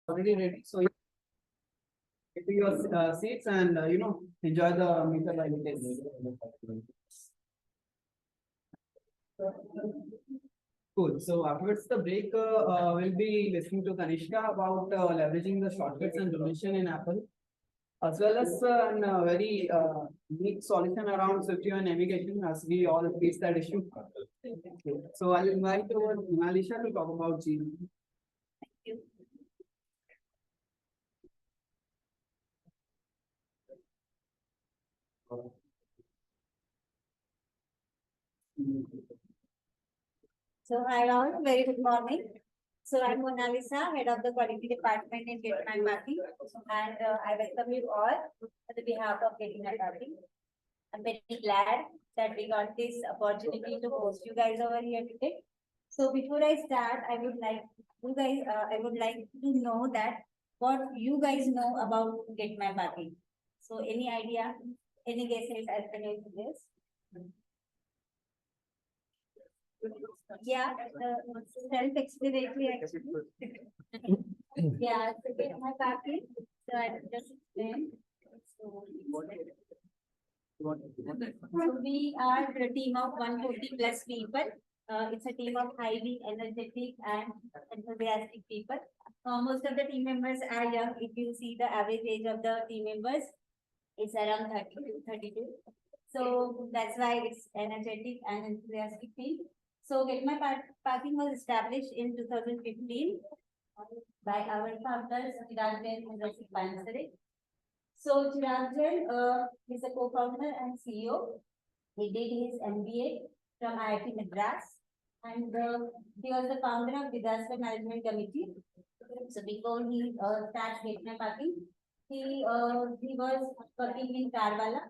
already ready. So you get to your seats and enjoy the meetup while it is. Cool. So afterwards the break, we'll be listening to Kanishka about leveraging the shortcuts and donation in Apple, as well as a very unique solution around safety and navigation as we all face that issue. Okay. So I'll invite over Malisha to talk about G. So hi all, very good morning. So I'm Mona Lisa, head of the quality department in Get My Party, and I welcome you all on the behalf of Getting My Party. I'm very glad that we got this opportunity to host you guys over here today. So before I start, I would like to know that what you guys know about Get My Party. So any idea, any guesses as to this? Yeah, self-explanatory actually. Yeah, so Get My Party. So I will just explain. So we are the team of 140 plus people. It's a team of highly energetic and enthusiastic people. Most of the team members are young. If you see the average age of the team members, it's around 30 to 32. So that's why it's energetic and enthusiastic team. So Get My Parking was established in 2015 by our founders, Chirag Jain and Rasik Pansare. So Chirag Jain is a co-founder and CEO. He did his MBA from IIT Madras, and he was the founder of Disaster Management Committee. So before he started Get My Parking, he was working in Karwala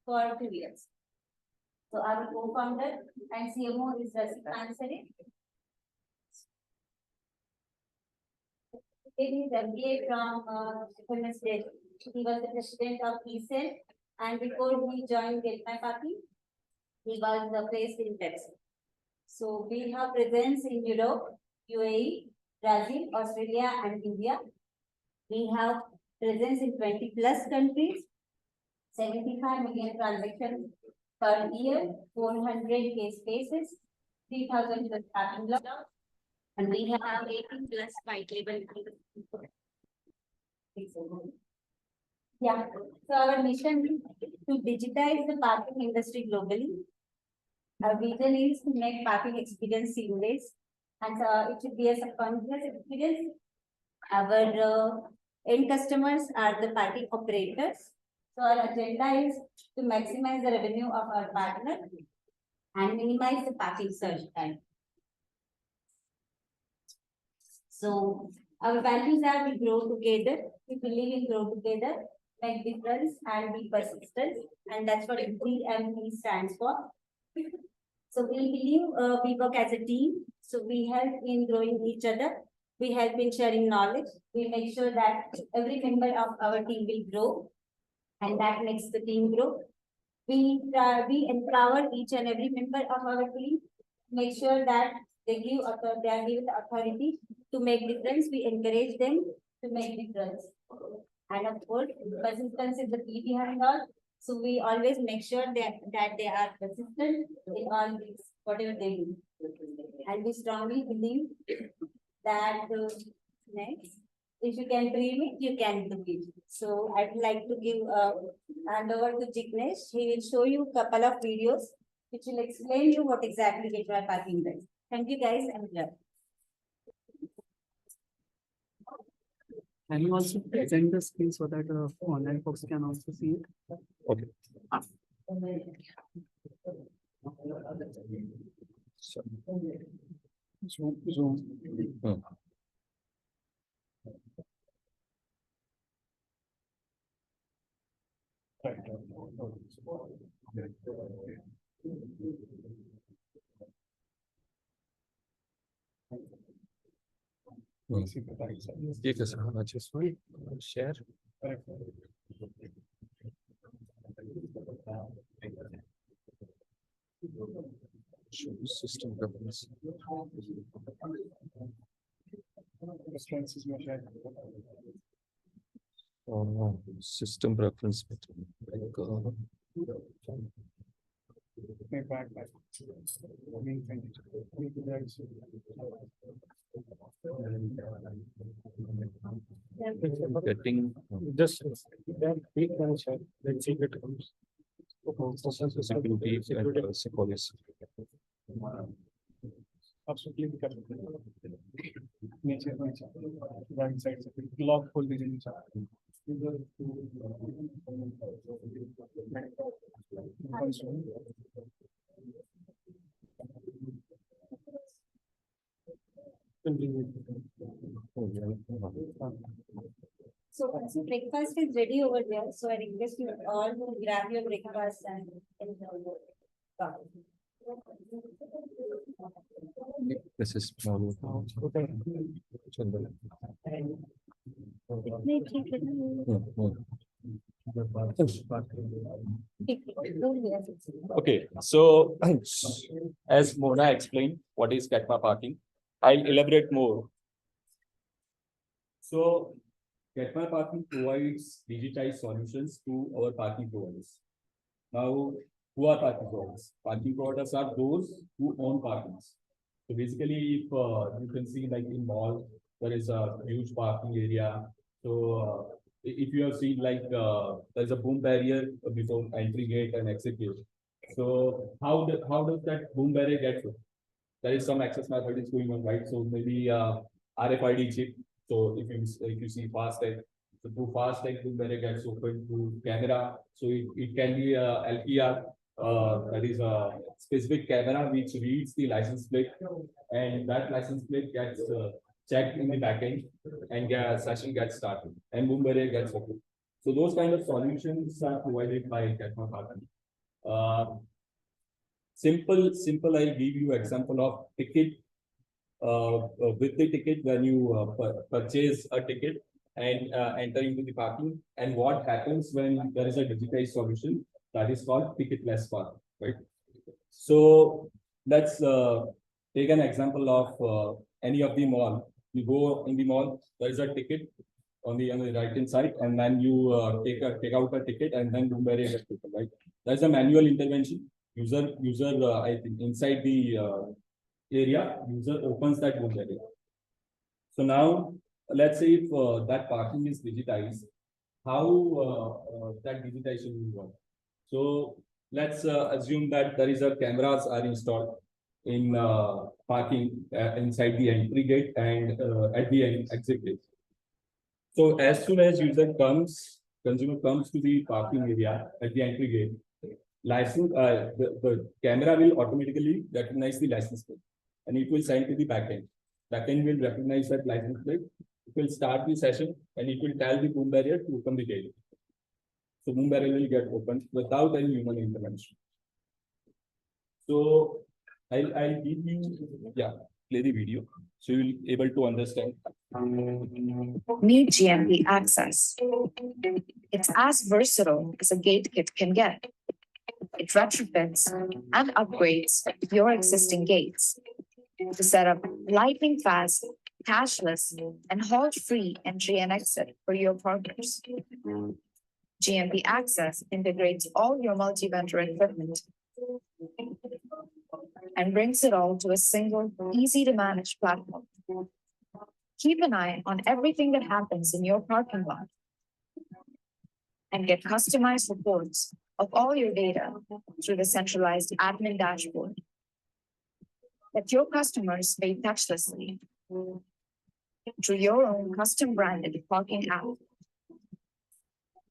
for 2 years. So our co-founder and CMO is Rasik Pansare. He did his MBA from FMS Delhi. He was the president of ESEL, and before he joined Get My Parking, he was placed in Texas. So we have presence in Europe, UAE, Brazil, Australia, and India. We have presence in 20 plus countries, 75 million transactions per year, 400 case spaces, 3,000 plus parking lots, and we have 18 plus white label. Yeah, so our mission is to digitize the parking industry globally. Our vision is to make parking experience seamless, and it should be a continuous experience. Our end customers are the parking operators. So our agenda is to maximize the revenue of our partner and minimize the parking search time. So our values are we grow together, we believe in grow together, make difference and be persistent, and that's what 3MP stands for. So we believe we work as a team. So we help in growing each other. We help in sharing knowledge. We make sure that every member of our team will grow, and that makes the team grow. We empower each and every member of our team. Make sure that they are given the authority to make difference. We encourage them to make difference. And of course, persistence is the key behind all. So we always make sure that they are persistent in all this, whatever they do. And we strongly believe that next, if you can dream it, you can do it. So I'd like to give hand over to Jignesh. He will show you a couple of videos which will explain you what exactly Get My Parking does. Thank you guys and love. Can you also present the screen so that online folks can also see it? Okay. Zoom. ठीक है sir हाँ just share show system governance System preference. Getting Just click and check, let's see if it comes. security and policy. Absolutely. Nature, right side, lock full vision. So breakfast is ready over there, so I request you all to grab your breakfast and enjoy. This is small. Okay, so as Mona explained, what is Catma parking? I'll elaborate more. So Catma parking provides digitized solutions to our parking providers. Now, who are parking providers? Parking providers are those who own parkings. So basically, if you can see like in mall, there is a huge parking area. So if you have seen like there's a boom barrier before entry gate and exit gate. So how does that boom barrier get through? There is some access method is going on, right? So maybe RFID chip. So if you see FASTag, so through FASTag boom barrier gets open through camera. So it can be a LPR. That is a specific camera which reads the license plate, and that license plate gets checked in the backend, and session gets started, and boom barrier gets open. So those kind of solutions are provided by Catma Parking. Simple. I'll give you example of ticket. With the ticket, when you purchase a ticket and enter into the parking, and what happens when there is a digitized solution that is called ticketless parking, right? So let's take an example of any of the mall. You go in the mall, there is a ticket on the right hand side, and then you take out a ticket, and then boom barrier gets open, right? There's a manual intervention. User, I think inside the area, user opens that boom barrier. So now, let's say if that parking is digitized, how that digitization will work. So let's assume that there is a cameras are installed in parking inside the entry gate and at the exit gate. So as soon as consumer comes to the parking area at the entry gate, the camera will automatically recognize the license plate, and it will send to the backend. Backend will recognize that license plate. It will start the session, and it will tell the boom barrier to open the gate. So boom barrier will get opened without any human intervention. So I'll give you play the video so you'll be able to understand. New GMP access. It's as versatile as a gate kit can get. It retrofits and upgrades your existing gates to set up lightning fast, cashless, and halt-free entry and exit for your partners. GMP Access integrates all your multi-vendor equipment and brings it all to a single, easy-to-manage platform. Keep an eye on everything that happens in your parking lot and get customized reports of all your data through the centralized admin dashboard that your customers pay touchlessly through your own custom branded parking app,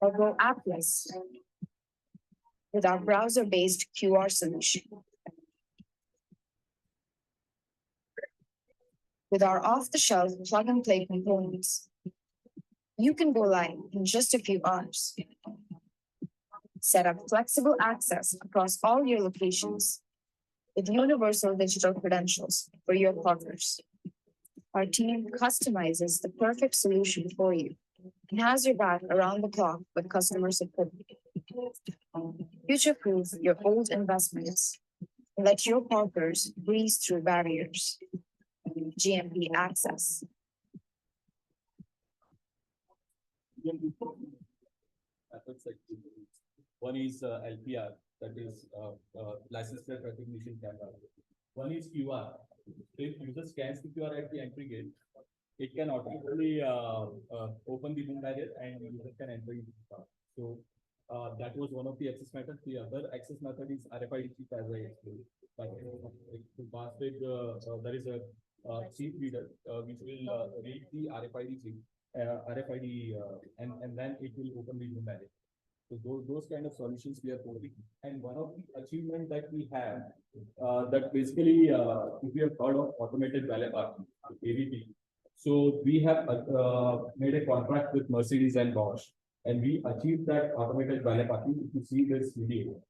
or go appless with our browser-based QR solution. With our off-the-shelf plug-and-play components, you can go live in just a few hours. Set up flexible access across all your locations with universal digital credentials for your partners. Our team customizes the perfect solution for you and has your back around the clock with customer support. Future-proof your old investments and let your partners breeze through barriers. GMP Access. Methods like one is LPR, that is license plate recognition camera. One is QR. If user scans the QR at the entry gate, it can automatically open the boom barrier and user can enter into the car. So that was one of the access methods. The other access method is RFID chip, as I explained. To pass it, there is a chip reader which will read the RFID chip, RFID, and then it will open the boom barrier. So those kind of solutions we are providing. And one of the achievement that we have, that basically, if you have heard of automated valet parking, AVP. So we have made a contract with Mercedes and Bosch, and we achieved that automated valet parking. If you see this video.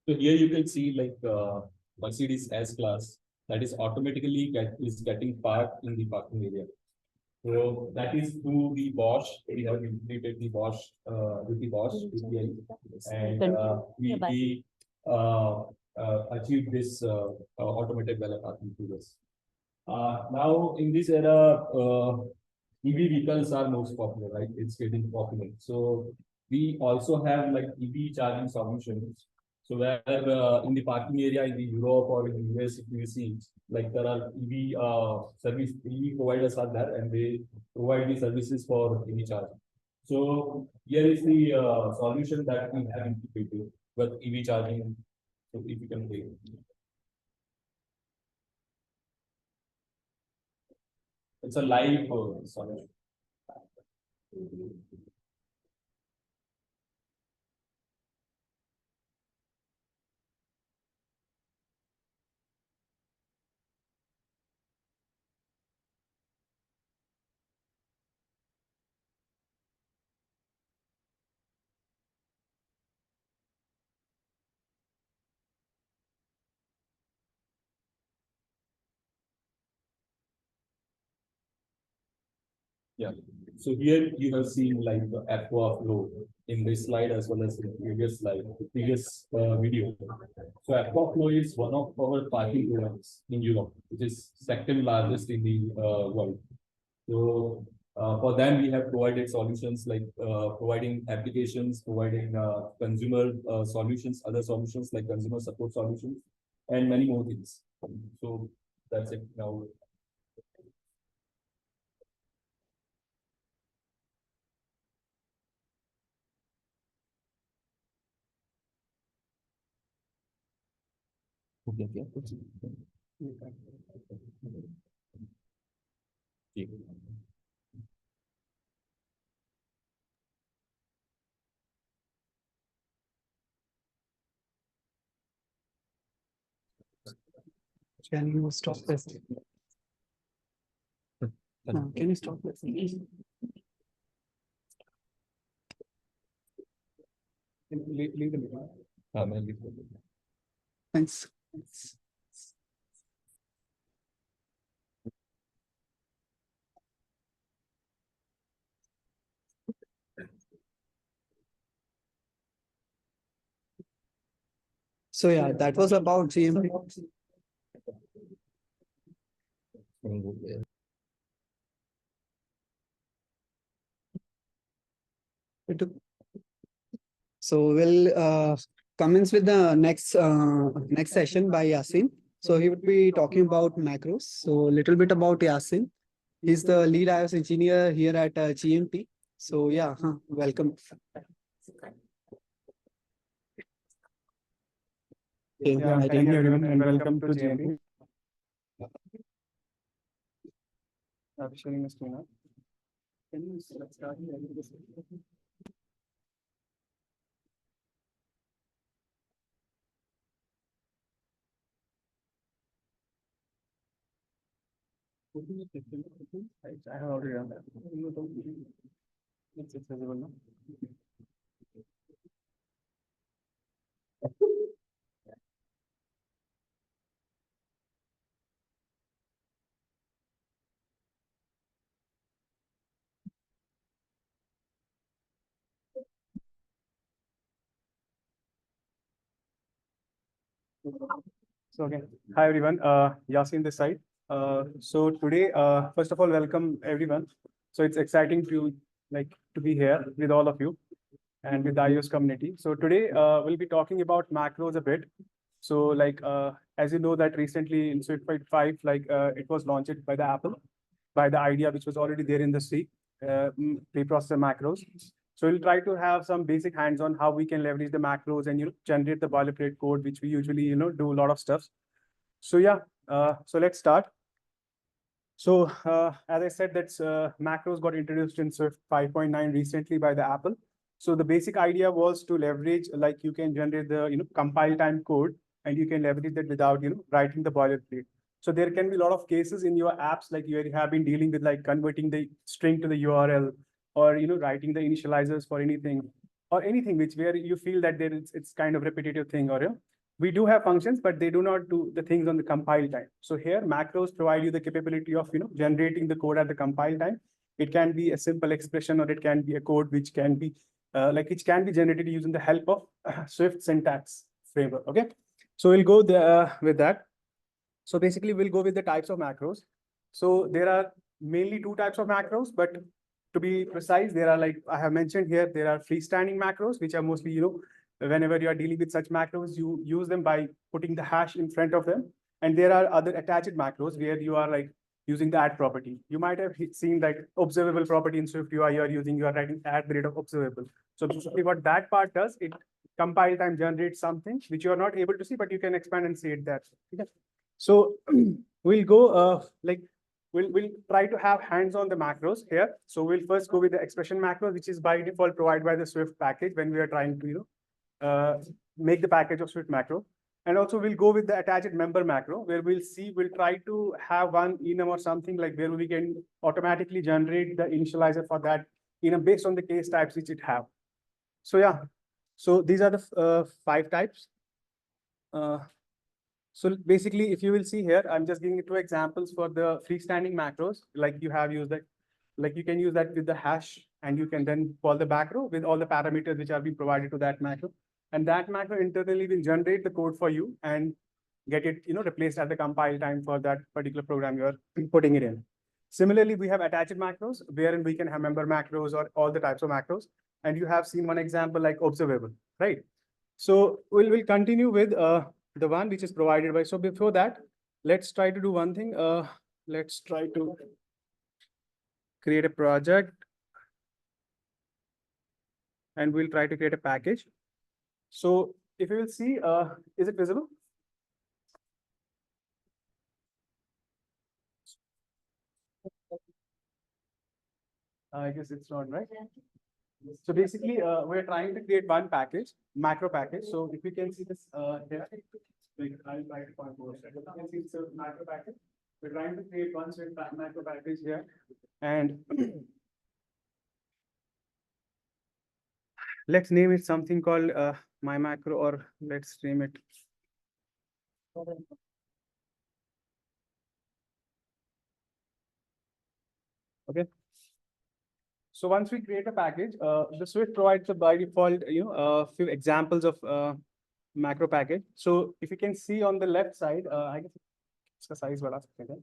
So here you can see like Mercedes S class that is automatically is getting parked in the parking area. So that is through the Bosch. We have integrated the Bosch with the Bosch API, and we achieved this automated valet parking through this. Now in this era, EV vehicles are most popular, right? It's getting popular. So we also have like EV charging solutions. So where in the parking area in the Europe or in the US, if you see, like there are EV service EV providers are there, and they provide the services for EV charging. So here is the solution that we have integrated with EV charging. So if you can play. It's a live solution. Yeah, so here you have seen like the aqua flow in this slide as well as in the previous slide, the previous video. So aqua flow is one of our parking programs in Europe, which is second largest in the world. So for them, we have provided solutions like providing applications, providing consumer solutions, other solutions like consumer support solutions, and many more things. So that's it now. Can you stop this? Can you stop this? Leave the meeting. Thanks. So yeah, that was about GMP. So we'll commence with the next session by Yasin. So he would be talking about macros. So a little bit about Yasin. He's the lead iOS engineer here at GMP. So yeah, welcome. Yeah, thank you everyone and welcome to GMP. I'm sharing my screen now. Can you start here? I have already done that. It's visible now. So again, hi everyone, Yasin this side. So today, first of all, welcome everyone. So it's exciting to be here with all of you and with the iOS community. So today, we'll be talking about macros a bit. So as you know that recently in SwiftBLR 5, it was launched by the Apple, by the idea which was already there in the C, preprocessor macros. So we'll try to have some basic hands on how we can leverage the macros and generate the boilerplate code, which we usually do a lot of stuff. So yeah, so let's start. So as I said, that's macros got introduced in Swift 5.9 recently by the Apple. So the basic idea was to leverage, like you can generate the compile time code and you can leverage that without writing the boilerplate. So there can be a lot of cases in your apps like you have been dealing with, like converting the string to the URL or writing the initializers for anything or anything which where you feel that it's kind of repetitive thing, or we do have functions, but they do not do the things on the compile time. So here macros provide you the capability of generating the code at the compile time. It can be a simple expression or it can be a code which can be which can be generated using the help of Swift syntax framework. Okay, so we'll go there with that. So basically we'll go with the types of macros. So there are mainly two types of macros, but to be precise, there are, like I have mentioned here, there are freestanding macros, which are mostly, whenever you are dealing with such macros, you use them by putting the hash in front of them. And there are other attached macros where you are like using the add property. You might have seen like observable property in Swift UI, you are writing add the rate of observable. So basically what that part does, it compile time generates something which you are not able to see, but you can expand and see it there. Okay. So we'll go we'll try to have hands on the macros here. So we'll first go with the expression macro, which is by default provided by the Swift package when we are trying to make the package of Swift macro. And also we'll go with the attached member macro, where we'll try to have one enum or something like where we can automatically generate the initializer for that based on the case types which it have. So yeah, so these are the 5 types. So basically, if you will see here, I'm just giving you 2 examples for the freestanding macros, like you have used like you can use that with the hash, and you can then call the macro with all the parameters which are being provided to that macro. And that macro internally will generate the code for you and get it, replaced at the compile time for that particular program you are putting it in. Similarly, we have attached macros wherein we can have member macros or all the types of macros. And you have seen one example like observable, right? So we'll continue with the one which is provided by. So before that, let's try to do one thing. Let's try to create a project, and we'll try to create a package. So if you will see, is it visible? I guess it's not, right? So basically, we're trying to create one package, macro package. So if you can see this here, like I'll try to point over. You can see it's a macro package. We're trying to create one macro package here, and let's name it something called my macro, or let's name it. Okay. So once we create a package, the Swift provides a by default, a few examples of macro package. So if you can see on the left side, I guess इसका size बढ़ा सकते हैं.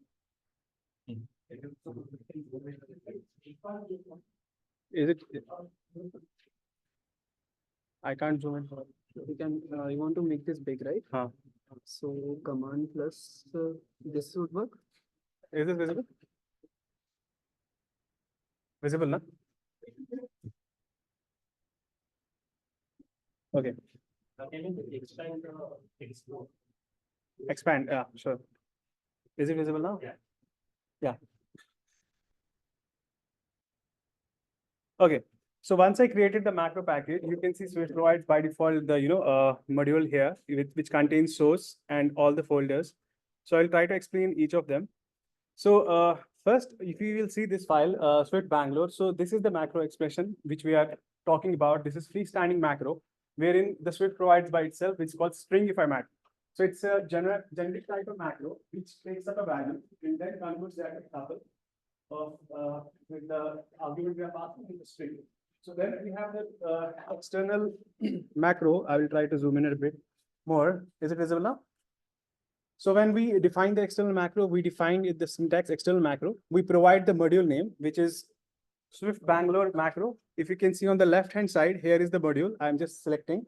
Is it? I can't zoom in. You can, you want to make this big, right? Huh. So command plus this would work. Is it visible? Visible, na? Okay. Expand, yeah, sure. Is it visible now? Yeah. Okay. So once I created the macro package, you can see Swift provides by default the module here which contains source and all the folders. So I'll try to explain each of them. So first, if you will see this file, Swift Bangalore. So this is the macro expression which we are talking about. This is freestanding macro, wherein the Swift provides by itself, which is called stringify macro. So it's a generic type of macro which takes up a value and then converts that to tuple of with the argument we are passing in the string. So then we have the external macro. I will try to zoom in a bit more. Is it visible now? So when we define the external macro, we define it the syntax external macro. We provide the module name, which is Swift Bangalore macro. If you can see on the left hand side, here is the module. I'm just selecting.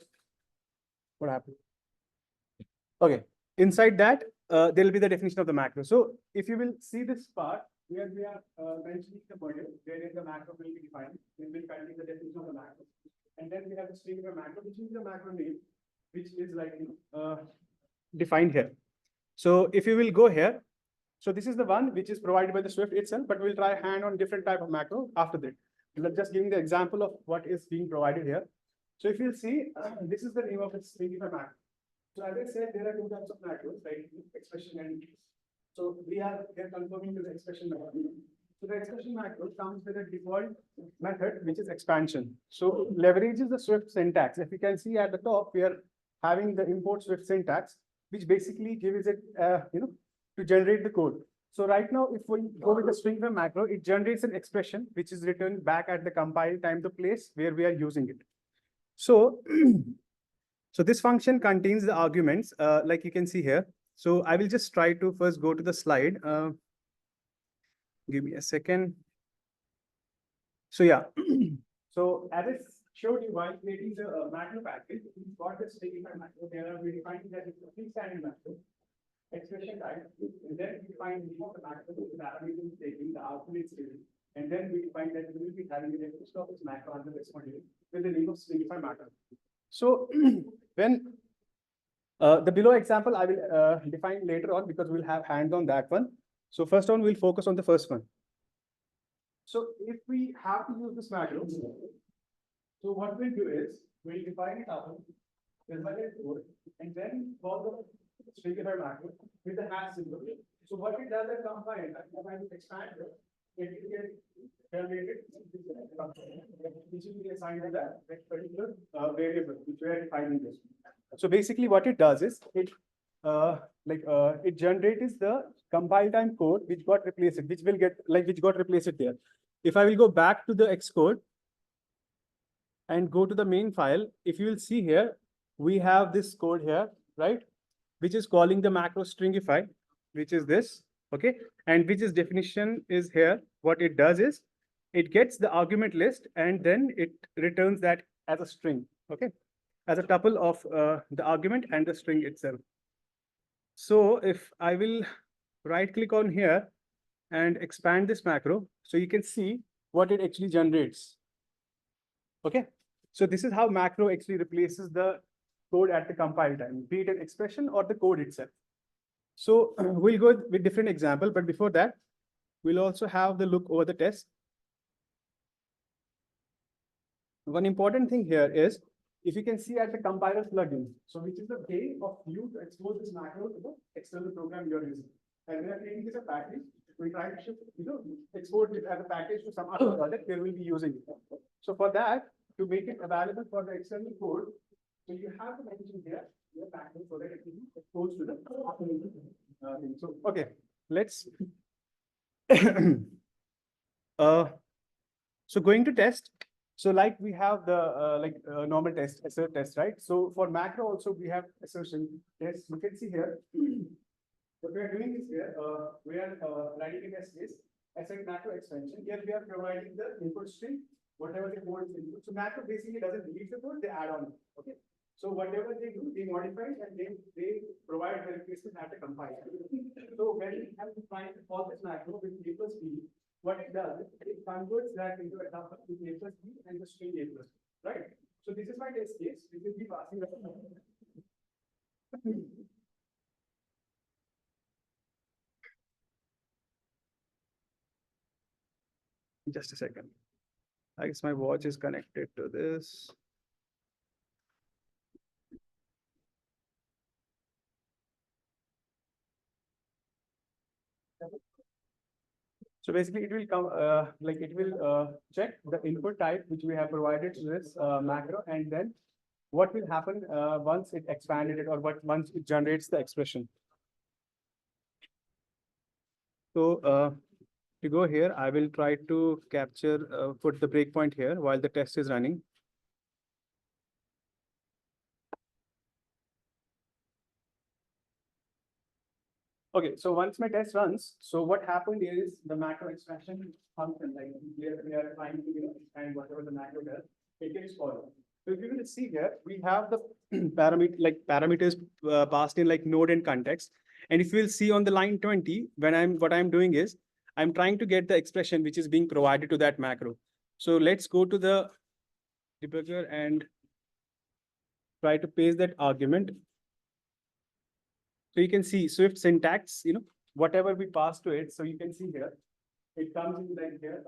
What happened? Okay. Inside that, there will be the definition of the macro. So if you will see this part, where we are mentioning the module, wherein the macro will be defined, we will contain the definition of the macro. And then we have the string of a macro, which is the macro name, which is like defined here. So if you will go here, so this is the one which is provided by the Swift itself, but we'll try hand on different type of macro after that. Let's just giving the example of what is being provided here. So if you'll see, this is the name of the string of a macro. So as I said, there are two types of macros, right? Expression and so we are here confirming to the expression macro. So the expression macro comes with a default method, which is expansion. So leverages the Swift syntax. If you can see at the top, we are having the import Swift syntax, which basically gives it, to generate the code. So right now, if we go with the string from macro, it generates an expression which is returned back at the compile time, the place where we are using it. So, so this function contains the arguments, like you can see here. So I will just try to first go to the slide. Give me a second. So yeah, so as I showed you while creating the macro package, we got the stringify macro. There we defined that it's a freestanding macro, expression type, and then we define the macro, the parameters taking, the output is given, and then we define that we will be having a definition of this macro under this module with the name of stringify macro. So when the below example I will define later on because we'll have hands on that one. So first on, we'll focus on the first one. So if we have to use this macro, so what we'll do is we'll define it up, define it code, and then call the stringify macro with the hash symbol. So what it does at compile, expand it will get generated, which will be assigned to that particular variable which we are defining this. So basically, what it does is it it generates the compile time code which got replaced, which will get which got replaced there. if I will go back to the Xcode and go to the main file, if you will see here, we have this code here, right? Which is calling the macro stringify, which is this, okay? And which is definition is here. What it does is it gets the argument list and then it returns that as a string, okay? As a tuple of the argument and the string itself. So if I will right click on here and expand this macro, so you can see what it actually generates. Okay, so this is how macro actually replaces the code at the compile time, be it an expression or the code itself. So we'll go with different example, but before that, we'll also have the look over the test. One important thing here is, if you can see at the compiler plugin, so which is the way of you to expose this macro to the external program you're using. And we are creating this a package. We try to export it as a package to some other project where we'll be using it. So for that, to make it available for the external code, so you have to mention here your package so that it can be exposed to the thing. So okay, let's so going to test. So like we have the normal test, assert test, right? So for macro also we have assertion test. You can see here. What we are doing is here, we are writing a test case, assert macro extension. Here we are providing the input string, whatever the code is input. So macro basically doesn't delete the code, they add on. Okay. So whatever they do, they modify and they provide the replacement at the compiler. So when we have to find all this macro with A plus B, what it does, it converts that into a tuple with A plus B and the string A plus B, right? So this is my test case. This will be passing. Just a second. I guess my watch is connected to this. So basically it will come, it will check the input type which we have provided to this macro, and then what will happen once it expanded it or once it generates the expression. So to go here, I will try to capture, put the breakpoint here while the test is running. Okay, so once my test runs, so what happened is the macro expression function, like we are trying to expand whatever the macro does, it gets followed. So if you will see here, we have the parameters passed in like node and context. And if you will see on the line 20, what I'm doing is I'm trying to get the expression which is being provided to that macro. So let's go to the debugger and try to paste that argument. So you can see Swift syntax, whatever we pass to it. So you can see here, it comes in like here,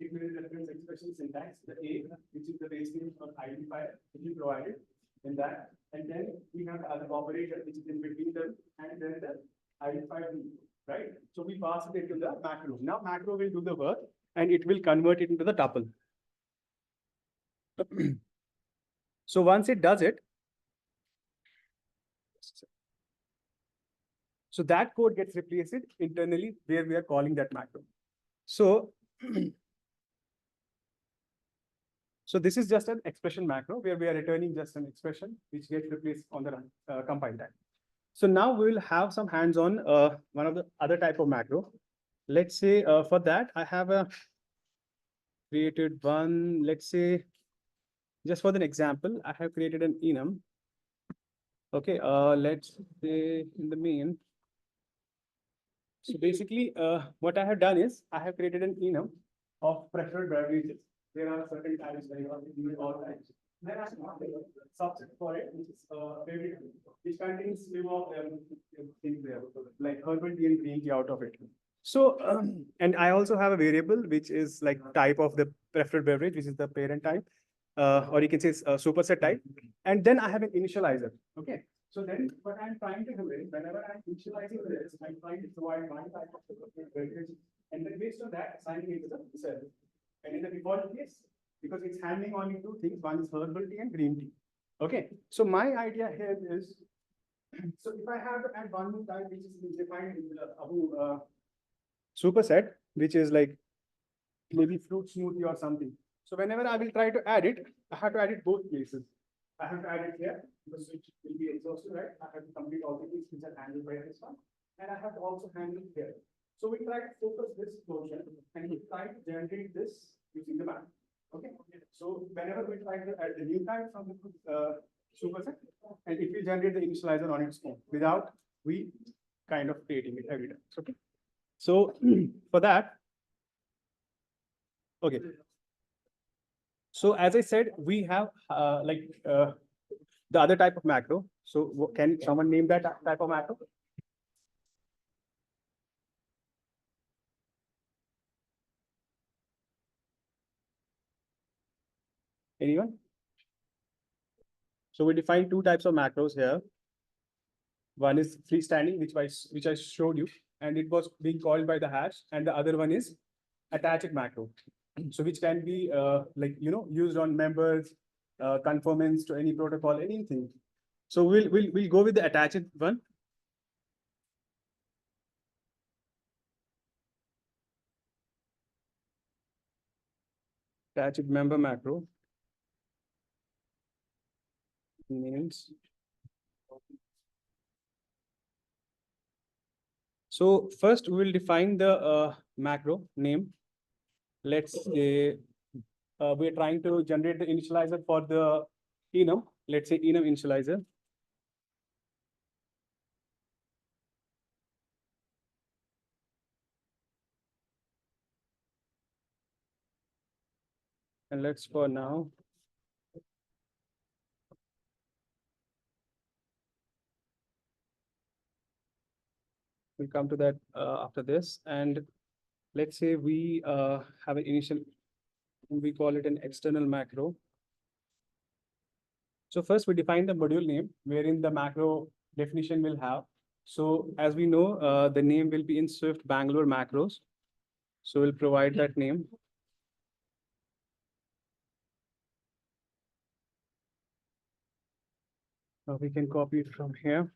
different reference expression syntax, the A, which is the base name or identifier, which is provided in that. And then we have the other operator, which is in between them, and then the identifier, right? So we pass it into the macro. Now macro will do the work and it will convert it into the tuple. So once it does it, so that code gets replaced internally where we are calling that macro. So, so this is just an expression macro where we are returning just an expression which gets replaced on the compile time. So now we will have some hands-on one of the other type of macro. Let's say for that I have created one. Let's say just for an example, I have created an enum. Okay, let's say in the main. So basically, what I have done is I have created an enum of preferred beverages. There are certain types, all types. Then I have a subset for it, which is favorite, which contains few of things there, like herbal tea and green tea out of it. So, and I also have a variable which is like type of the preferred beverage, which is the parent type, or you can say superset type. And then I have an initializer. Okay. So then what I'm trying to do is whenever I'm initializing this, I'm trying to provide one type of beverage, and then based on that, assigning it to the cell. And in the default case, because it's handling only two things, one is herbal tea and green tea. Okay. So my idea here is, so if I have to add one more type, which is defined in the superset, which is like maybe fruit smoothie or something. So whenever I will try to add it, I have to add it both places. I have to add it here, the switch will be exhausted, right? I have to complete all the things which are handled by this one. And I have to also handle it here. So we try to focus this portion and we try to generate this using the map. Okay, so whenever we try to add the new type from the superset, and it will generate the initializer on its own without we kind of creating it every time. Okay, so for that, okay. So as I said, we have the other type of macro. So can someone name that type of macro? Anyone? So we define two types of macros here. One is freestanding, which I showed you, and it was being called by the hash, and the other one is attached macro. So which can be used on members, conformance to any protocol, anything. So we'll go with the attached one. Attached member macro means. So first we will define the macro name. Let's say we're trying to generate the initializer for the enum. Let's say enum initializer. And let's for now. We'll come to that after this. And let's say we have an initial, we call it an external macro. So first we define the module name wherein the macro definition will have. So as we know, the name will be in Swift Bangalore macros. So we'll provide that name. We can copy it from here.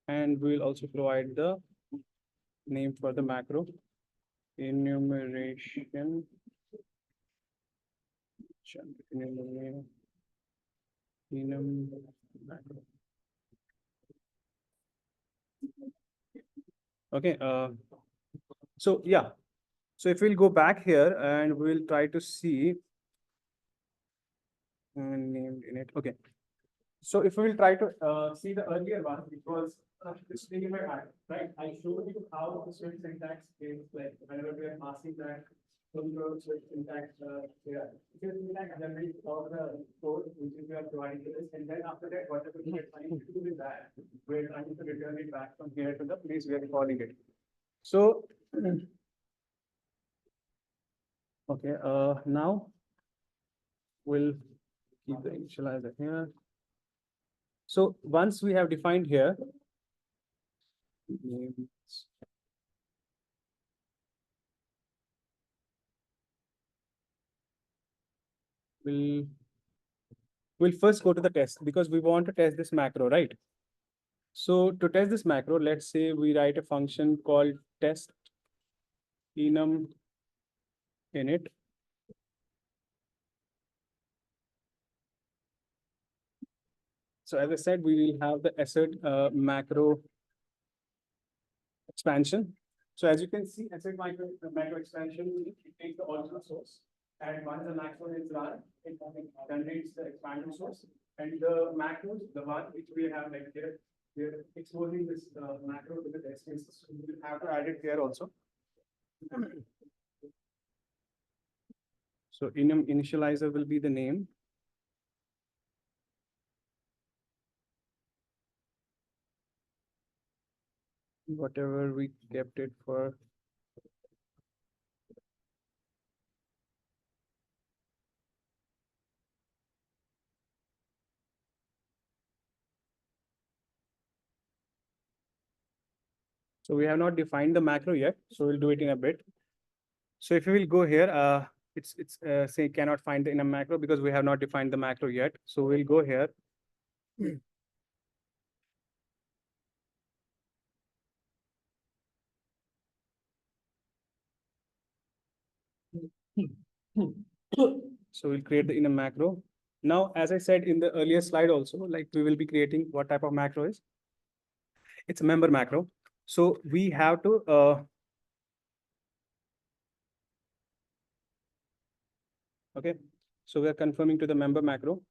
And we'll also provide the name for the macro enumeration. Enum macro. Okay. So yeah. So if we'll go back here and we'll try to see named in it. Okay. So if we will try to see the earlier one, it was this thing in my hand, right? I showed you how the Swift syntax is like whenever we are passing that Swift syntax here. Swift syntax generates all the code which we are providing to this, and then after that, whatever we are trying to do with that, we're trying to return it back from here to the place we are calling it. So okay, now we'll keep the initializer here. So once we have defined here, we'll first go to the test because we want to test this macro, right? So to test this macro, let's say we write a function called test enum init. So as I said, we will have the assert macro expansion. So as you can see, assert macro expansion, it takes the original source. And once the macro is run, it generates the expanded source. And the macros, the one which we have like here, we're exposing this macro to the test cases. So we will have to add it here also. So enum initializer will be the name. Whatever we kept it for. So we have not defined the macro yet, so we'll do it in a bit. So if we will go here, it's say cannot find the enum macro because we have not defined the macro yet. So we'll go here. So we'll create the inner macro. Now, as I said in the earlier slide also, like we will be creating what type of macro is. It's a member macro. So we have to okay. So we are confirming to the member macro.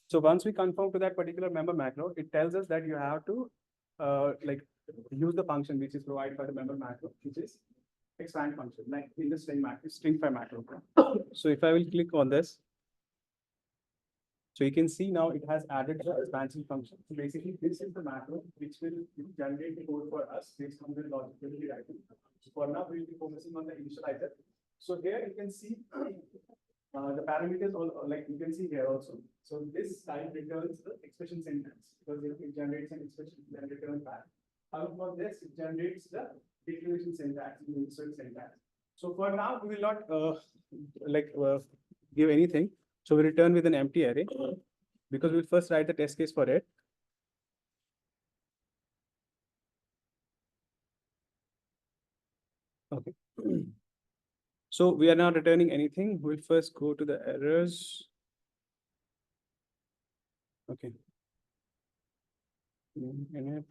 So once we confirm to that particular member macro, it tells us that you have to like use the function which is provided by the member macro, which is expand function, like in the string macro, string5 macro. So if I will click on this, so you can see now it has added the expansion function. So basically, this is the macro which will generate the code for us based on the logic we'll be writing. So for now, we'll be focusing on the initializer. So here you can see the parameters, all like you can see here also. So this type returns the expression syntax because it generates an expression then return back. Out of this, it generates the declaration syntax, the insert syntax. So for now, we will not give anything. So we return with an empty array because we'll first write the test case for it. Okay. So we are not returning anything. We'll first go to the errors. Okay. Init.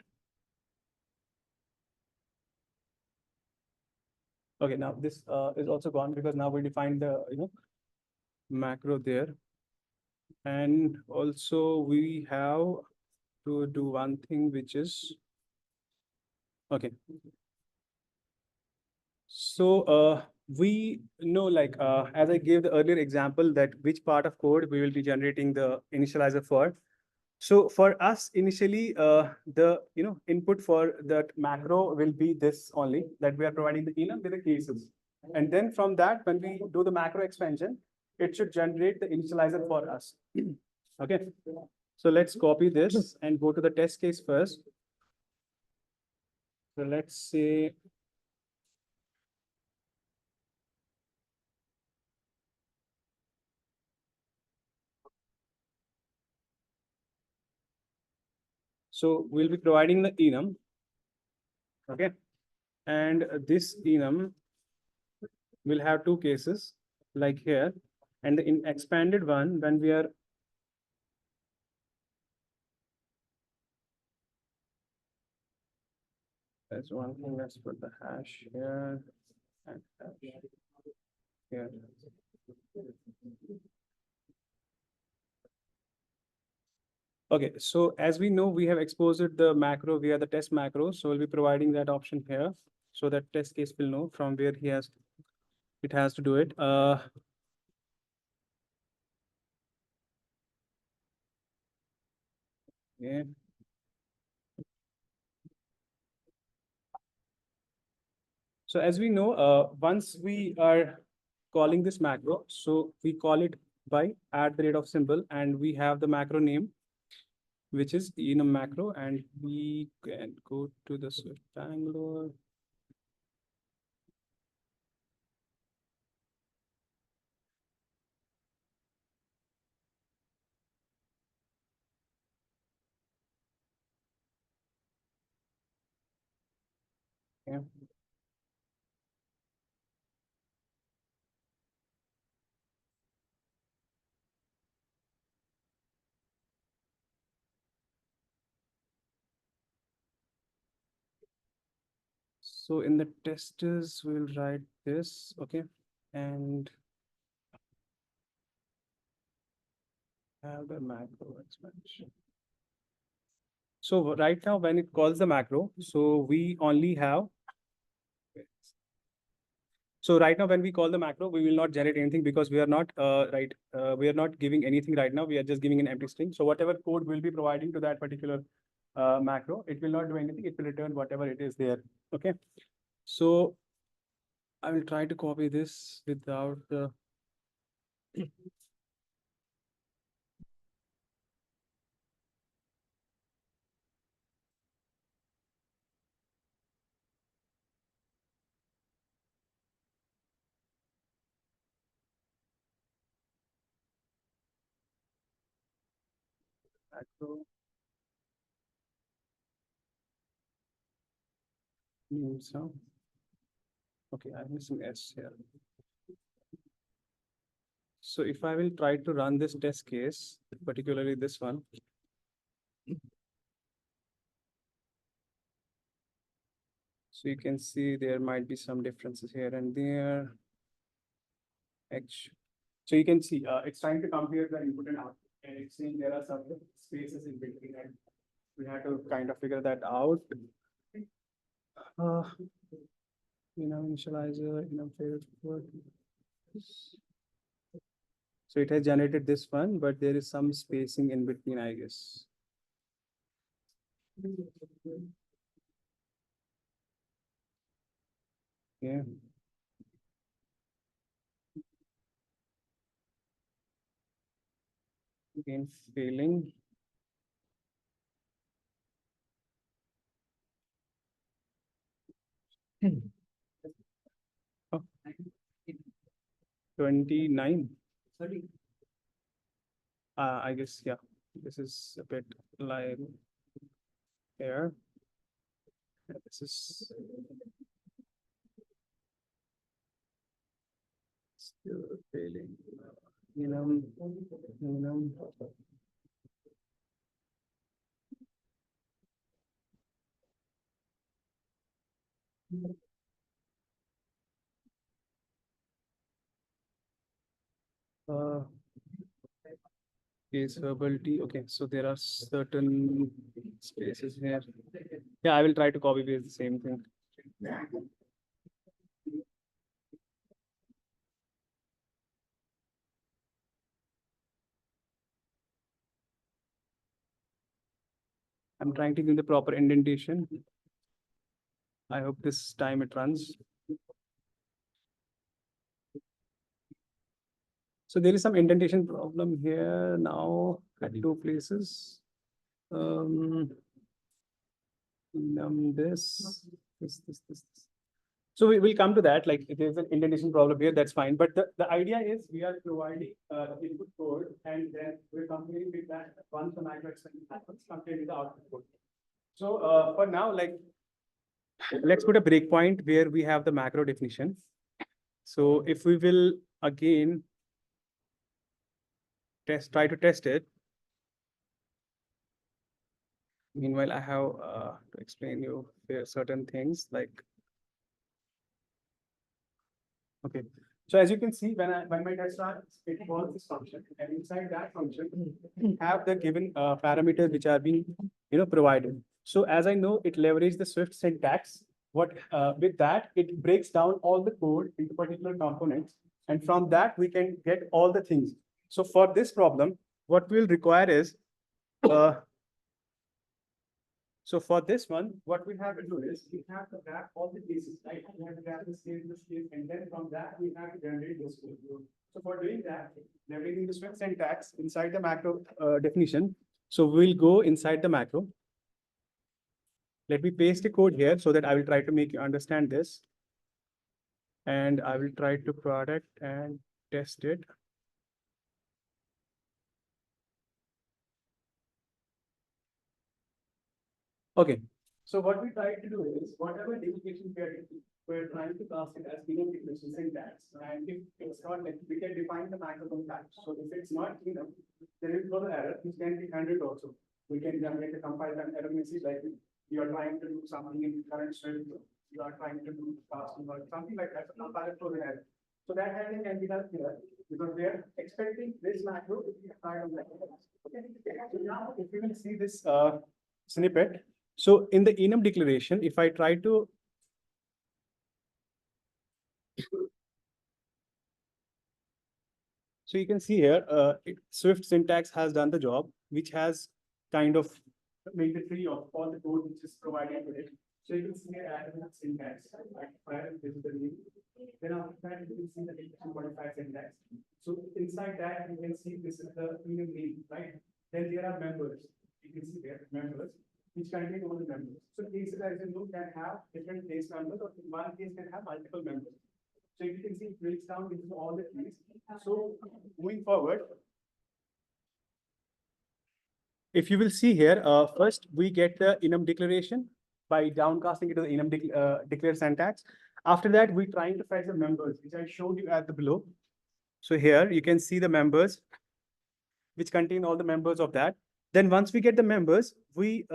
Okay, now this is also gone because now we defined the macro there. And also we have to do one thing which is okay. So we know like as I gave the earlier example that which part of code we will be generating the initializer for. So for us initially the input for that macro will be this only that we are providing the enum with the cases. And then from that when we do the macro expansion, it should generate the initializer for us. Okay. So let's copy this and go to the test case first. So let's say so we'll be providing the enum. Okay. And this enum will have two cases like here. And the expanded one, when we are that's one thing, let's put the hash here and hash here. Okay, so as we know, we have exposed the macro via the test macro. So we'll be providing that option here so that test case will know from where it has to do it. Yeah. So as we know, once we are calling this macro, so we call it by @ symbol, and we have the macro name, which is enum macro, and we can go to the SwiftBLR. Yeah. So in the testers, we'll write this, okay, and have the macro expansion. So right now, when it calls the macro, so we only have. So right now, when we call the macro, we will not generate anything because we are not we are not giving anything right now. We are just giving an empty string. So whatever code we'll be providing to that particular macro, it will not do anything. It will return whatever it is there. Okay. So I will try to copy this without the. Macro. So, okay, I'm missing S here. So if I will try to run this test case, particularly this one. So you can see there might be some differences here and there. So you can see it's trying to compare the input and output, and it's saying there are some spaces in between, and we have to kind of figure that out. Initializer, favorite word. So it has generated this one, but there is some spacing in between, I guess. Yeah. Again, failing. Oh. 29. I guess, yeah, this is a bit live here. This is still failing. Case verbal okay, so there are certain spaces here. Yeah, I will try to copy paste the same thing. I'm trying to give the proper indentation. I hope this time it runs. So there is some indentation problem here now at two places. This. So we will come to that. Like if there's an indentation problem here, that's fine. But the idea is we are providing the input code, and then we're comparing with that once the macro extension happens, compared with the output code. So for now, like let's put a breakpoint where we have the macro definition. So if we will again try to test it. Meanwhile, I have to explain you certain things like. Okay, so as you can see, when my test starts, it calls this function, and inside that function, have the given parameters which are being provided. So as I know, it leverages the Swift syntax. What with that, it breaks down all the code into particular components, and from that we can get all the things. So for this problem, what we'll require is. So for this one, what we have to do is we have to grab all the cases, right? We have to grab this case, and then from that we have to generate this code. So for doing that, leveraging the Swift syntax inside the macro definition. So we'll go inside the macro. Let me paste the code here so that I will try to make you understand this. And I will try to product and test it. Okay, so what we try to do is whatever definition we're trying to cast it as definition syntax. And if it's not, like we can define the macro type. So if it's not, then we'll throw the error, which can be handled also. We can generate a compile and error message like you are trying to do something in current Swift, you are trying to do casting or something like that. So compile throw the error. So that handling can be done here because we are expecting this macro to be applied on that. Okay. So now if you will see this snippet. So in the enum declaration, if I try to so you can see here, Swift syntax has done the job, which has kind of made the tree of all the code which is provided with it. So you can see here add syntax, right? This is the name. Then after that, you can see the 2.5 syntax. So inside that, you can see this is the enum name, right? Then there are members. You can see there members, which contain all the members. So cases as you know can have different case numbers, or one case can have multiple members. So you can see it breaks down into all the keys. So moving forward, if you will see here, first we get the enum declaration by downcasting it to the enum declare syntax. After that, we're trying to fetch the members, which I showed you at the below. So here you can see the members which contain all the members of that. Then once we get the members, we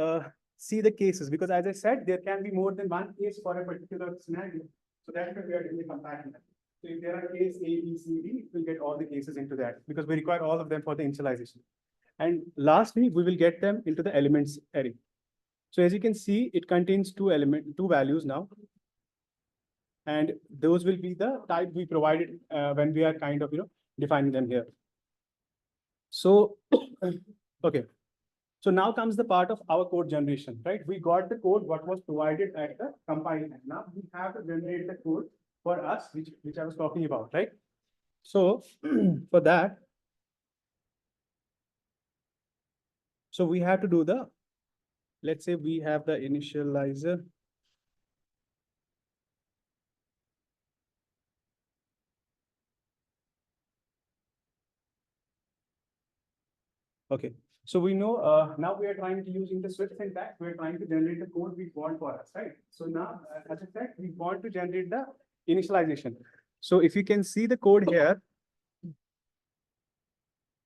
see the cases, because as I said, there can be more than one case for a particular scenario. So that's why we are doing the comparison. So if there are case A, B, C, D, it will get all the cases into that because we require all of them for the initialization. And lastly, we will get them into the elements array. So as you can see, it contains two values now. And those will be the type we provided when we are kind of, defining them here. So, okay. So now comes the part of our code generation, right? We got the code, what was provided at the compile time. Now we have to generate the code for us, which I was talking about, right? So for that, so we have to do let's say we have the initializer. Okay, so we know now we are trying to use in the Swift syntax, we're trying to generate the code we want for us, right? So now, as I said, we want to generate the initialization. So if you can see the code here,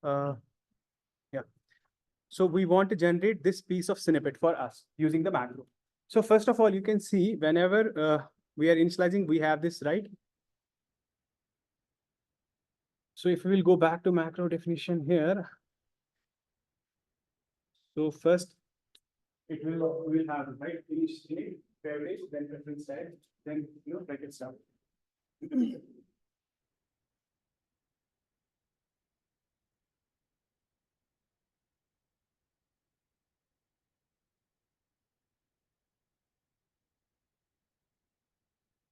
yeah. So we want to generate this piece of snippet for us using the macro. So first of all, you can see whenever we are initializing, we have this, right? So if we will go back to macro definition here. So first, we will have, right, initiate, beverage, then reference tag, then, bracket start.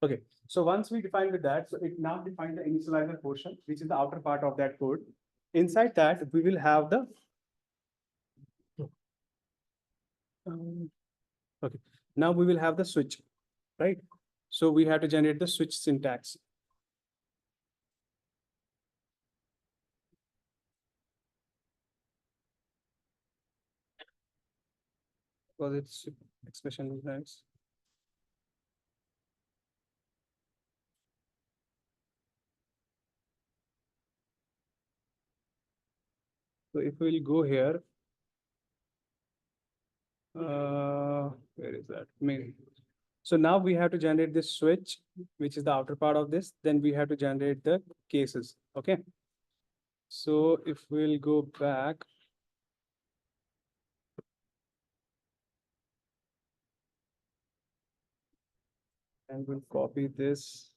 Okay, so once we define with that, so it now defines the initializer portion, which is the outer part of that code. Inside that, we will have the okay. Now we will have the switch, right? So we have to generate the switch syntax. Because it's expression is nice. So if we'll go here, where is that? Main. So now we have to generate this switch, which is the outer part of this. Then we have to generate the cases. Okay. So if we'll go back. And we'll copy this.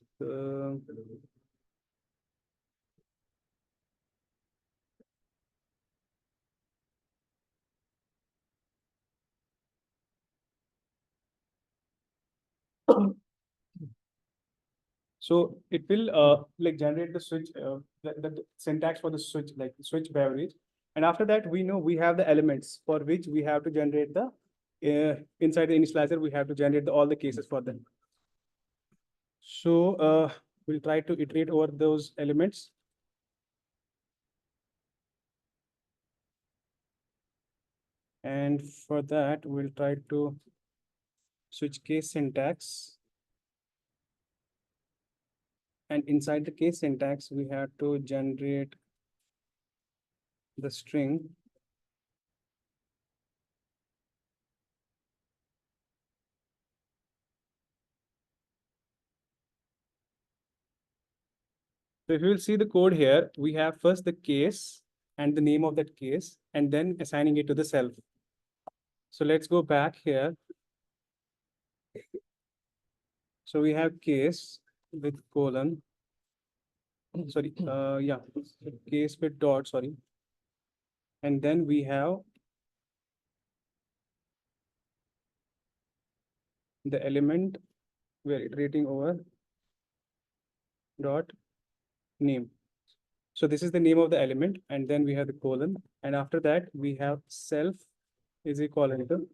So it will like generate the switch, the syntax for the switch, like switch beverage. And after that, we know we have the elements for which we have to generate the inside the initializer, we have to generate all the cases for them. So we'll try to iterate over those elements. And for that, we'll try to switch case syntax. And inside the case syntax, we have to generate the string. So if you will see the code here, we have first the case and the name of that case, and then assigning it to the self. So let's go back here. So we have case with colon. Sorry, yeah, case with dot, sorry. And then we have the element we're iterating over dot name. So this is the name of the element, and then we have the colon, and after that we have self is equal to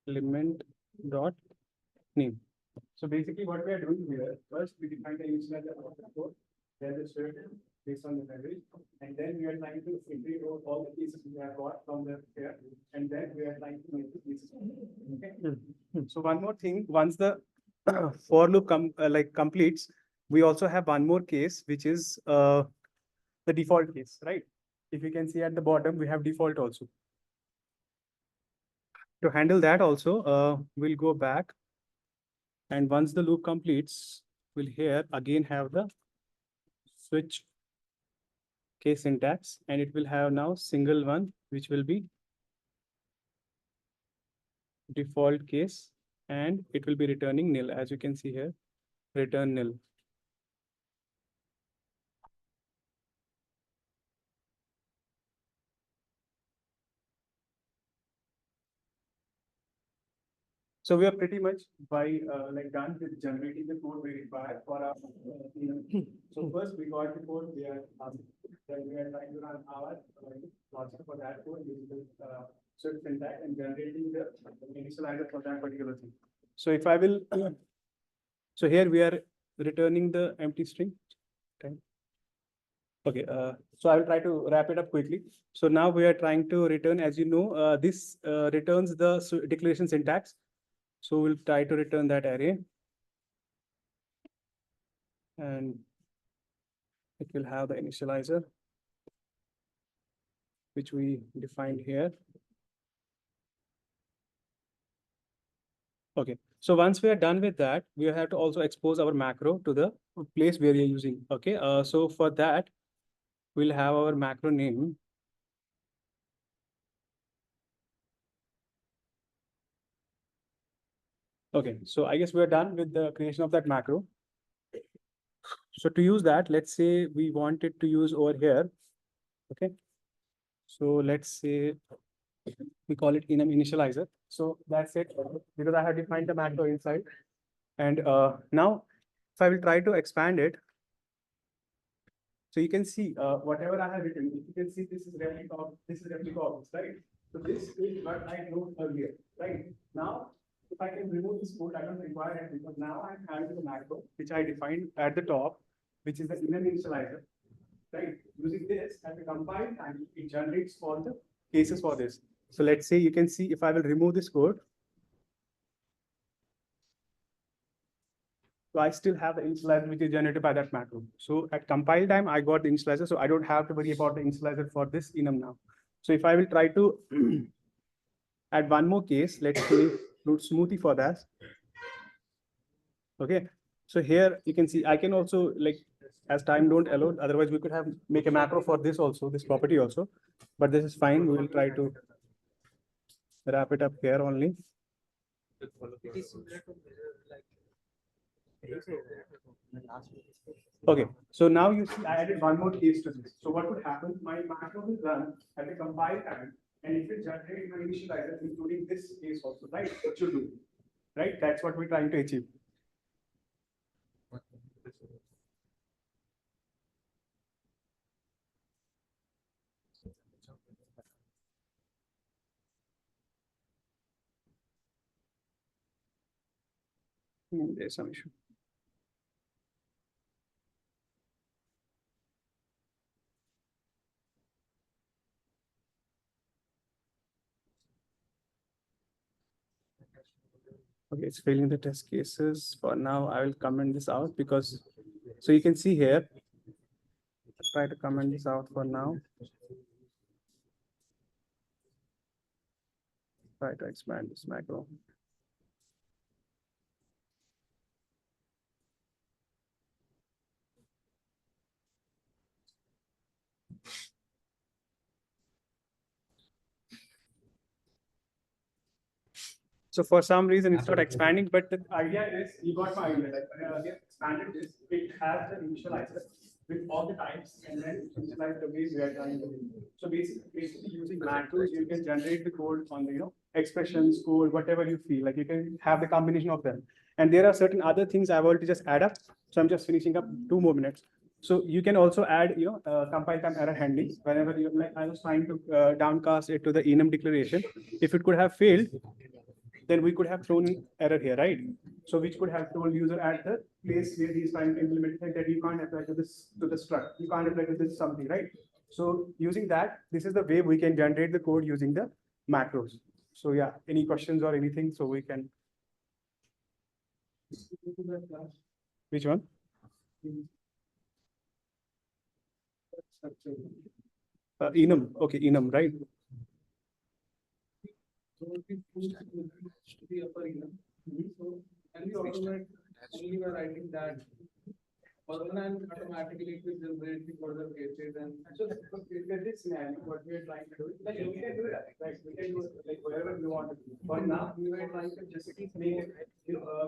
element dot name. So basically what we are doing here, first we define the initializer of the code, then the certain based on the beverage, and then we are trying to iterate over all the cases we have got from the here, and then we are trying to make the cases. Okay. So one more thing, once the for loop completes, we also have one more case, which is the default case, right? If you can see at the bottom, we have default also. To handle that also, we'll go back. And once the loop completes, we'll here again have the switch case syntax, and it will have now single one, which will be default case, and it will be returning nil. As you can see here, return nil. So we are pretty much done with generating the code we require for our. So first we got the code, then we are trying to run our logic for that code using the Swift syntax and generating the initializer for that particular thing. So if I will, so here we are returning the empty string. Okay, so I will try to wrap it up quickly. So now we are trying to return, as you know, this returns the declaration syntax. So we'll try to return that array. And it will have the initializer, which we defined here. Okay, so once we are done with that, we have to also expose our macro to the place where you're using. Okay, so for that, we'll have our macro name. Okay, so I guess we're done with the creation of that macro. So to use that, let's say we wanted to use over here. Okay, so let's say we call it enum initializer. So that's it, because I have defined the macro inside. And now if I will try to expand it, so you can see whatever I have written, if you can see this is replica of this, right? So this is what I wrote earlier, right? Now, if I can remove this code, I don't require it, because now I'm having the macro, which I defined at the top, which is the enum initializer, right? Using this at the compile time, it generates all the cases for this. So let's say you can see if I will remove this code. So I still have the initializer which is generated by that macro. So at compile time, I got the initializer, so I don't have to worry about the initializer for this enum now. So if I will try to add one more case, let's say root smoothie for that. Okay, so here you can see I can also, like, as time don't allow, otherwise we could have make a macro for this also, this property also, but this is fine. We will try to wrap it up here only. Okay, so now you see I added one more case to this. So what would happen? My macro will run at the compile time, and it will generate my initializer, including this case also, right? It should do, right? That's what we're trying to achieve. There's some issue. Okay, it's failing the test cases. For now, I will comment this out because, so you can see here, try to comment this out for now. Try to expand this macro. So for some reason, it's not expanding, but the idea is, you got my idea, like we have expanded this, it has the initializer with all the types, and then initialize the ways we are trying to do. So basically using macros, you can generate the code on the, expressions, code, whatever you feel, like you can have the combination of them. And there are certain other things I want to just add up. So I'm just finishing up 2 more minutes. So you can also add, compile time error handling whenever you, like I was trying to downcast it to the enum declaration. If it could have failed, then we could have thrown error here, right? So which could have told user at the place where he's trying to implement it that you can't apply to this, to the struct, you can't apply to this something, right? So using that, this is the way we can generate the code using the macros. So yeah, any questions or anything, so we can. Which one? Enum. Okay, enum, right? And we automate only by writing that. Other than automatically it will generate the further cases and So in this scenario, what we are trying to do is like we can do it, right? We can do it like wherever we want to do. But now we were trying to just make it,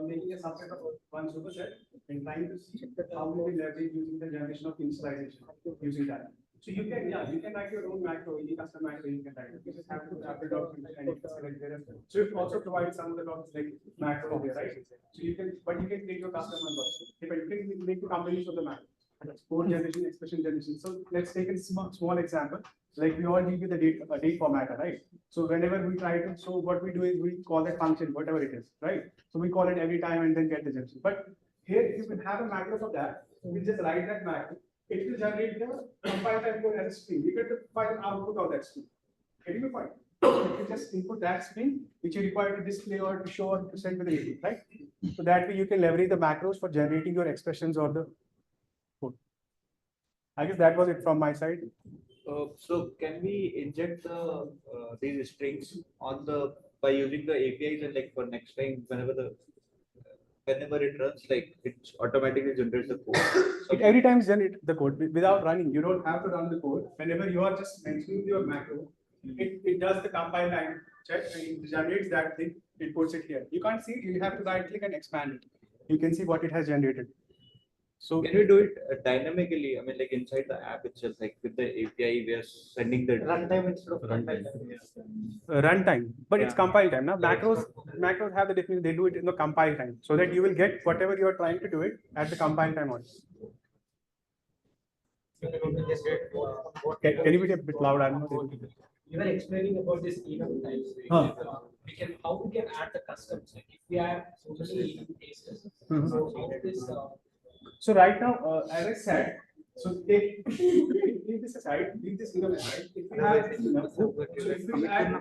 making a subset of one superset and trying to see how we will leverage using the generation of initialization using that. So you can, yeah, you can write your own macro, any custom macro you can write. You just have to wrap it up and you can select there. So it also provides some of the dots like macro there, right? So you can, but you can create your custom ones also. If you can make a combination of the macro. Code generation, expression generation. So let's take a small example. Like we all deal with the date formatter, right? So whenever we try to, so what we do is we call that function, whatever it is, right? So we call it every time and then get the generation. But here, if you have a macro for that, we just write that macro. It will generate the compile time code as a string. You get the final output of that string. Getting the point? So you just input that string, which you require to display or to show or to send with the input, right? So that way you can leverage the macros for generating your expressions or the code. I guess that was it from my side. So can we inject the these strings on the by using the APIs and like for next time whenever it runs, like it automatically generates the code. It every time generate the code without running. You don't have to run the code. Whenever you are just mentioning your macro, it does the compile time check and it generates that thing. It puts it here. You can't see it. You have to right click and expand it. You can see what it has generated. So Can we do it dynamically? I mean, like inside the app itself, like with the API, we are sending the runtime instead of runtime. runtime, but it's Yeah. compile time. Now Yeah, it's macros have the definition. They do it in the compile time, so that you will get whatever you are trying to do it at the compile time only. Can you be a bit loud? I'm not able to. You were explaining about this enum types. We can how we can add the customs. Like if we have so many enum cases, so how this So right now, as I said, so leave this aside, leave this enum aside. If we have this enum, so if we add,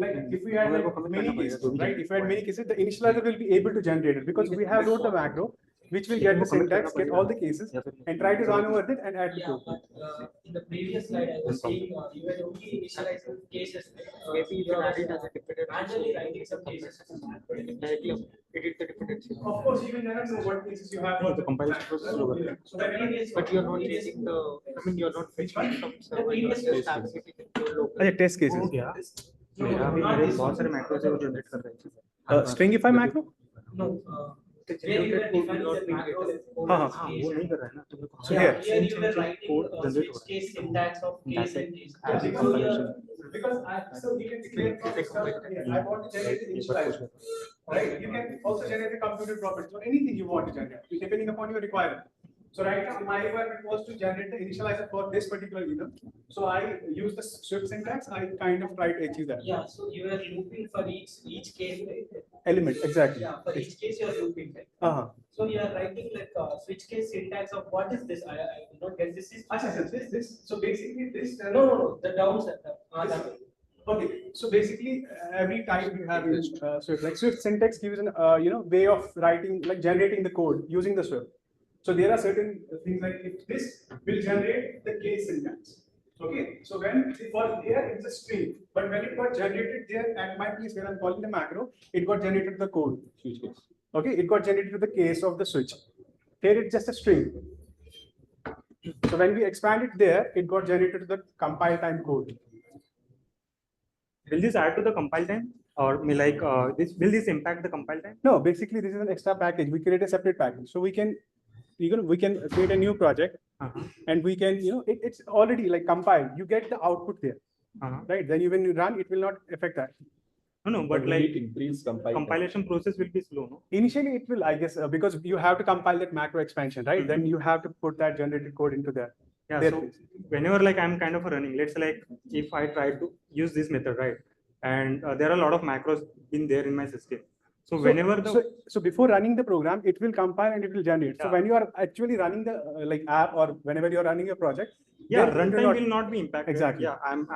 like if we had like many cases, right? If we had many cases, the initializer will be able to generate it because we have wrote the macro, which will get the syntax, get all the cases, and try to run over it and add the yeah, code. but in the previous slide I was saying you were only initializing cases. Maybe you are manually writing some cases as a man, but edit the dependency. Of course, you will never know what cases you have. The compilation process is over there. So whenever But you are not chasing the. I mean, you are not fetching from server. You are just targeting your local. test cases. Yeah. मेरा भी मेरे बहुत सारे macros है वो generate कर रहे हैं Stringify macro? No. Where you were defining the macro. हाँ वो नहीं कर रहा है ना तो मेरे को So here. Here you were writing code generate switch case syntax of case and case. as a So compilation. Because so we can declare I want to generate the initializer, right? You can also generate the computer properties or anything you want to generate, depending upon your requirement. So right now, my requirement was to generate the initializer for this particular enum. So I use the Swift syntax. I kind of try to achieve that. Yeah, so you are looping for each case, right? Element, exactly. Yeah, for each case you are looping, right? Uh-huh. So you are writing like switch case syntax of what is this? I do not get this is. This. So basically, this. No, the downside. That one. Okay, so basically every type you have in Swift, like Swift syntax gives an way of writing, like generating the code using the Swift. So there are certain things like if this will generate the case syntax. Okay, so when for here it's a string, but when it got generated there at my place where I'm calling the macro, it got generated the code. Okay, it got generated to the case of the switch. Here it's just a string. So when we expand it there, it got generated to the compile time code. Will this add to the compile time or like will this impact the compile time? No, basically this is an extra package. We create a separate package, so we can create a new project and we can it's already like compiled. You get the output there, right? Then when you run, it will not affect that. No, but like increase compilation process will be slow, no? Initially, it will, I guess, because you have to compile that macro expansion, right? Then you have to put that generated code into there. Yeah, so whenever like I'm kind of running, let's say like if I try to use this method, right? And there are a lot of macros in there in my system. So whenever so before running the program, it will compile and it will generate. Yeah. So when you are actually running the like app or whenever you are running your project, yeah, then it runtime will not be impacted. Exactly. Yeah, I'm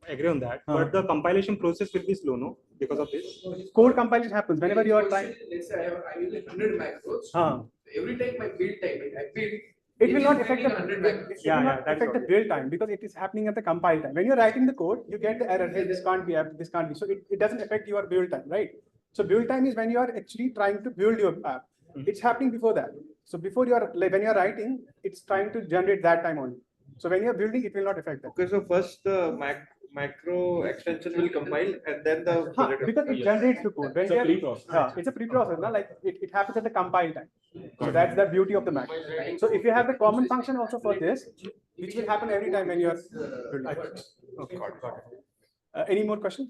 agree on that. But the compilation process will be slow, no? Because of this. Code compilation happens whenever you are trying. Let's say I use 100 macros. Every time my build time, I build. It will not affect the 100 macros. it will not affect the build time because it is happening at the compile time. When you're writing the code, you get the error. Hey, this can't be. This can't be. So it doesn't affect your build time, right? So build time is when you are actually trying to build your app. It's happening before that. So before you are like when you are writing, it's trying to generate that time only. So when you are building, it will not affect that. Okay, so first the macro extension will compile and then the project. Because it generates the code. When It's a pre-process. it's a pre-process, no? Like it happens at the compile time. So that's the beauty of the macro. So if you have the common function also for this, which will happen every time when you are building. Okay. Got it. Any more questions?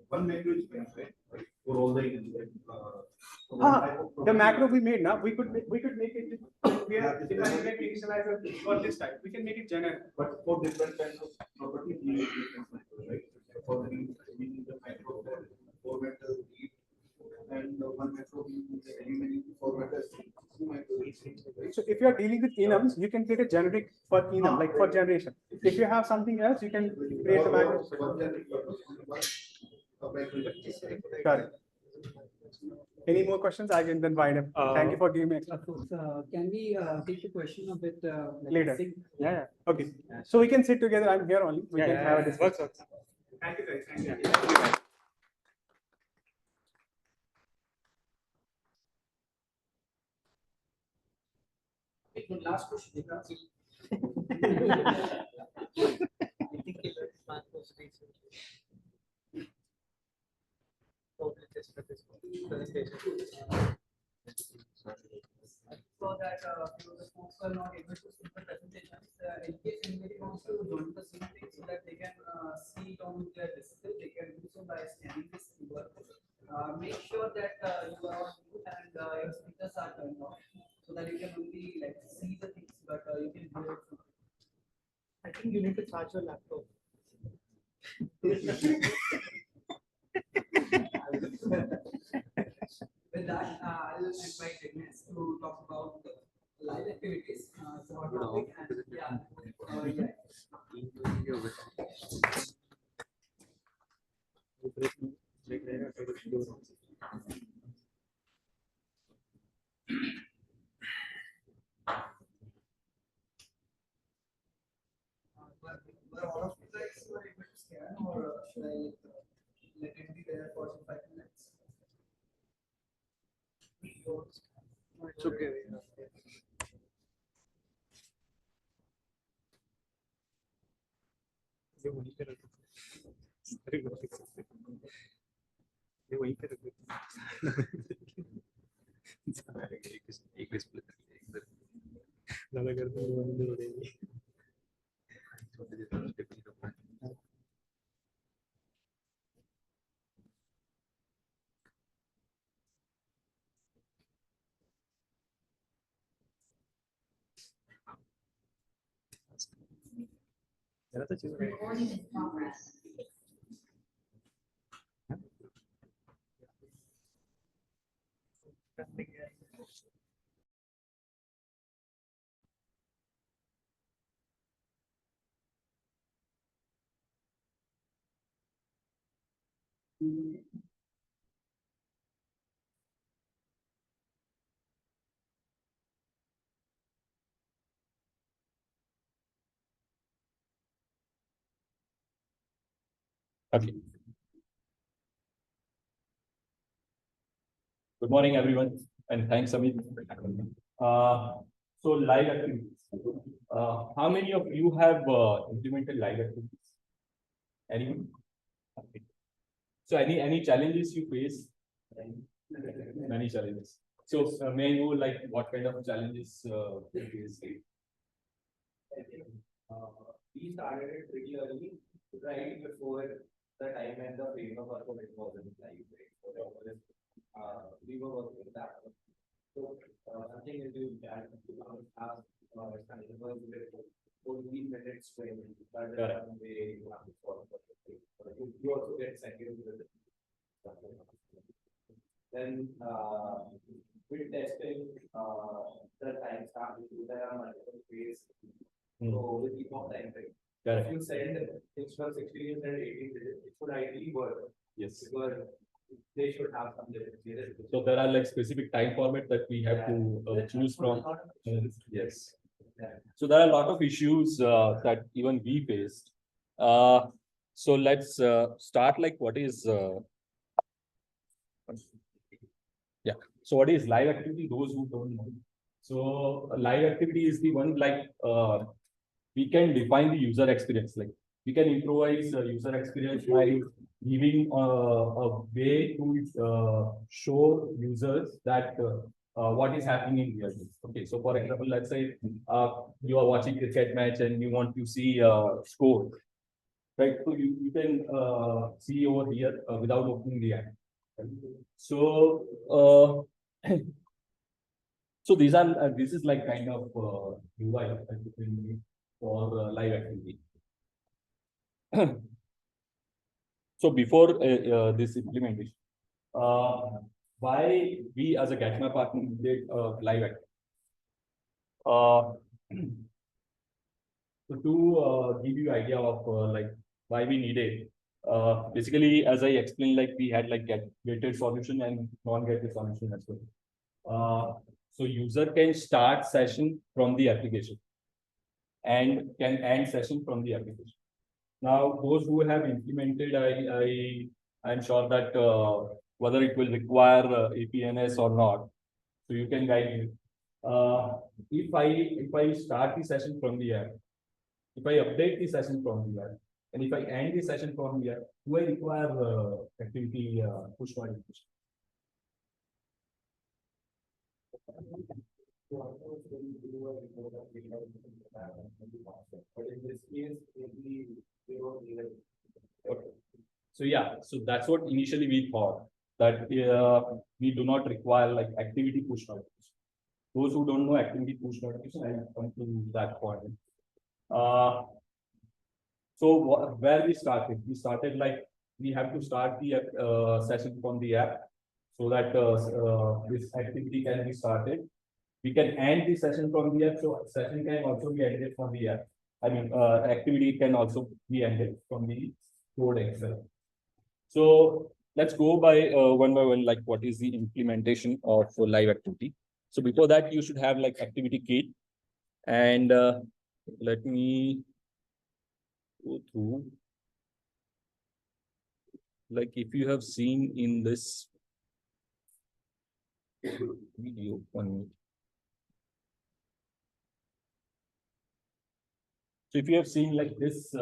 One macro is fine, right? For all the The macro we made now, we could make it. We are defining an initializer for this type. We can make it generic. But for different kinds of properties, we need different macros, right? For the we need the macro for format read, and one macro we need the element format as two macros. So if you are dealing with enums, you can create a generic for enum, like for generation. If you have something else, you can create a macro. Correct. Any more questions? I can then wind up. Thank you for giving me. Can we take the question a bit Later. Yeah. Okay. So we can sit together. I'm here only. We can have a discussion. Thank you guys. Thank you. One last question. I think it's not so that the folks are not able to see the presentations. In case anybody wants to join the same thing so that they can see it on their display, they can do so by scanning this QR code. Make sure that you are on mute and your speakers are turned off so that you can only like see the things, but you can hear it. I think you need to charge your laptop. With that, I'll invite Ignis to talk about the live activities. It's a hot topic and yeah. Were all of you guys able to scan or should I let it be there for 5 minutes? It's okay. Recording in progress. Okay. Good morning, everyone, and thanks, Amit. So live activities. How many of you have implemented live activities? Anyone? Okay. So any challenges you face? Many challenges. So may I know like what kind of challenges you face? We started it pretty early, right before the time and the framework also it wasn't live, right? So we were working with that. So something is you can ask only minutes when way you have to follow. You also get second with it. Then with testing the time start there are multiple ways. So we keep on time frame. Correct. If you send instead of 60 days and 18 days, it should ideally work. Yes. Because they should have some limits. So there are like specific time format that we have to choose from. Yes. So there are a lot of issues that even we faced. So let's start like what is yeah. So what is live activity? Those who don't know. So live activity is the one like we can define the user experience. Like we can improvise user experience by giving a way to show users that what is happening in real time. Okay, so for example, let's say you are watching cricket match and you want to see score, right? So you can see over here without opening the app. So so these are this is like kind of UI that you can make for live activity. So before this implementation, why we as a Gatma partner did live activity? So to give you idea of like why we needed, basically as I explained, like we had like gated solution and non-gated solution as well. So user can start session from the application and can end session from the application. Now, those who have implemented, I'm sure that whether it will require APNS or not, so you can guide me. If I start the session from the app, if I update the session from the app, and if I end the session from the app, do I require activity push notification? Okay. So yeah, so that's what initially we thought, that we do not require like activity push notification. Those who don't know activity push notification, I'll come to that point. So where we started like we have to start the session from the app so that this activity can be started. We can end the session from the app, so session can also be ended from the app. I mean, activity can also be ended from the code itself. So let's go by one, like what is the implementation of live activity. So before that, you should have like activity kit, and let me go through. Like if you have seen in this video, 1 minute. So if you have seen like this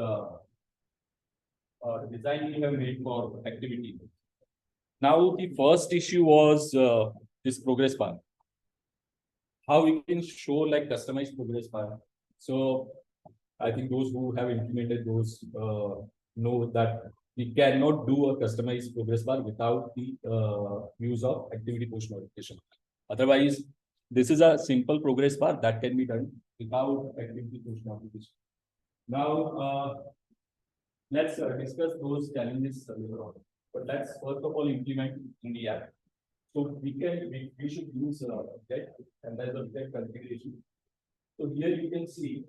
design we have made for activity. Now the first issue was this progress bar. How we can show like customized progress bar. So I think those who have implemented those know that we cannot do a customized progress bar without the use of activity push notification. Otherwise, this is a simple progress bar that can be done without activity push notification. Now, let's discuss those challenges later on. But let's first of all implement in the app. So we should use get, and there's a get configuration. So here you can see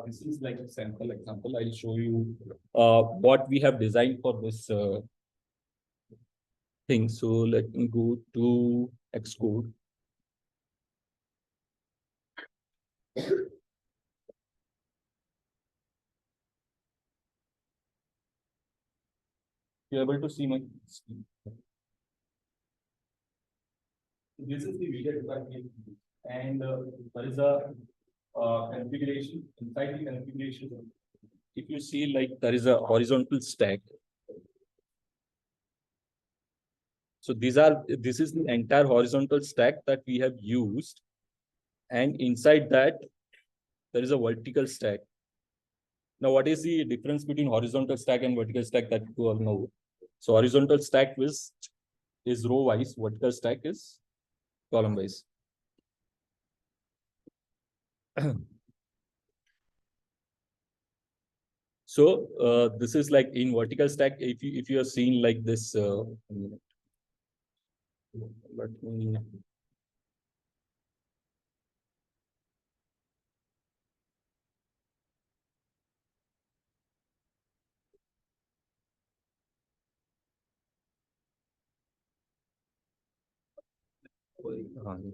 this is like a sample example. I'll show you what we have designed for this thing. So let me go to Xcode. You're able to see my screen. This is the video department, and there is a configuration. Inside the configuration, if you see like there is a horizontal stack. So this is the entire horizontal stack that we have used, and inside that there is a vertical stack. Now, what is the difference between horizontal stack and vertical stack that you all know? So horizontal stack is row wise, vertical stack is column wise. So this is like in vertical stack. If you are seeing like this, let me. 1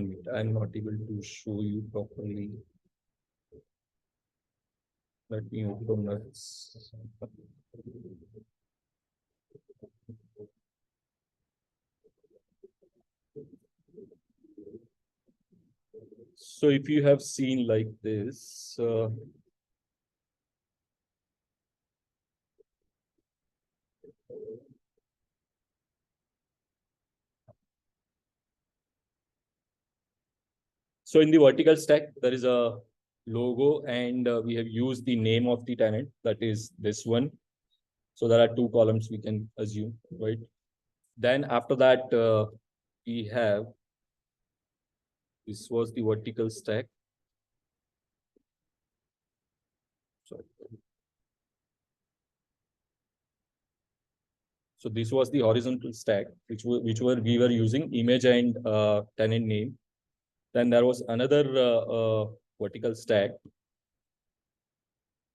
minute, I'm not able to show you properly. Let me open that. So if you have seen like this, so in the vertical stack, there is a logo and we have used the name of the tenant, that is this one. So there are 2 columns we can assume, right? Then after that, we have, this was the vertical stack. Sorry. So this was the horizontal stack, which we were using image and tenant name. Then there was another vertical stack.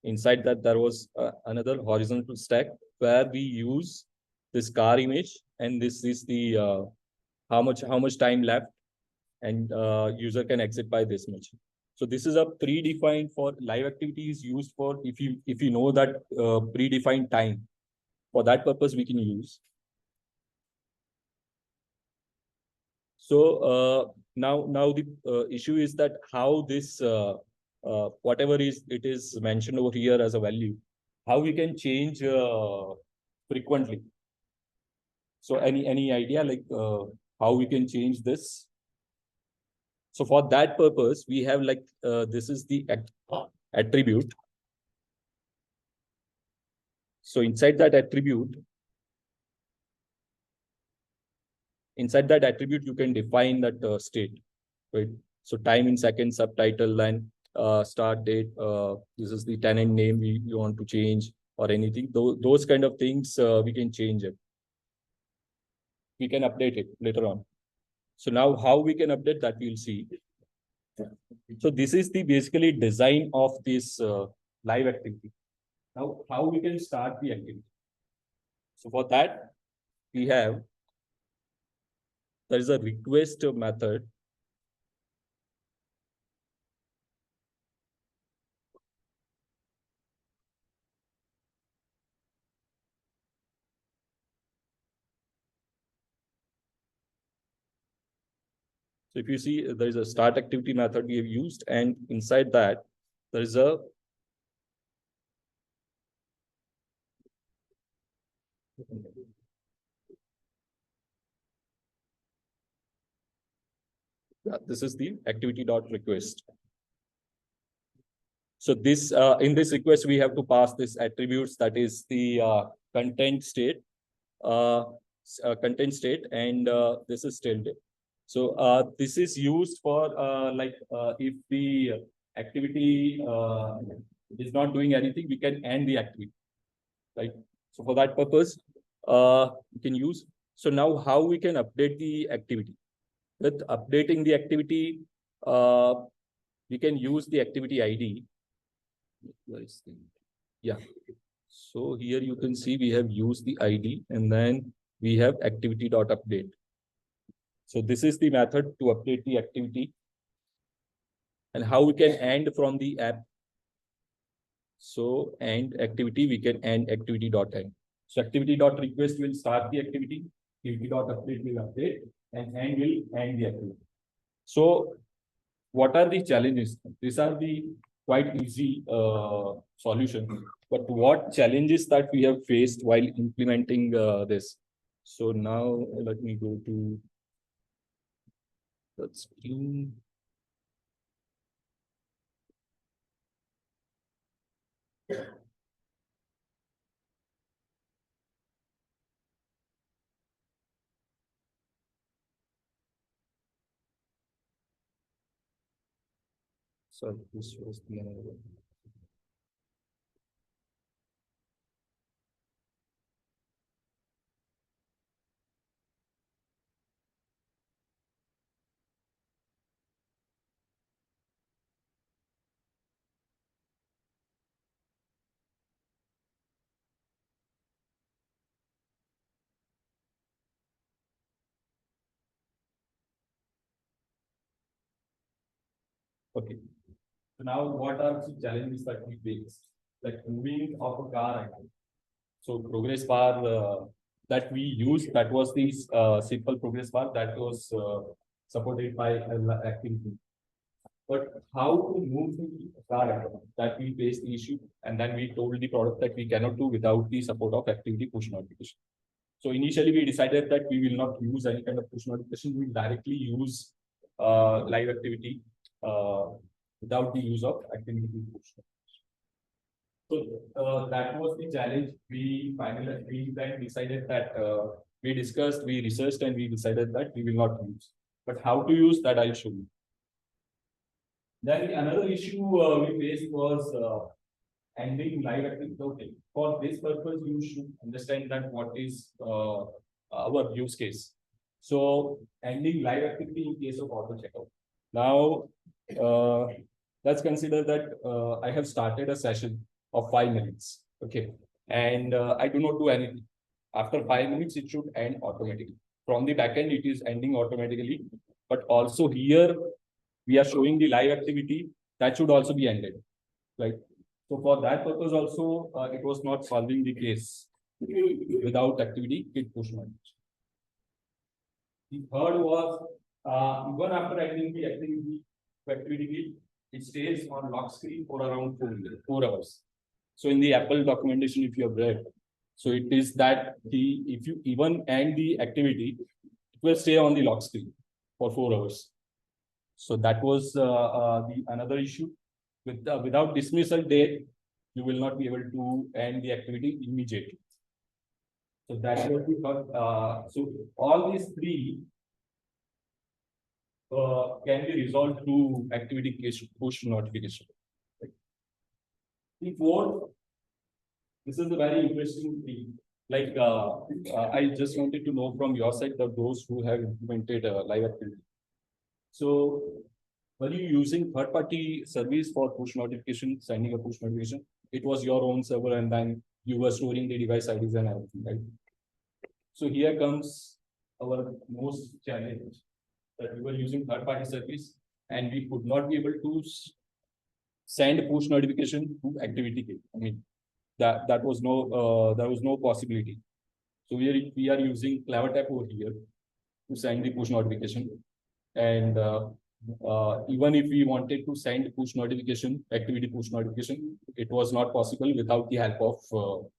Inside that, there was another horizontal stack where we use this car image, and this is the how much time left, and user can exit by this much. So this is a predefined for live activity is used for if you know that predefined time. For that purpose, we can use. So now the issue is that how this whatever it is mentioned over here as a value, how we can change frequently. So any idea like how we can change this? So for that purpose, we have like this is the attribute. So inside that attribute, you can define that state, right? So time in seconds, subtitle, line, start date. This is the tenant name we want to change or anything. Those kind of things we can change it. We can update it later on. So now how we can update that we'll see. So this is the basically design of this live activity. Now how we can start the activity. So for that we have, there is a request method. So if you see, there is a start activity method we have used, and inside that there is a this is the activity.request. So this in this request we have to pass this attributes, that is the content state, and this is tilde. So this is used for like if the activity is not doing anything, we can end the activity, right? So for that purpose, we can use. So now how we can update the activity? With updating the activity, we can use the activity ID. Where is the, yeah. So here you can see we have used the ID, and then we have activity.update. So this is the method to update the activity, and how we can end from the app. So end activity, we can end activity.end. So activity.request will start the activity, activity.update will update, and end will end the activity. So what are the challenges? These are the quite easy solution. But what challenges that we have faced while implementing this? So now let me go to that screen. So this was the another one. Okay. So now what are the challenges that we face? Like moving of a car item. So progress bar that we used, that was the simple progress bar that was supported by activity. But how to move the car item, that we faced the issue, and then we told the product that we cannot do without the support of activity push notification. So initially we decided that we will not use any kind of push notification. We directly use live activity without the use of activity push. So that was the challenge. We finally then decided that we discussed, we researched, and we decided that we will not use. But how to use that, I'll show you. Then another issue we faced was ending live activity. Okay. For this purpose, you should understand that what is our use case. So ending live activity in case of auto checkout. Now, let's consider that I have started a session of 5 minutes. Okay. And I do not do anything. After 5 minutes, it should end automatically. From the backend, it is ending automatically. But also here, we are showing the live activity that should also be ended. Right. So for that purpose also, it was not solving the case without activity kit push notification. The third was even after ending the activity kit, it stays on lock screen for around 4 hours. So in the Apple documentation, if you have read, so it is that if you even end the activity, it will stay on the lock screen for 4 hours. So that was the another issue. Without dismissal date, you will not be able to end the activity immediately. So that's what we thought. So all these three can be resolved through activity push notification. The fourth, this is a very interesting thing. Like I just wanted to know from your side that those who have implemented live activity. So were you using third-party service for push notification, sending a push notification? It was your own server, and then you were storing the device IDs and everything, right? So here comes our most challenge, that we were using third-party service, and we could not be able to send push notification to activity kit. I mean, that was no possibility. So we are using CleverTap over here to send the push notification, and even if we wanted to send push notification, activity push notification, it was not possible without the help of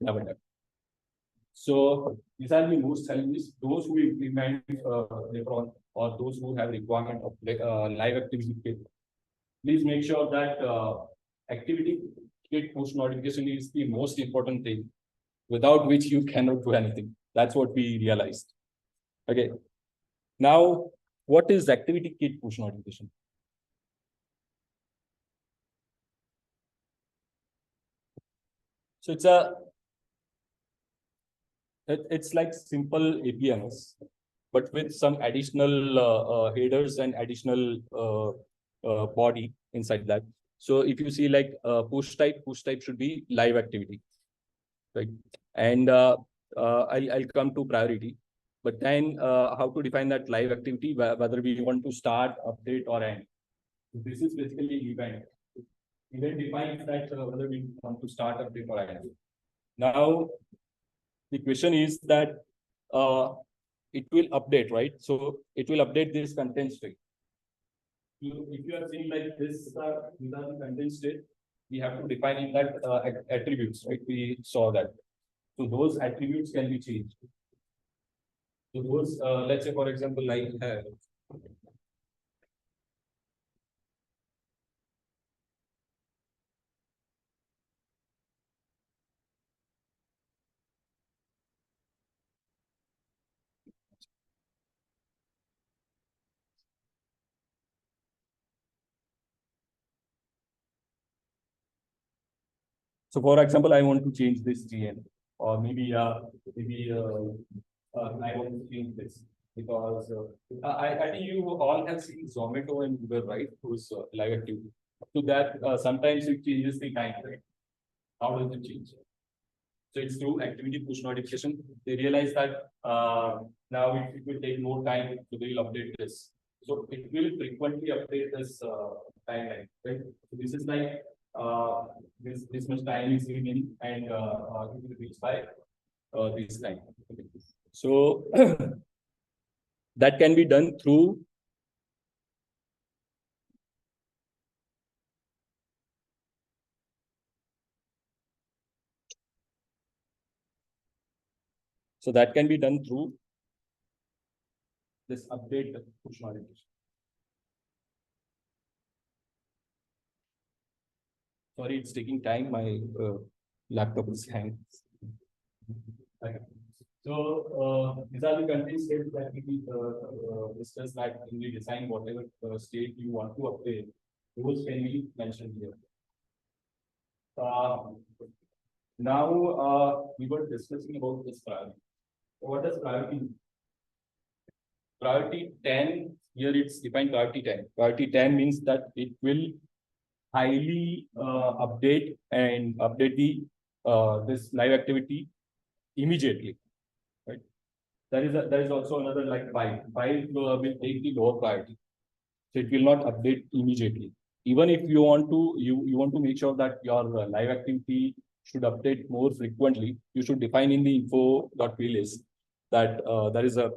CleverTap. So these are the most challenges. Those who implement later on, or those who have requirement of live activity kit, please make sure that activity kit push notification is the most important thing, without which you cannot do anything. That's what we realized. Okay. Now, what is activity kit push notification? So it's like simple APMs, but with some additional headers and additional body inside that. So if you see like push type should be live activity, right? And I'll come to priority, but then how to define that live activity, whether we want to start, update, or end. So this is basically event. Event defines that whether we want to start, update, or end. Now, the question is that it will update, right? So it will update this content state. If you are seeing like this, these are the content state, we have to define in that attributes, right? We saw that. So those attributes can be changed. So those, let's say, for example, like so for example, I want to change this GN, or maybe I want to change this because I think you all have seen Zomato and Uber, right? Who's live activity. So that sometimes it changes the time, right? How does it change? So it's through activity push notification. They realize that now it will take more time, so they will update this. So it will frequently update this timeline, right? So this is like, this much time is remaining and, it will reach by, this time. Okay. So that can be done through this update push notification. Sorry, it's taking time. My laptop is hanging. Okay. So these are the country states that we discussed that in the design, whatever state you want to update, those can be mentioned here. Now we were discussing about this priority. What does priority mean? Priority 10, here it's defined priority 10. Priority 10 means that it will highly update the this live activity immediately, right? There is also another like 5. 5 will take the lower priority, so it will not update immediately. Even if you want to make sure that your live activity should update more frequently, you should define in the info.plist that there is a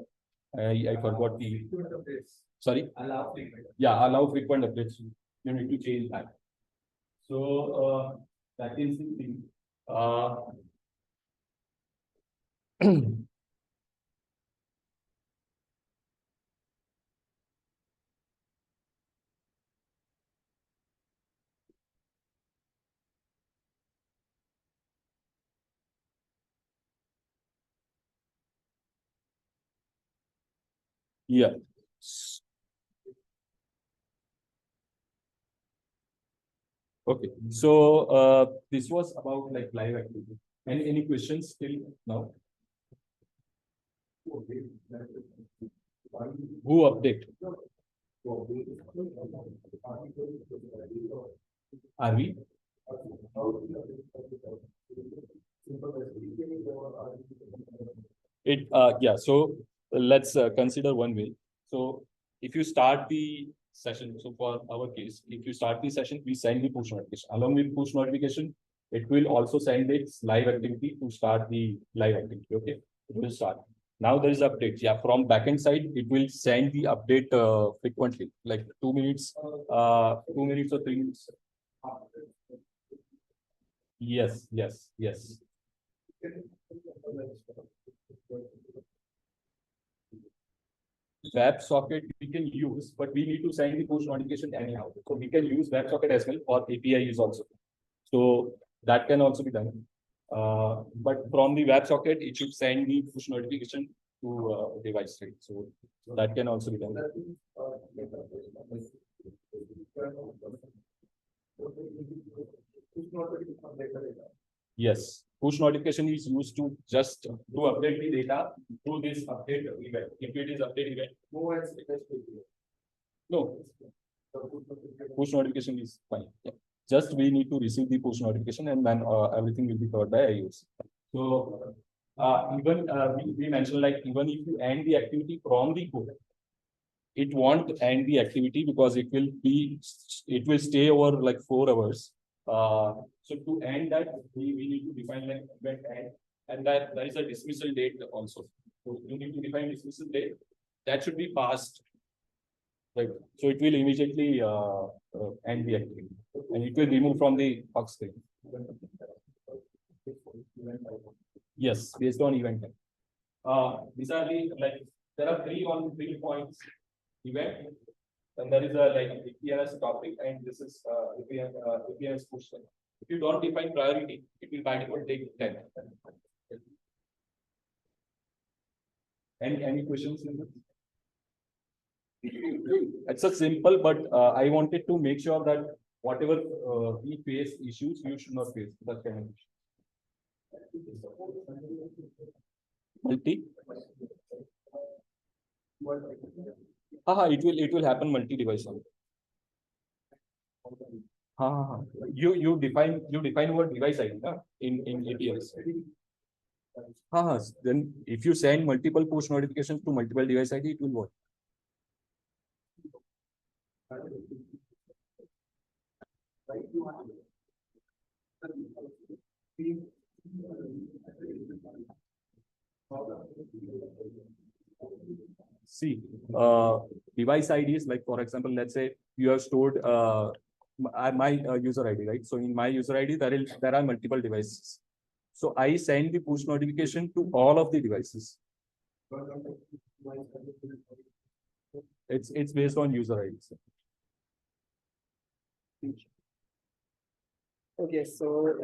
I forgot the sorry. Yeah, allow frequent updates. You need to change that. So that is the thing. Yeah. Okay. So this was about like live activity. Any questions still now? Who update? Are we? Yeah, so let's consider one way. So if you start the session, so for our case, if you start the session, we send the push notification. Along with push notification, it will also send its live activity to start the live activity. Okay, it will start. Now there is update. Yeah, from backend side, it will send the update frequently, like 2 minutes, 2 minutes or 3 minutes. Yes, yes, yes. WebSocket we can use, but we need to send the push notification anyhow. So we can use WebSocket as well, or API use also. So that can also be done. But from the WebSocket, it should send the push notification to device state. So that can also be done. Yes, push notification is used to just to update the data through this update event. If it is update event, no, push notification is fine. Yeah. Just we need to receive the push notification, and then everything will be covered by iOS. So even we mentioned like even if you end the activity from the code, it won't end the activity because it will stay over like 4 hours. So to end that, we need to define like event end, and that there is a dismissal date also. So you need to define dismissal date that should be passed, right? So it will immediately end the activity, and it will remove from the hug screen. Yes, based on event time. These are the like there are 3 points event, and there is a like APNS topic, and this is APNS push. If you don't define priority, it will by default take 10. Any questions in this? It's a simple, but I wanted to make sure that whatever we face issues, you should not face that kind of issue. Multi. It will happen multi-device only. You define what device ID in APIs. Then if you send multiple push notifications to multiple device ID, it will work. See, device IDs, like for example, let's say you have stored my user ID, right? So in my user ID, there are multiple devices. So I send the push notification to all of the devices. It's based on user IDs. Okay, so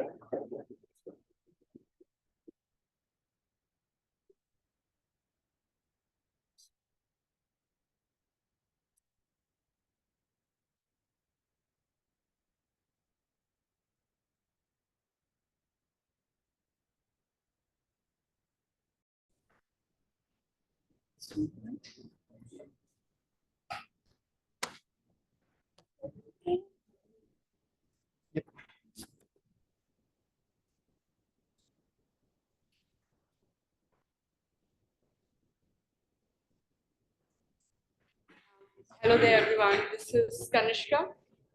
hello there, everyone. This is Kanishka,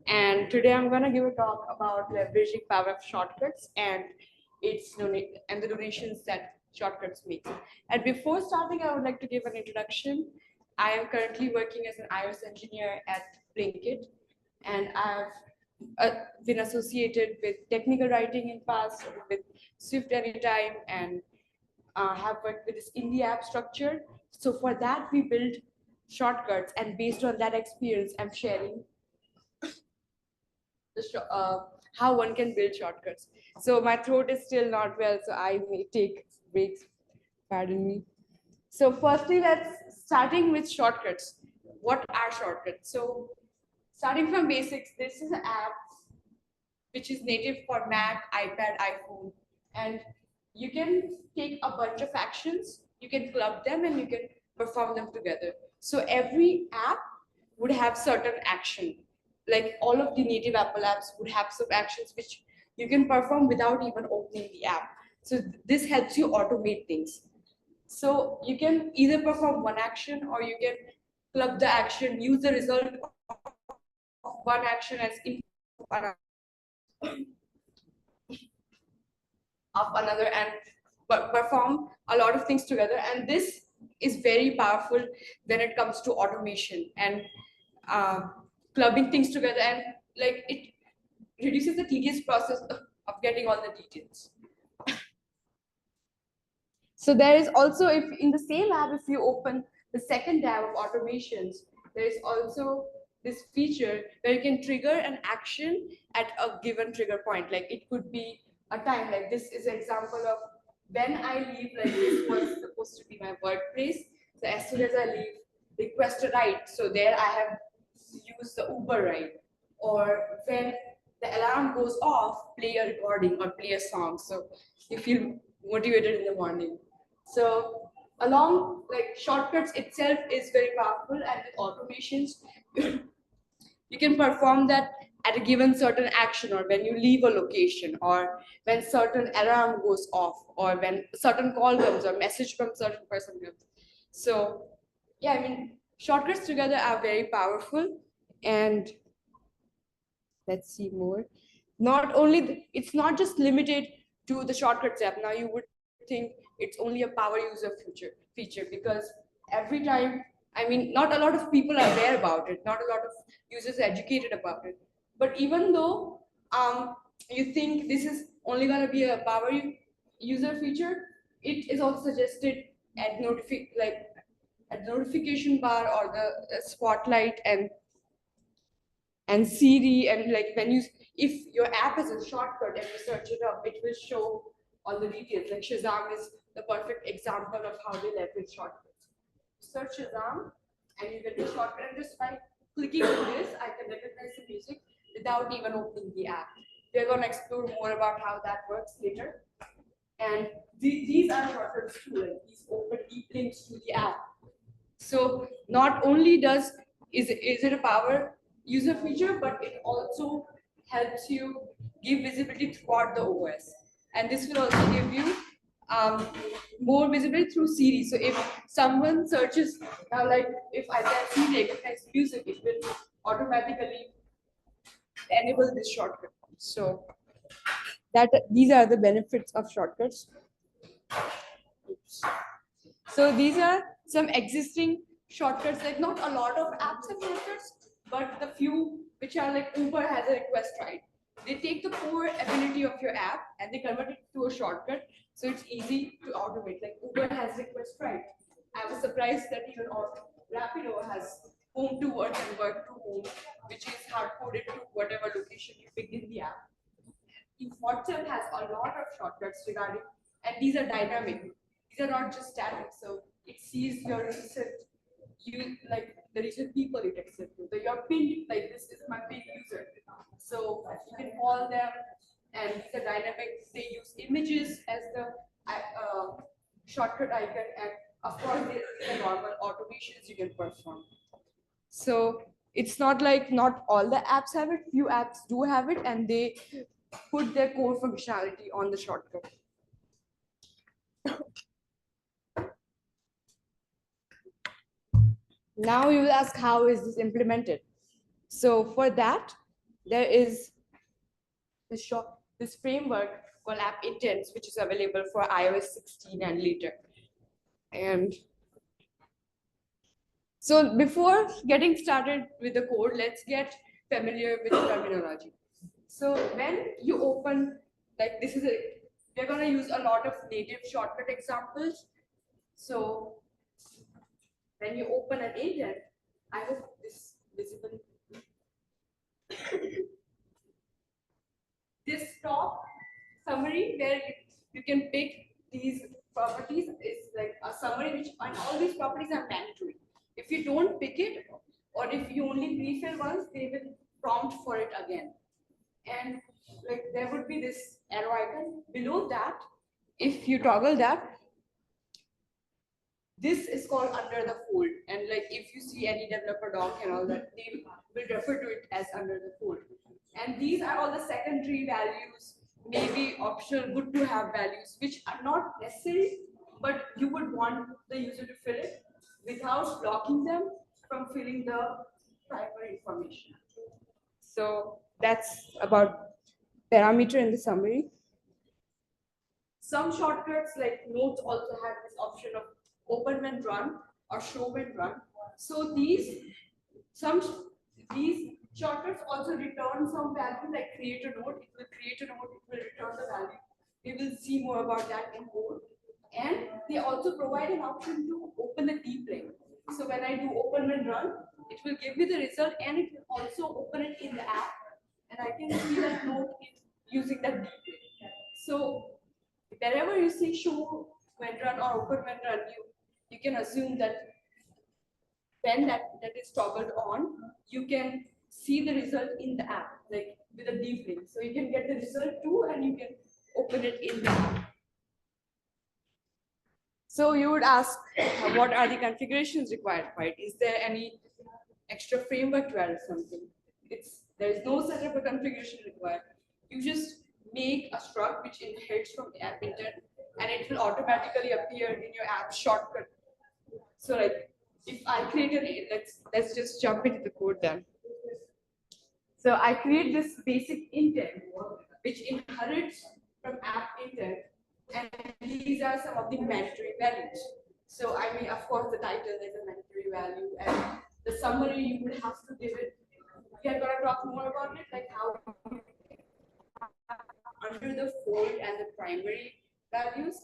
and today I'm going to give a talk about leveraging power of shortcuts and and the donations that shortcuts make. And before starting, I would like to give an introduction. I am currently working as an iOS engineer at Blinkit, and I've been associated with technical writing in past with Swift Anytime, and have worked with this indie app structure. So for that, we built shortcuts, and based on that experience, I'm sharing how one can build shortcuts. So my throat is still not well, so I may take breaks. Pardon me. So firstly, starting with shortcuts. What are shortcuts? So starting from basics, this is an app which is native for Mac, iPad, iPhone, and you can take a bunch of actions, you can club them, and you can perform them together. So every app would have certain action. Like all of the native Apple apps would have some actions which you can perform without even opening the app. So this helps you automate things. So you can either perform one action, or you can club the action, use the result of one action as input of another, and perform a lot of things together. And this is very powerful when it comes to automation and clubbing things together, and like it reduces the tedious process of getting all the details. So there is also, if in the same app, if you open the second tab of automations, there is also this feature where you can trigger an action at a given trigger point. Like it could be a time, like this is an example of when I leave, like this was supposed to be my workplace. So as soon as I leave, request a ride. So there I have used the Uber ride. Or when the alarm goes off, play a recording or play a song. So you feel motivated in the morning. So along like shortcuts itself is very powerful, and with automations, you can perform that at a given certain action, or when you leave a location, or when certain alarm goes off, or when certain call comes or message from certain person comes. So yeah, I mean, shortcuts together are very powerful. And let's see more. Not only, it's not just limited to the shortcuts app. Now you would think it's only a power user feature, because every time, I mean, not a lot of people are aware about it, not a lot of users are educated about it. But even though you think this is only going to be a power user feature, it is also suggested at notification bar, or the spotlight, and Siri, and like when you, if your app is a shortcut and you search it up, it will show all the details. Like Shazam is the perfect example of how they leverage shortcuts. Search Shazam and you get the shortcut, and just by clicking on this, I can recognize the music without even opening the app. We're going to explore more about how that works later. And these are shortcuts too, like these open deep links to the app. So not only is it a power user feature, but it also helps you give visibility throughout the OS. And this will also give you more visibility through Siri. So if someone searches, now like if I can see recognize music, it will automatically enable this shortcut. So these are the benefits of shortcuts. Oops. So these are some existing shortcuts, like not a lot of apps have shortcuts, but the few which are like Uber has a request ride. They take the core ability of your app and they convert it to a shortcut, so it's easy to automate. Like Uber has request ride. I was surprised that even Rapido has home to work and work to home, which is hard coded to whatever location you picked in the app. WhatsApp has a lot of shortcuts regarding, and these are dynamic. These are not just static. So it sees your recent, the recent people it accepts. So your pin, like this is my pin user. So you can call them, and these are dynamic. They use images as the shortcut icon, and of course there are normal automations you can perform. So it's not like not all the apps have it. Few apps do have it, and they put their core functionality on the shortcut. Now you will ask, how is this implemented? So for that, there is this framework called App Intents, which is available for iOS 16 and later. And so before getting started with the code, let's get familiar with the terminology. So when you open, like this is we're gonna use a lot of native shortcut examples. So when you open an agent, I hope this visible. This top summary where you can pick these properties is like a summary which, and all these properties are mandatory. If you don't pick it, or if you only pre-fill once, they will prompt for it again. And like there would be this arrow icon below that. If you toggle that, this is called under the fold. And like if you see any developer doc and all that, they will refer to it as under the fold. And these are all the secondary values, maybe optional, good to have values, which are not necessary, but you would want the user to fill it without blocking them from filling the primary information. So that's about parameter in the summary. Some shortcuts like notes also have this option of open when run or show when run. So these shortcuts also return some value, like create a node. It will create a node, it will return the value. We will see more about that in code. And they also provide an option to open the deep link. So when I do open when run, it will give me the result, and it will also open it in the app, and I can see that node using that deep link. So wherever you see show when run or open when run, you can assume that when that is toggled on, you can see the result in the app, like with a deep link. So you can get the result too, and you can open it in the app. So you would ask, what are the configurations required for it? Is there any extra framework to add or something? There is no setup or configuration required. You just make a struct which inherits from the app intent, and it will automatically appear in your app shortcut. So like if I create let's just jump into the code then. So I create this basic intent which inherits from app intent, and these are some of the mandatory values. So I mean, of course, the title is a mandatory value, and the summary you would have to give it. We are going to talk more about it, like how under the fold and the primary values.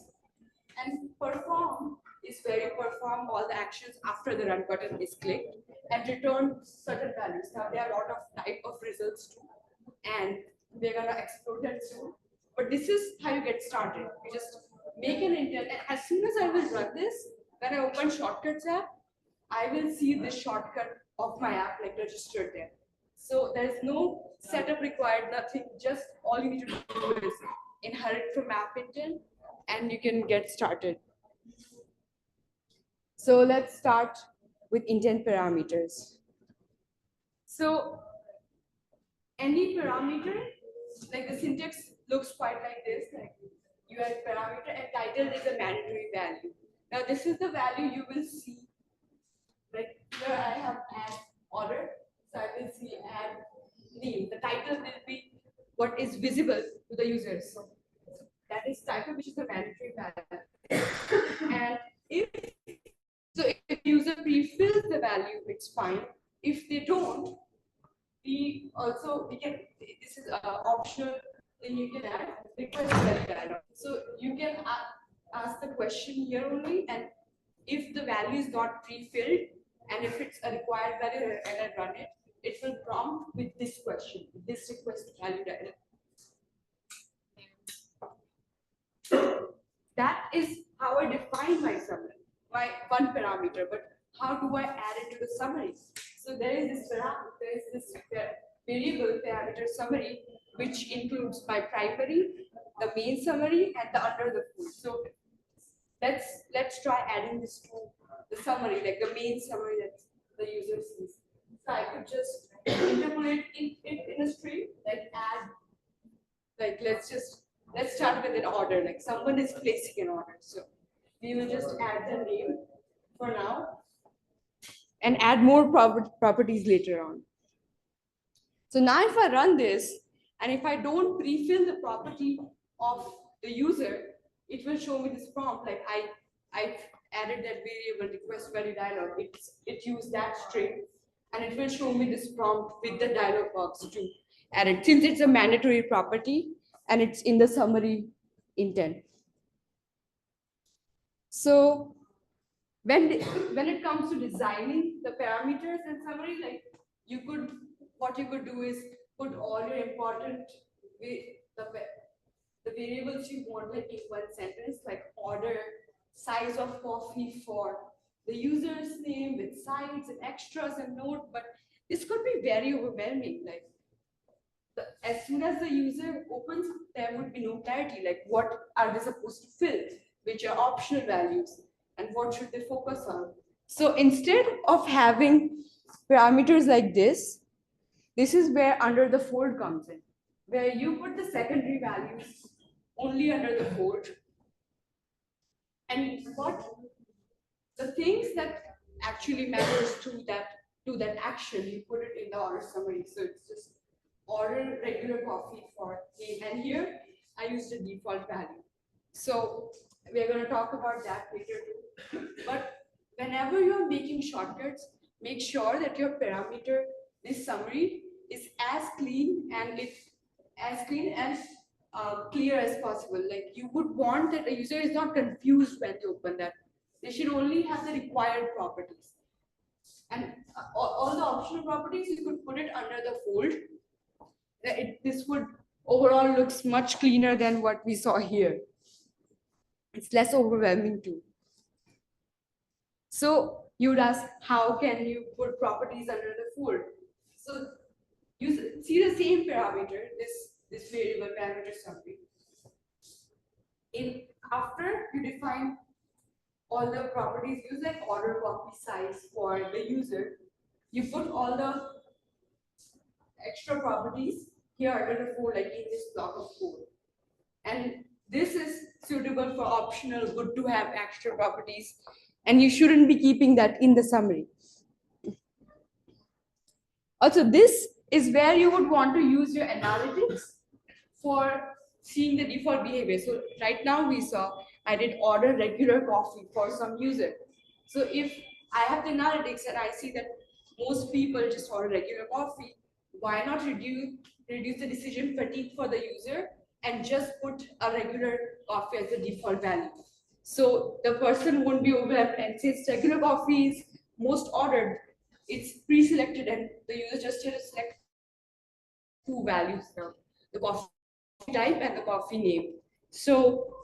And perform is where you perform all the actions after the run button is clicked and return certain values. Now there are a lot of type of results too, and we're gonna explore that soon. But this is how you get started. You just make an intent, and as soon as I will run this, when I open Shortcuts app, I will see this shortcut of my app like registered there. So there is no setup required, nothing. Just all you need to do is inherit from app intent, and you can get started. So let's start with intent parameters. So any parameter, like the syntax looks quite like this, like you have parameter and title is a mandatory value. Now this is the value you will see, like here I have add order, so I will see add name. The title will be what is visible to the users. So that is title, which is the mandatory value. And if user pre-fills the value, it's fine. If they don't, we can, this is optional, then you can add request value dialog. So you can ask the question here only, and if the value is not pre-filled, and if it's a required value and I run it, it will prompt with this question, this request value dialog. That is how I define my summary, my one parameter, but how do I add it to the summary? So there is this variable parameter summary, which includes my primary, the main summary, and the under the food. So let's try adding this to the summary, like the main summary that the user sees. So I could just interpolate it in a string, like add, like let's start with an order, like someone is placing an order. So we will just add the name for now and add more properties later on. So now if I run this, and if I don't pre-fill the property of the user, it will show me this prompt, like I added that variable request value dialog. It used that string, and it will show me this prompt with the dialog box to add it, since it's a mandatory property and it's in the summary intent. So when it comes to designing the parameters and summary, like what you could do is put all your important the variables you want, like in one sentence, like order, size of coffee for the user's name with sides and extras and note, but this could be very overwhelming. Like as soon as the user opens, there would be no clarity, like what are they supposed to fill, which are optional values, and what should they focus on. So instead of having parameters like this is where under the fold comes in, where you put the secondary values only under the fold. And what the things that actually matters to that action, you put it in the order summary. So it's just order regular coffee for name, and here I used a default value. So we're going to talk about that later too. But whenever you're making shortcuts, make sure that your parameter, this summary, is as clean and clear as possible. Like you would want that the user is not confused when they open that. They should only have the required properties. And all the optional properties, you could put it under the fold. This would overall looks much cleaner than what we saw here. It's less overwhelming too. So you would ask, how can you put properties under the fold? So you see the same parameter, this variable parameter summary. After you define all the properties used, like order, copy, size for the user, you put all the extra properties here under the fold, like in this block of code. And this is suitable for optional, good to have extra properties, and you shouldn't be keeping that in the summary. Also, this is where you would want to use your analytics for seeing the default behavior. So right now we saw I did order regular coffee for some user. So if I have the analytics and I see that most people just order regular coffee, why not reduce the decision fatigue for the user and just put a regular coffee as the default value? So the person won't be overwhelmed, and since regular coffee is most ordered, it's pre-selected and the user just has to select two values now, the coffee type and the coffee name. So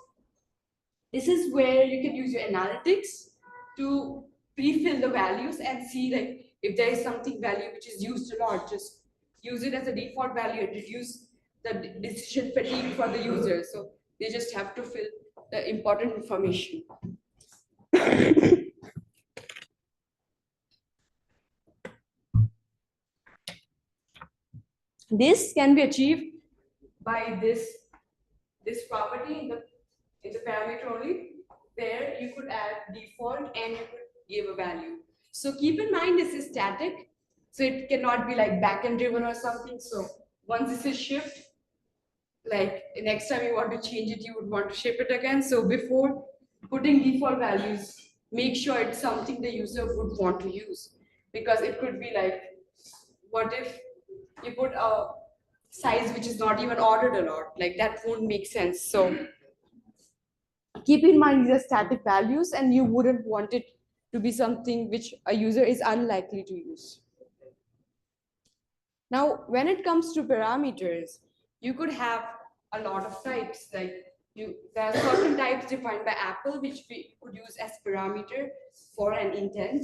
this is where you can use your analytics to pre-fill the values and see like if there is something value which is used a lot, just use it as a default value and reduce the decision fatigue for the user. So they just have to fill the important information. This can be achieved by this property in the parameter only, where you could add default and you could give a value. So keep in mind this is static. So it cannot be like backend driven or something. So once this is shipped, like next time you want to change it, you would want to ship it again. So before putting default values, make sure it's something the user would want to use, because it could be like, what if you put a size which is not even ordered a lot, like that won't make sense. So keep in mind these are static values and you wouldn't want it to be something which a user is unlikely to use. Now, when it comes to parameters, you could have a lot of types. Like there are certain types defined by Apple which we could use as parameter for an intent.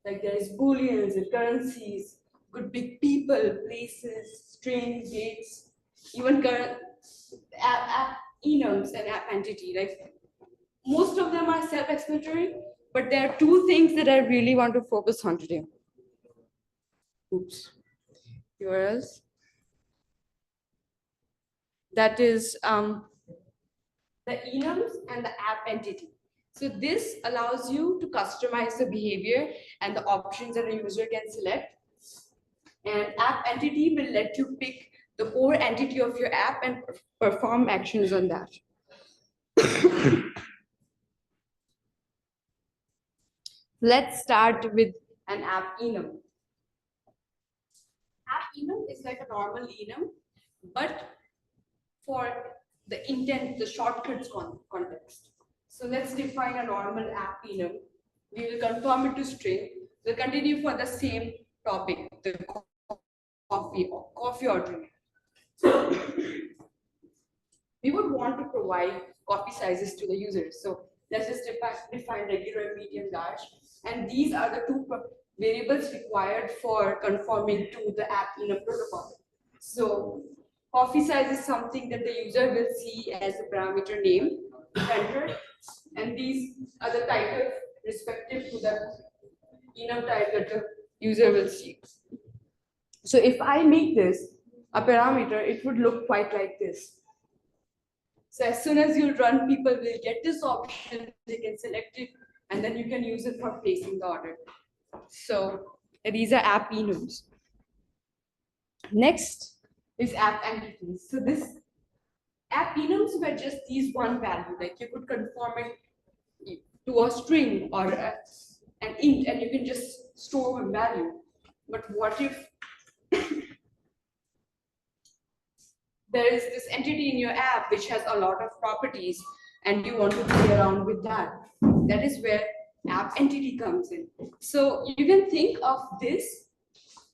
Like there is booleans and currencies, could be people, places, strings, dates, even current app enums and app entity. Like most of them are self-explanatory, but there are two things that I really want to focus on today. Oops. URLs. That is the enums and the app entity. So this allows you to customize the behavior and the options that a user can select. And app entity will let you pick the core entity of your app and perform actions on that. Let's start with an app enum. App enum is like a normal enum, but for the intent, the shortcuts context. So let's define a normal app enum. We will confirm it to string. We'll continue for the same topic, the coffee ordering. We would want to provide coffee sizes to the users. So let's just define regular, medium, large. And these are the two variables required for conforming to the app enum protocol. So coffee size is something that the user will see as a parameter name entered, and these are the titles respective to the enum type that the user will see. So if I make this a parameter, it would look quite like this. So as soon as you run, people will get this option, they can select it, and then you can use it for placing the order. So these are app enums. Next is app entities. So this app enums were just these one value, like you could conform it to a string or an int, and you can just store one value. But what if there is this entity in your app which has a lot of properties and you want to play around with that? That is where app entity comes in. So you can think of this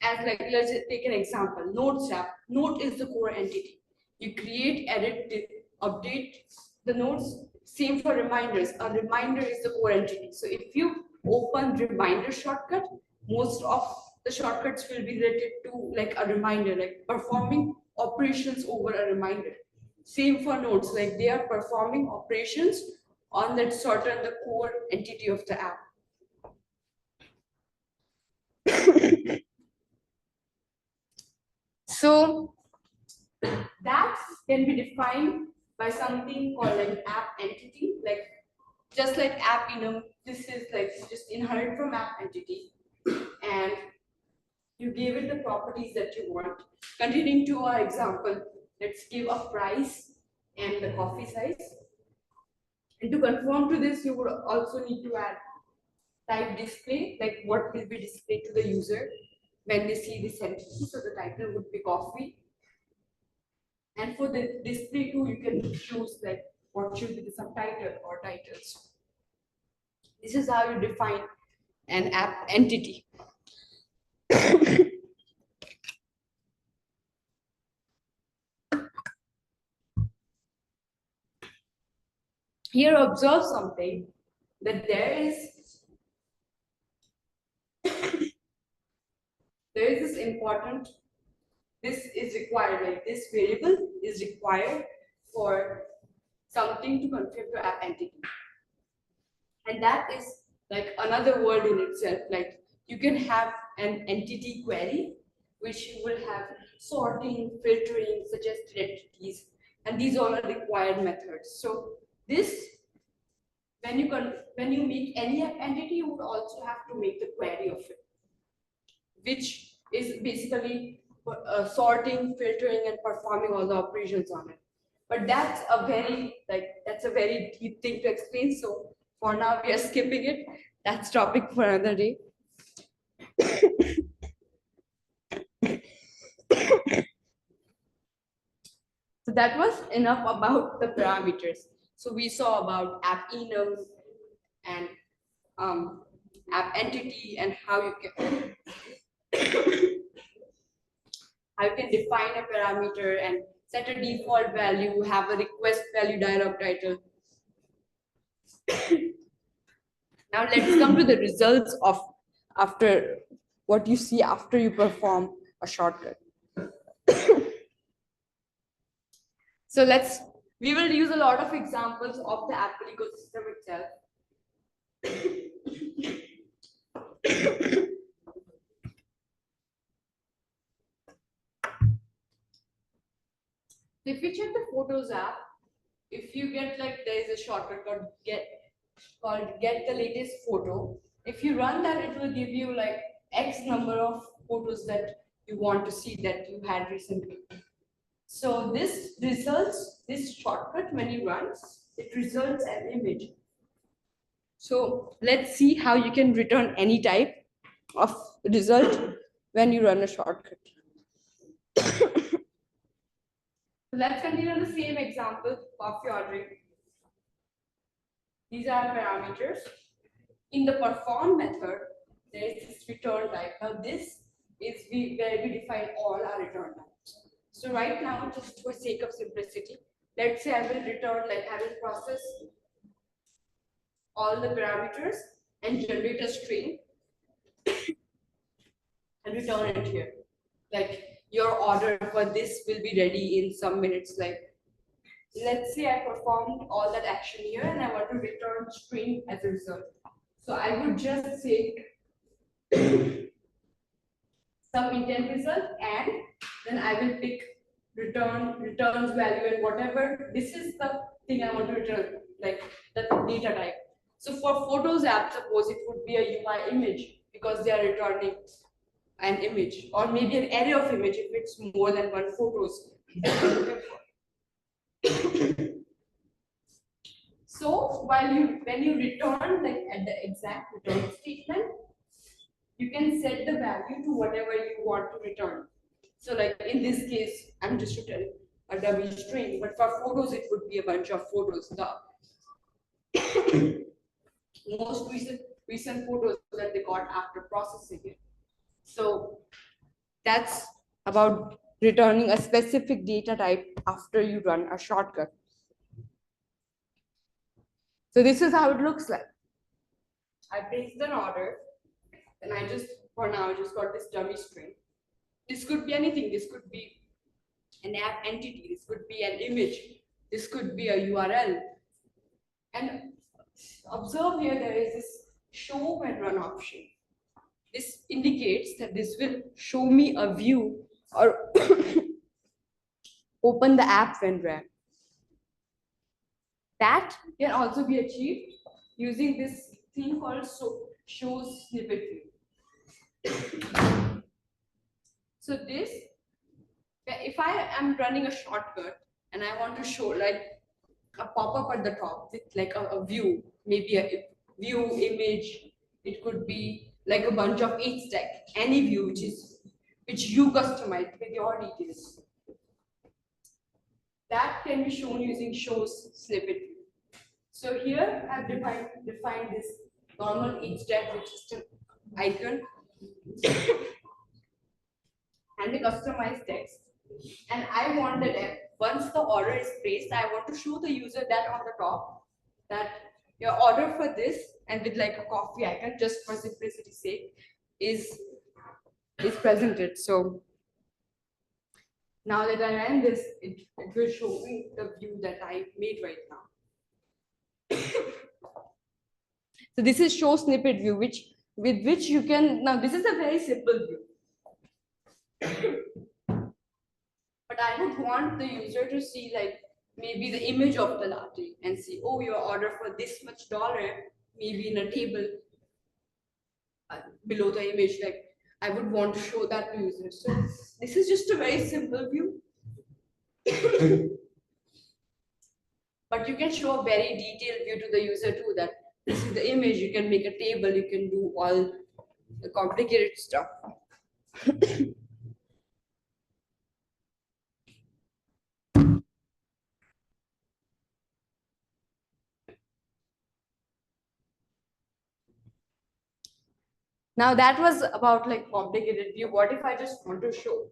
as, like, let's take an example, notes app. Note is the core entity. You create, edit, update the notes. Same for reminders. A reminder is the core entity. So if you open reminder shortcut, most of the shortcuts will be related to like a reminder, like performing operations over a reminder. Same for notes, like they are performing operations on that certain the core entity of the app. So that can be defined by something called like app entity, like just like app enum. This is like just inherit from app entity, and you give it the properties that you want. Continuing to our example, let's give a price and the coffee size. And to conform to this, you would also need to add type display, like what will be displayed to the user when they see this entity. So the title would be coffee. And for the display too, you can choose like what should be the subtitle or titles. This is how you define an app entity. Here, observe something, that there is this important, this is required, like this variable is required for something to configure to app entity. And that is like another world in itself. Like you can have an entity query, which will have sorting, filtering, suggested entities, and these all are required methods. So this, when you make any app entity, you would also have to make the query of it, which is basically sorting, filtering, and performing all the operations on it. But that's a very deep thing to explain. So for now, we are skipping it. That's topic for another day. So that was enough about the parameters. So we saw about app enum and app entity and how you can define a parameter and set a default value, have a request value dialog title. Now let's come to the results of after what you see after you perform a shortcut. So we will use a lot of examples of the Apple ecosystem itself. If you check the Photos app, if you get there is a shortcut called get the latest photo. If you run that, it will give you X number of photos that you want to see that you had recently. So this shortcut when you run, it results an image. So let's see how you can return any type of result when you run a shortcut. Let's continue the same example, coffee ordering. These are parameters. In the perform method, there is this return type. Now this is where we define all our return types. So right now, just for sake of simplicity, let's say I will return I will process all the parameters and generate a string and return it here. Your order for this will be ready in some minutes. Let's say I performed all that action here and I want to return string as a result. So I would just say some intent result and then I will pick returns value and whatever. This is the thing I want to return, the data type. So for Photos app, suppose it would be a UI image because they are returning an image, or maybe an array of image if it's more than one photos. So when you return at the exact return statement, you can set the value to whatever you want to return. So in this case, I'm just returning a dummy string, but for photos it would be a bunch of photos. The most recent photos that they got after processing it. So that's about returning a specific data type after you run a shortcut. So this is how it looks like. I placed an order and for now I just got this dummy string. This could be anything. This could be an app entity. This could be an image. This could be a URL. And observe here, there is this show when run option. This indicates that this will show me a view or open the app when ran. That can also be achieved using this thing called show snippet view. So this, if I am running a shortcut and I want to show a pop-up at the top with a view, maybe a view image, it could be a bunch of stack, any view which you customize with your details. That can be shown using shows snippet view. So here I've defined this normal stack, which is an icon and the customized text. And I want that once the order is placed, I want to show the user that on the top that your order for this and with a coffee icon, just for simplicity's sake, is presented. So now that I ran this, it will show me the view that I made right now. So this is show snippet view, with which you can, now this is a very simple view. But I would want the user to see maybe the image of the latte and see, oh, your order for this much dollar, maybe in a table below the image, I would want to show that to users. So this is just a very simple view. But you can show a very detailed view to the user too, that this is the image, you can make a table, you can do all the complicated stuff. Now that was about like complicated view. What if I just want to show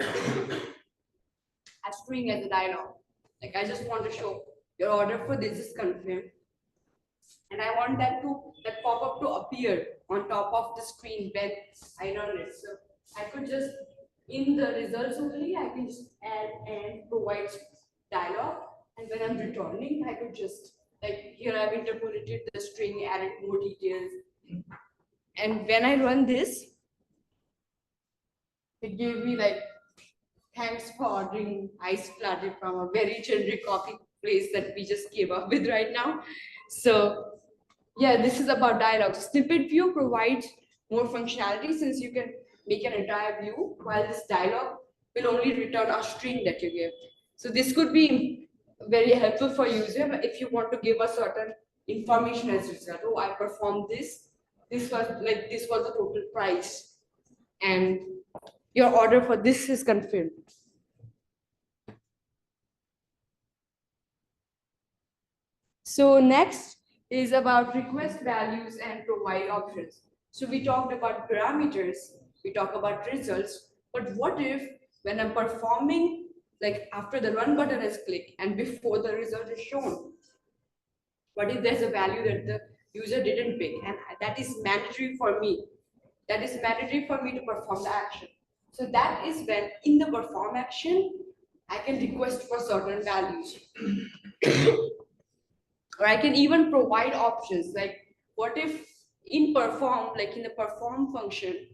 a string as a dialog? Like I just want to show your order for this is confirmed. And I want that pop-up to appear on top of the screen when I run it. So I could just, in the results only, I can just add and provide dialog. And when I'm returning, I could just, like here I've interpolated the string, added more details. And when I run this, it gave me like, thanks for ordering ice latte from a very generic coffee place that we just came up with right now. So yeah, this is about dialogue. Snippet view provides more functionality since you can make an entire view, while this dialogue will only return a string that you give. So this could be very helpful for user if you want to give a certain information as a result. Oh, I performed this. This was the total price, and your order for this is confirmed. So next is about request values and provide options. So we talked about parameters, we talk about results, but what if when I'm performing, like after the run button is clicked and before the result is shown, what if there's a value that the user didn't pick, and that is mandatory for me. That is mandatory for me to perform the action. So that is when in the perform action, I can request for certain values. Or I can even provide options, like what if in perform, like in the perform function,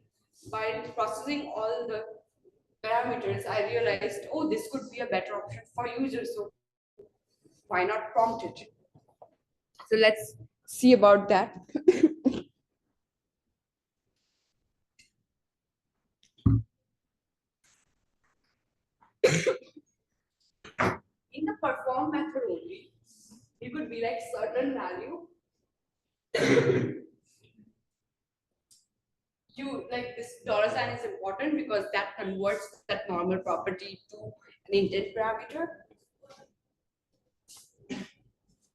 by processing all the parameters, I realized, oh, this could be a better option for users, so why not prompt it? So let's see about that. In the perform method only, it could be like certain value. You like this $sign is important because that converts that normal property to an intent parameter.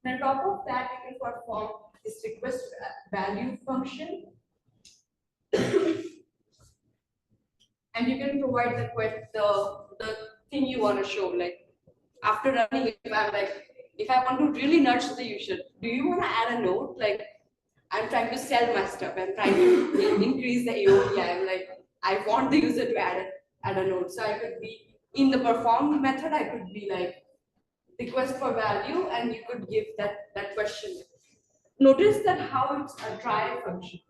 And on top of that, you can perform this request value function. And you can provide the thing you want to show. Like after running, if I want to really nudge the user, do you want to add a note? Like I'm trying to sell my stuff, I'm trying to increase the AOV. I'm like, I want the user to add a note. So I could be in the perform method, I could be like request for value, and you could give that question. Notice that how it's a try function.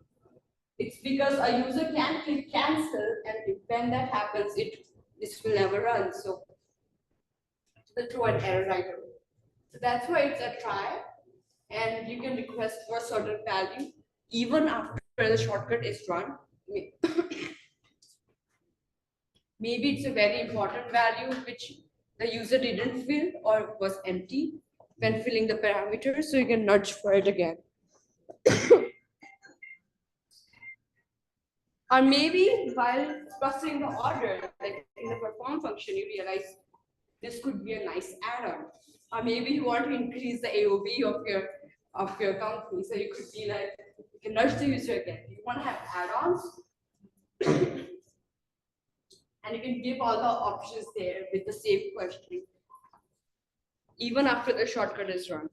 It's because a user can click cancel, and when that happens, this will never run. So the true and error right away. So that's why it's a try, and you can request for a certain value even after the shortcut is run. Maybe it's a very important value which the user didn't fill or was empty when filling the parameters, so you can nudge for it again. Or maybe while processing the order, like in the perform function, you realize this could be a nice add-on. Or maybe you want to increase the AOV of your company. So you could be like, you can nudge the user again. You want to have add-ons, and you can give all the options there with the same question, even after the shortcut is run.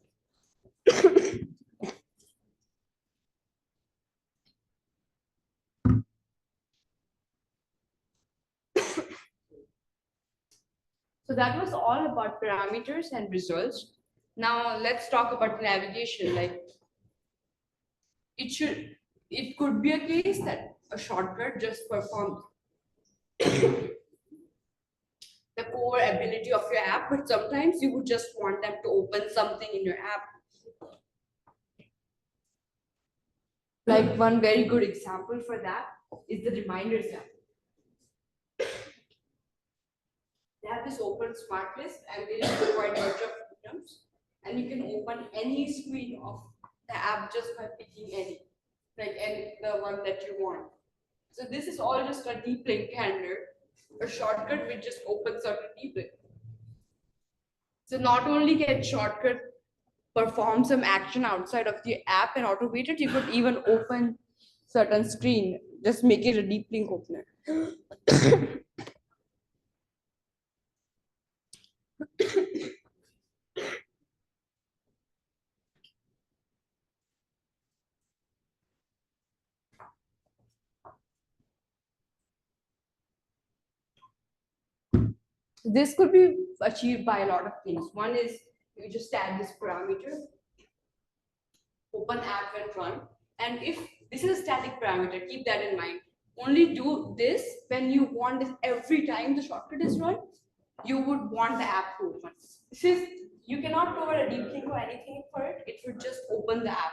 So that was all about parameters and results. Now let's talk about navigation. Like it could be a case that a shortcut just performs the core ability of your app, but sometimes you would just want them to open something in your app. Like one very good example for that is the reminders app. They have this open smart list and they just provide a bunch of items, and you can open any screen of the app just by picking any, like any the one that you want. So this is all just a deep link handler, a shortcut which just opens certain deep link. So not only can shortcut perform some action outside of the app and automate it, you could even open certain screen, just make it a deep link opener. This could be achieved by a lot of things. One is you just add this parameter, open app and run. And if this is a static parameter, keep that in mind. Only do this when you want this every time the shortcut is run, you would want the app to open. Since you cannot provide a deep link or anything for it, it would just open the app.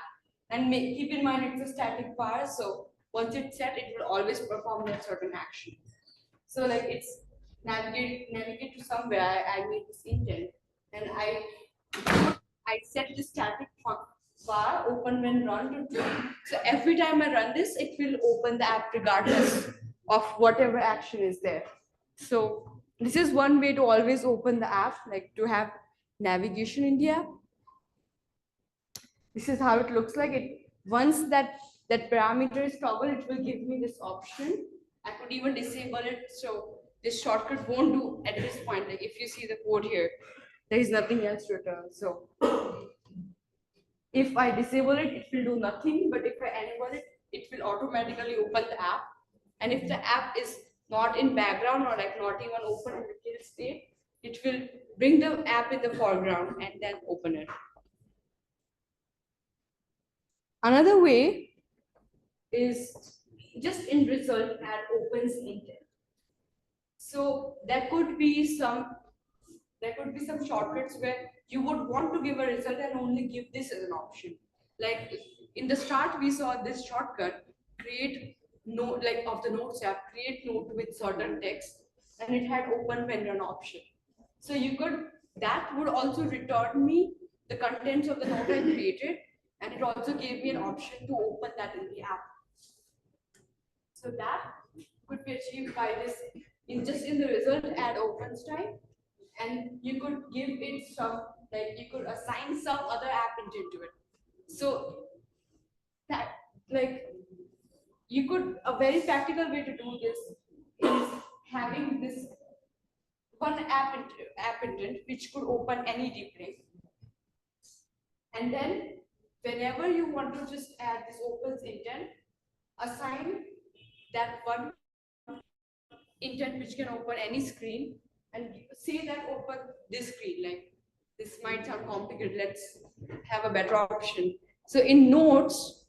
And keep in mind it's a static bar, so once it's set, it will always perform that certain action. So like it's navigate to somewhere. I made this intent and I set the static bar open when run to true. So every time I run this, it will open the app regardless of whatever action is there. So this is one way to always open the app, like to have navigation in the app. This is how it looks like. It once that parameter is toggled, it will give me this option. I could even disable it, so this shortcut won't do at this point. Like if you see the code here, there is nothing else to return. So if I disable it, it will do nothing. But if I enable it, it will automatically open the app. And if the app is not in background or like not even open in the kill state, it will bring the app in the foreground and then open it. Another way is just in result add opens intent. So there could be some shortcuts where you would want to give a result and only give this as an option. Like in the start, we saw this shortcut create note, like of the notes app, create note with certain text, and it had open when run option. So that would also return me the contents of the note I created, and it also gave me an option to open that in the app. So that could be achieved by this in the result add opens type, and you could give it some, like you could assign some other app intent to it. So that, like, you could, a very practical way to do this is having this one app intent which could open any deep link, and then whenever you want to just add this opens intent, assign that one intent which can open any screen, and say that open this screen. Like this might sound complicated, let's have a better option. So in notes,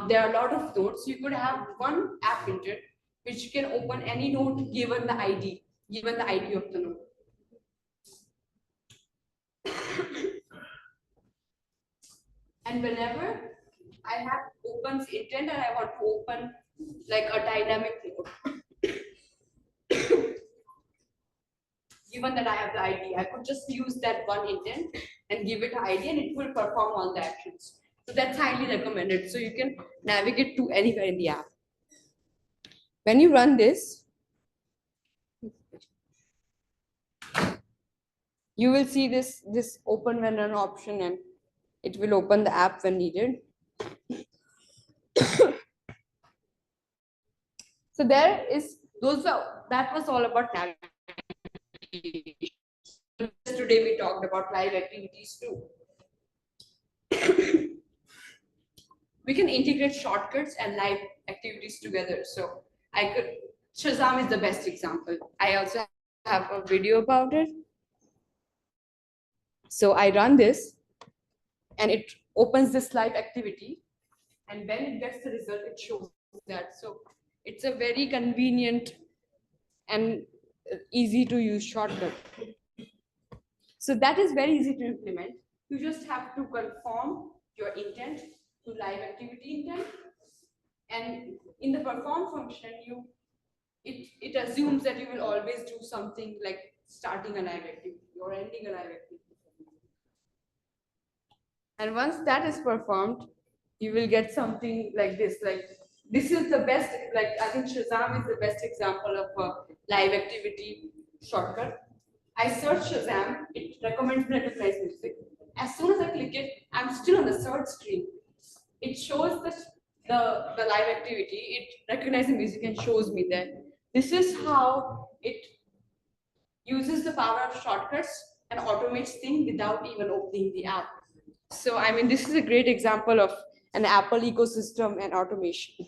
there are a lot of notes. You could have one app intent which can open any note given the ID of the note. And whenever I have opens intent and I want to open like a dynamic note, given that I have the ID, I could just use that one intent and give it an ID and it will perform all the actions. So that's highly recommended. So you can navigate to anywhere in the app. When you run this, you will see this open when run option, and it will open the app when needed. So that was all about navigation. Today we talked about live activities too. We can integrate shortcuts and live activities together. So Shazam is the best example. I also have a video about it. So I run this and it opens this live activity, and when it gets the result, it shows that. So it's a very convenient and easy to use shortcut. So that is very easy to implement. You just have to conform your intent to live activity intent, And in the perform function, it assumes that you will always do something like starting a live activity or ending a live activity. And once that is performed, you will get something like this. Like this is the best, like I think Shazam is the best example of a live activity shortcut. I search Shazam, it recommends me to play music. As soon as I click it, I'm still on the search screen. It shows the live activity, it recognizes the music and shows me that. This is how it uses the power of shortcuts and automates things without even opening the app. So, I mean, this is a great example of an Apple ecosystem and automation.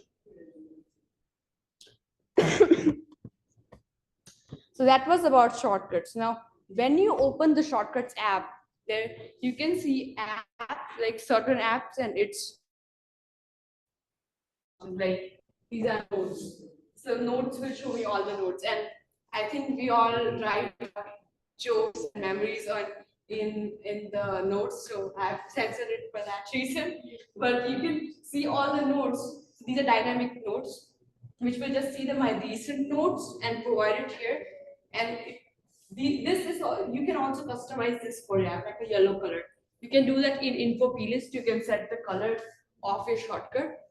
So that was about shortcuts. Now, when you open the shortcuts app, there you can see apps, like certain apps, and it's like these are notes. So notes will show me all the notes, and I think we all write jokes and memories on in the notes. So I've censored it for that reason. But you can see all the notes. These are dynamic notes, which will just see my recent notes and provide it here. And this is all, you can also customize this for your app, like a yellow color. You can do that in info plist. You can set the color of your shortcut.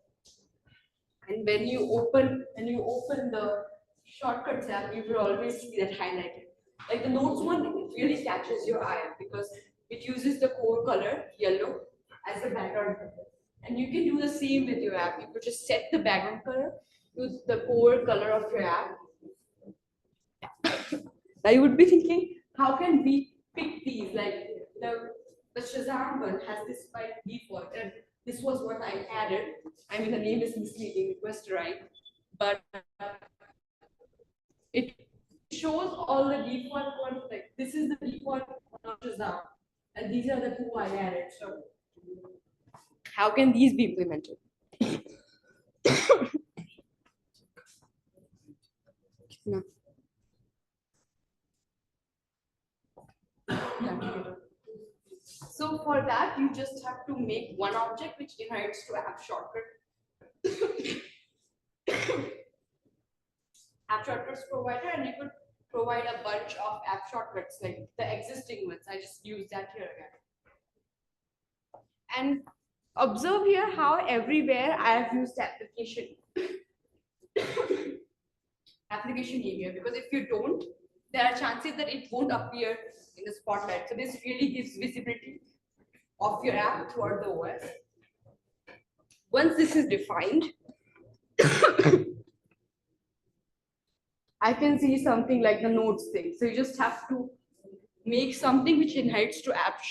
And when you open the shortcuts app, you will always see that highlighted. Like the notes one really catches your eye because it uses the core color, yellow, as the background color. And you can do the same with your app. You could just set the background color to the core color of your app. Now you would be thinking, how can we pick these? Like the Shazam one has this by default, and this was what I added. I mean, the name is misleading, request to write, but it shows all the default ones. Like this is the default of Shazam, and these are the two I added. So, how can these be implemented? No. So for that, you just have to make one object which inherits to app shortcut. App shortcuts provider, and you could provide a bunch of app shortcuts like the existing ones. I just use that here again. And observe here how everywhere I have used application area, because if you don't, there are chances that it won't appear in the spotlight. So this really gives visibility of your app throughout the OS. Once this is defined, I can see something like the notes thing. So you just have to make something which inherits to app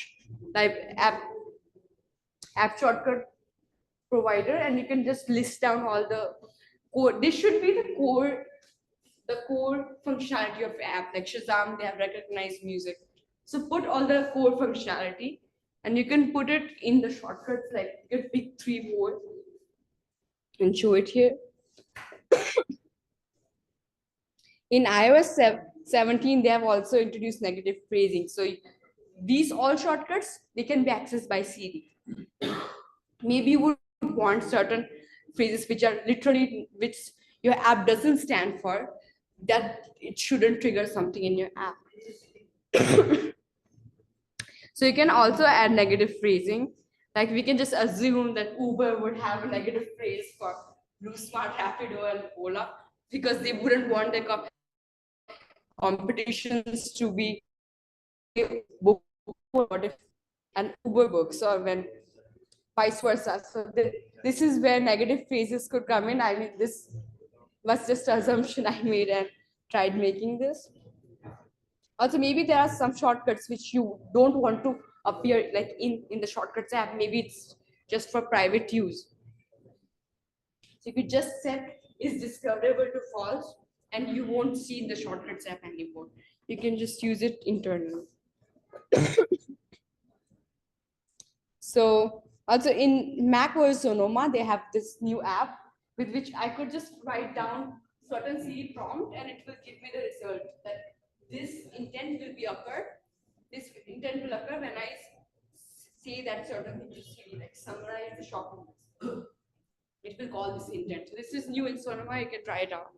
shortcut provider, and you can just list down all the code. This should be the core functionality of app. Like Shazam, they have recognized music. So put all the core functionality, and you can put it in the shortcuts. Like you can pick 3 more and show it here. In iOS 17, they have also introduced negative phrasing. So these all shortcuts, they can be accessed by Siri. Maybe you would want certain phrases which are literally, which your app doesn't stand for, that it shouldn't trigger something in your app. So you can also add negative phrasing. Like we can just assume that Uber would have a negative phrase for Blue Smart, Rapido, and Ola, because they wouldn't want their competitions to be book what if an Uber books, or when vice versa. So this is where negative phrases could come in. I mean, this was just an assumption I made and tried making this. Also, maybe there are some shortcuts which you don't want to appear like in the shortcuts app. Maybe it's just for private use. So you could just set is discoverable to false, and you won't see in the shortcuts app anymore. You can just use it internally. So also in Mac or Sonoma, they have this new app with which I could just write down certain CD prompt, and it will give me the result that this intent will be occurred. This intent will occur when I say that certain thing to CD, like summarize the shopping list. it will call this intent. So this is new in Sonoma, you can try it out.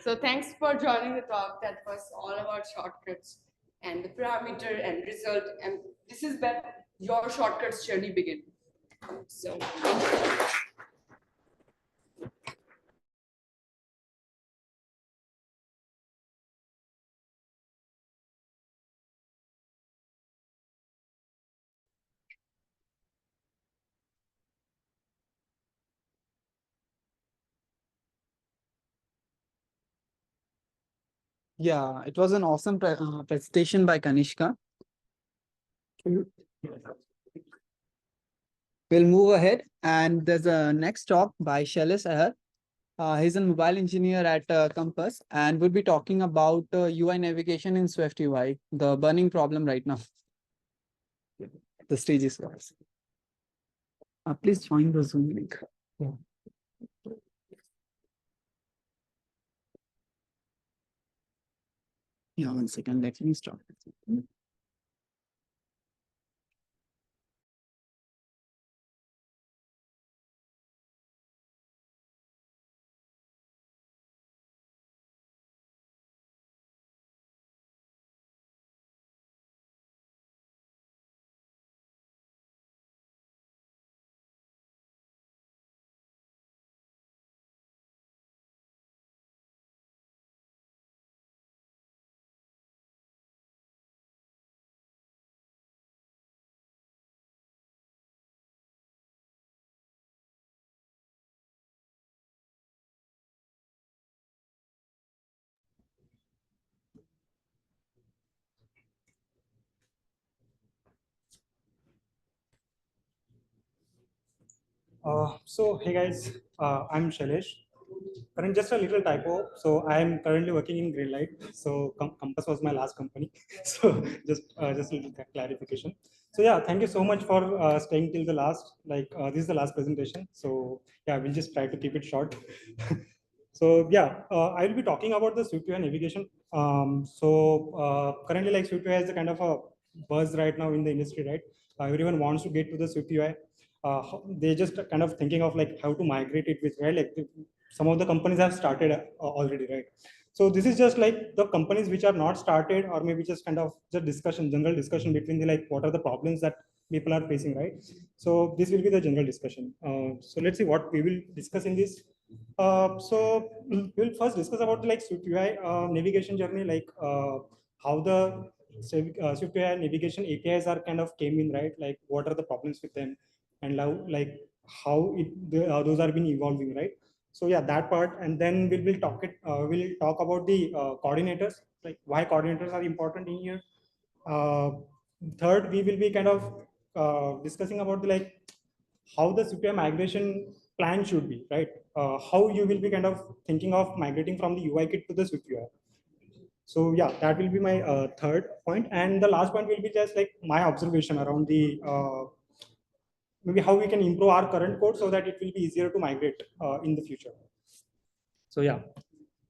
So thanks for joining the talk. That was all about shortcuts and the parameter and result. And this is where your shortcuts journey begin. So Yeah, it was an awesome presentation by Kanishka. We'll move ahead, and there's a next talk by Shailesh Ahar. He's a mobile engineer at Compass, and we'll be talking about UI navigation in Swift UI, the burning problem right now. The stage is yours. Please join the Zoom link. Yeah, 1 second, let me start. So hey guys, I'm Shailesh. Current just a little typo. So I am currently working in Greenlight. So Compass was my last company. So just a little clarification. So yeah, thank you so much for staying till the last. This is the last presentation. So yeah, we'll just try to keep it short. So yeah, I will be talking about the SwiftUI navigation. Currently, like SwiftUI has a kind of a buzz right now in the industry, right? Everyone wants to get to the SwiftUI. They just kind of thinking of like how to migrate it with, right? Like some of the companies have started already, right? So this is just like the companies which are not started, or maybe just kind of just discussion, general discussion between the like what are the problems that people are facing, right? So this will be the general discussion. So let's see what we will discuss in this. We'll first discuss about the like SwiftUI navigation journey, like how the SwiftUI navigation APIs are kind of came in, right? Like what are the problems with them, and how those are been evolving, right? So yeah, that part, and then we'll talk about the coordinators, like why coordinators are important in here. Uh, Third, we will be kind of discussing about the like how the SwiftUI migration plan should be, right? How you will be kind of thinking of migrating from the UI kit to the SwiftUI. So yeah, that will be my third point, and the last point will be just like my observation around the maybe how we can improve our current code so that it will be easier to migrate in the future. So yeah.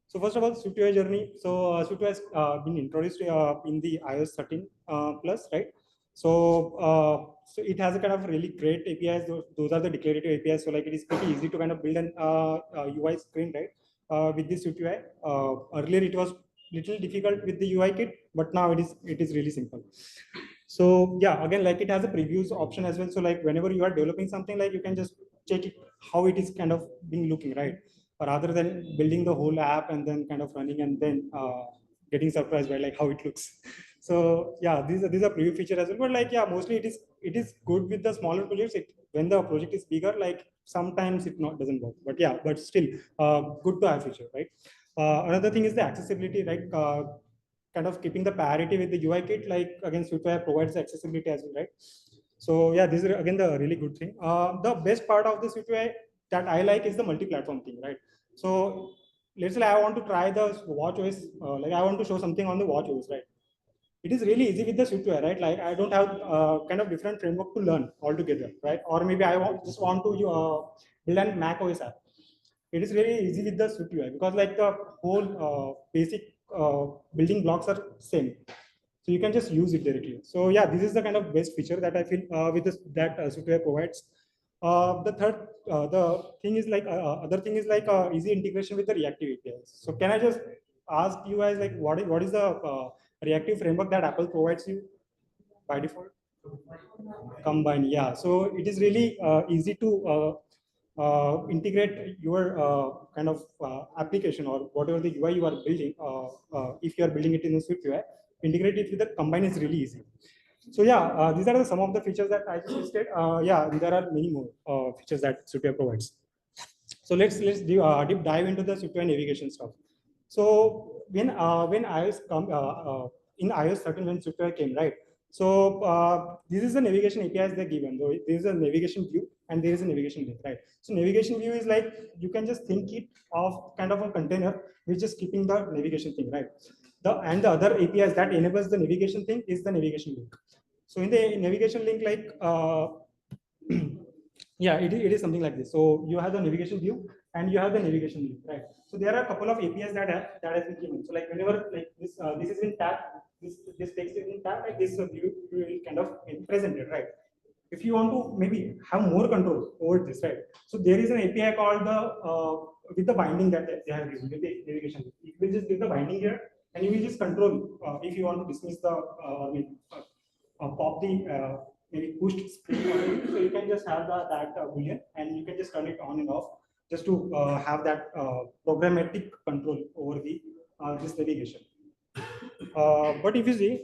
So first of all, SwiftUI journey. So SwiftUI has been introduced in the iOS 13 plus, right? So it has a kind of really great APIs. Those are the declarative APIs. So like it is pretty easy to kind of build an UI screen, right? With this SwiftUI. Earlier it was little difficult with the UI kit, but now it is really simple. So yeah, again, like it has a previews option as well. So like whenever you are developing something, like you can just check it how it is kind of being looking, right? Rather than building the whole app and then kind of running and then getting surprised by like how it looks. So yeah, these are preview feature as well. But like yeah, mostly it is good with the smaller projects. When the project is bigger, like sometimes it doesn't work. But yeah, but still good to have feature, right? Another thing is the accessibility, right? Kind of keeping the parity with the UI kit, like again, SwiftUI provides accessibility as well, right? So yeah, this is again the really good thing. The best part of the SwiftUI that I like is the multi-platform thing, right? So let's say I want to try the watchOS, like I want to show something on the watchOS, right? It is really easy with the SwiftUI, right? Like I don't have kind of different framework to learn altogether, right? Or maybe just want to build an Mac OS app. It is really easy with the SwiftUI because like the whole basic building blocks are same. So you can just use it directly. So yeah, this is the kind of best feature that I feel with this that SwiftUI provides. The thing is like other thing is like easy integration with the reactive APIs. So can I just ask you guys like what is the reactive framework that Apple provides you by default? Combine, yeah. So it is really easy to integrate your kind of application or whatever the UI you are building. If you are building it in a Swift UI, integrate it with the Combine is really easy. So yeah, these are some of the features that I just listed. Yeah, there are many more features that SwiftUI provides. So let's deep dive into the SwiftUI navigation stuff. So when iOS come in iOS 13 when SwiftUI came, right? So this is the navigation APIs they're given. Though there is a navigation view and there is a navigation link, right? So navigation view is like you can just think it of kind of a container which is keeping the navigation thing, right? The other APIs that enables the navigation thing is the navigation link. So in the navigation link, like yeah, it is something like this. So you have the navigation view and you have the navigation link, right? So there are a couple of APIs that has been given. So like whenever like this is in tab, this text is in tab, like this view will kind of presented, right? If you want to maybe have more control over this, right? So there is an API called the with the binding that they have given with the navigation. You will just give the binding here, and you will just control if you want to dismiss the pop the maybe pushed screen. So you can just have that boolean, and you can just turn it on and off just to have that programmatic control over the this navigation. But if you see,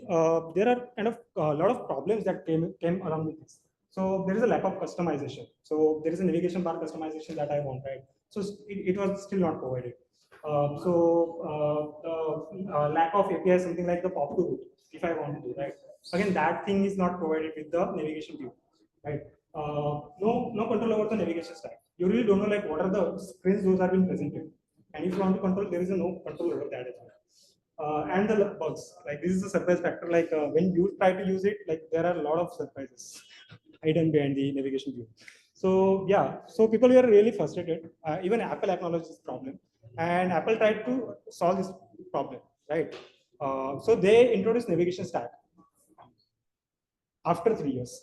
there are kind of a lot of problems that came along with this. So there is a lack of customization. So there is a navigation bar customization that I want, right? So it was still not provided. The lack of API, something like the pop to root, if I want to do, right? Again, that thing is not provided with the navigation view, right? No control over the navigation stack. You really don't know like what are the screens those are being presented, and if you want to control, there is no control over that as well. And the bugs, like this is a surprise factor. Like when you try to use it, like there are a lot of surprises hidden behind the navigation view. So yeah, so people were really frustrated. Even Apple acknowledged this problem, and Apple tried to solve this problem, right? So they introduced navigation stack after 3 years.